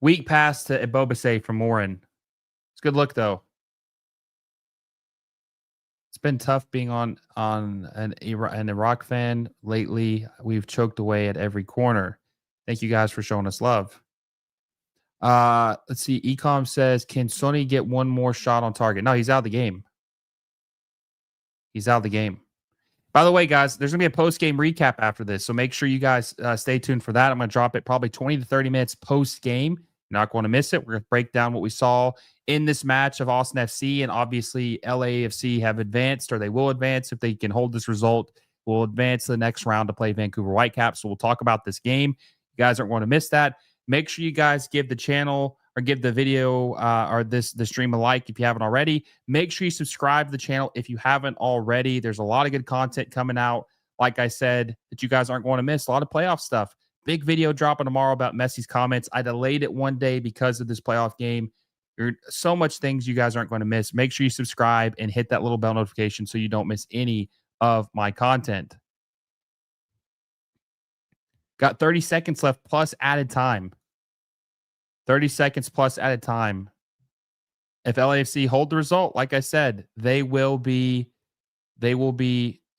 Ibobase from Morin. It's a good look though. It's been tough being on an Iraq fan lately. We've choked away at every corner. Thank you guys for showing us love. Let's see. Ecom says, can Sonny get one more shot on target? No, he's out of the game. He's out of the game. By the way, guys, there's going to be a post-game recap after this, so make sure you guys stay tuned for that. I'm going to drop it probably 20 to 30 minutes post-game. You're not going to miss it. We're going to break down what we saw in this match of Austin FC, and obviously LAFC have advanced, or they will advance if they can hold this result. We'll advance to the next round to play Vancouver Whitecaps, so we'll talk about this game. You guys aren't going to miss that. Make sure you guys give the channel or give the video or the stream a like if you haven't already. Make sure you subscribe to the channel if you haven't already. There's a lot of good content coming out, like I said, that you guys aren't going to miss. A lot of playoff stuff. Big video dropping tomorrow about Messi's comments. I delayed it one day because of this playoff game. There's so much things you guys aren't going to miss. Make sure you subscribe and hit that little bell notification so you don't miss any of my content. Got 30 seconds left plus added time. 30 seconds plus added time. If LAFC hold the result, like I said, they will be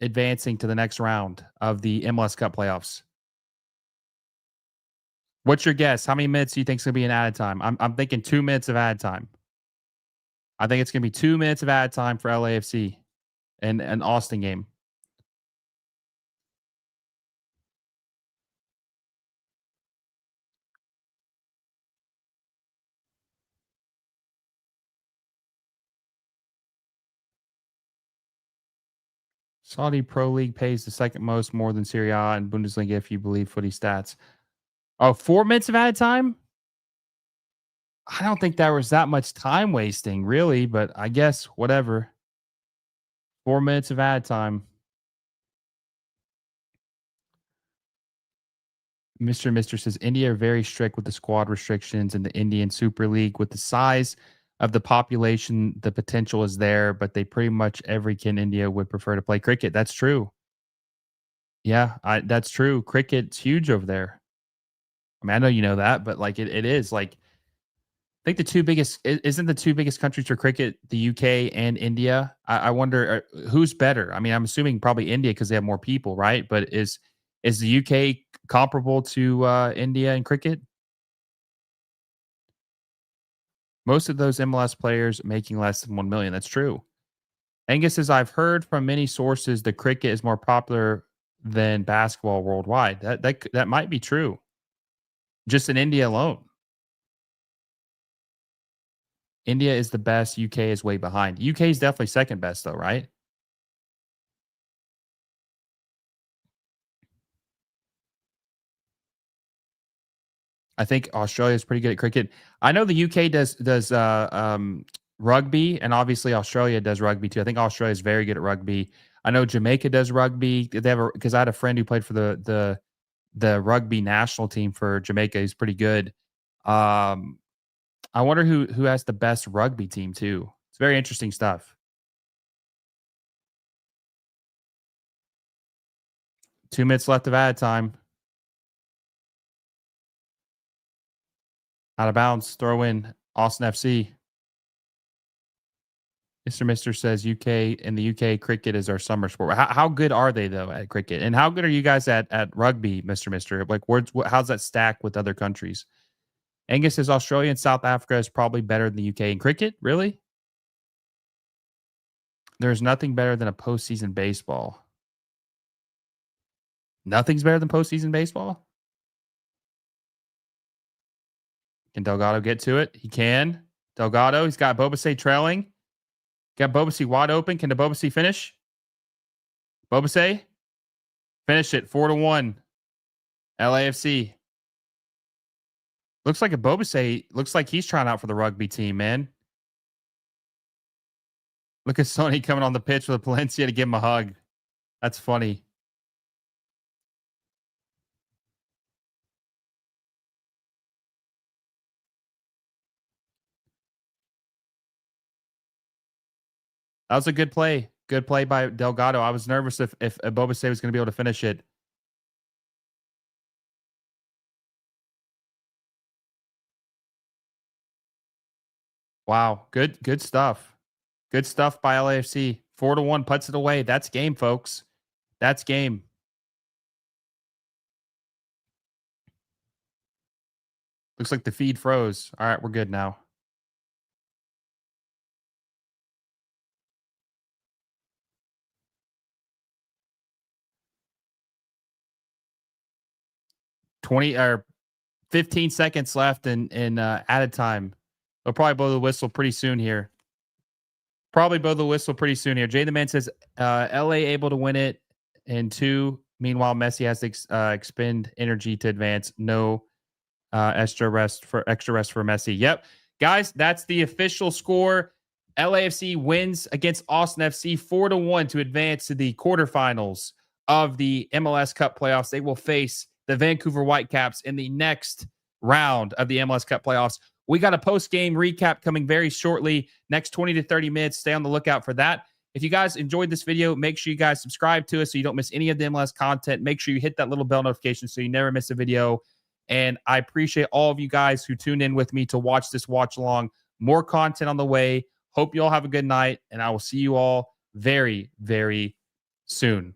advancing to the next round of the MLS Cup playoffs. What's your guess? How many minutes do you think is going to be in added time? I'm thinking 2 minutes of added time. I think it's going to be 2 minutes of added time for LAFC and an Austin game. Saudi Pro League pays the second most, more than Serie A and Bundesliga, if you believe footy stats. Oh, 4 minutes of added time? I don't think there was that much time wasting, really, but I guess whatever. 4 minutes of added time. Mr. says India are very strict with the squad restrictions in the Indian Super League. With the size of the population, the potential is there, but they pretty much every kid in India would prefer to play cricket. That's true. Yeah, that's true. Cricket's huge over there. I mean, I know you know that, but like it is like I think the two biggest isn't the two biggest countries for cricket the UK and India. I wonder who's better. I mean, I'm assuming probably India because they have more people, right? But is the UK comparable to India in cricket? Most of those MLS players making less than 1 million. That's true. Angus says, I've heard from many sources the cricket is more popular than basketball worldwide. That might be true. Just in India alone. India is the best. UK is way behind. UK is definitely second best, though, right? I think Australia is pretty good at cricket. I know the UK does rugby, and obviously Australia does rugby too. I think Australia is very good at rugby. I know Jamaica does rugby. They have because I had a friend who played for the rugby national team for Jamaica. He's pretty good. I wonder who has the best rugby team too. It's very interesting stuff. 2 minutes left of added time. Out of bounds, throw in Austin FC. Mr. Says UK in the UK cricket is our summer sport. How good are they though at cricket? And how good are you guys at rugby, Mr.? Like how's that stack with other countries? Angus says Australia and South Africa is probably better than the UK in cricket. Really? There's nothing better than a postseason baseball. Nothing's better than postseason baseball? Can Delgado get to it? He can. Delgado, he's got Bobasay trailing. Got Bobasay wide open. Can the Bobasay finish? Bobasay? Finish it. 4-1. LAFC. Looks like a Bobasay. Looks like he's trying out for the rugby team, man. Look at Sonny coming on the pitch with Palencia to give him a hug. That's funny. That was a good play. Good play by Delgado. I was nervous if Bobasay was going to be able to finish it. Wow. Good stuff. Good stuff by LAFC. 4-1 puts it away. That's game, folks. That's game. Looks like the feed froze. All right, we're good now. $20 or 15 seconds left in added time. They'll probably blow the whistle pretty soon here. Jay the Man says LA able to win it in 2. Meanwhile, Messi has to expend energy to advance. No extra rest for Messi. Yep. Guys, that's the official score. LAFC wins against Austin FC 4-1 to advance to the quarterfinals of the MLS Cup playoffs. They will face the Vancouver Whitecaps in the next round of the MLS Cup playoffs. We got a post-game recap coming very shortly, next 20 to 30 minutes. Stay on the lookout for that. If you guys enjoyed this video, make sure you guys subscribe to us so you don't miss any of the MLS content. Make sure you hit that little bell notification so you never miss a video. And I appreciate all of you guys who tuned in with me to watch this watch along. More content on the way. Hope you all have a good night, and I will see you all very, very soon.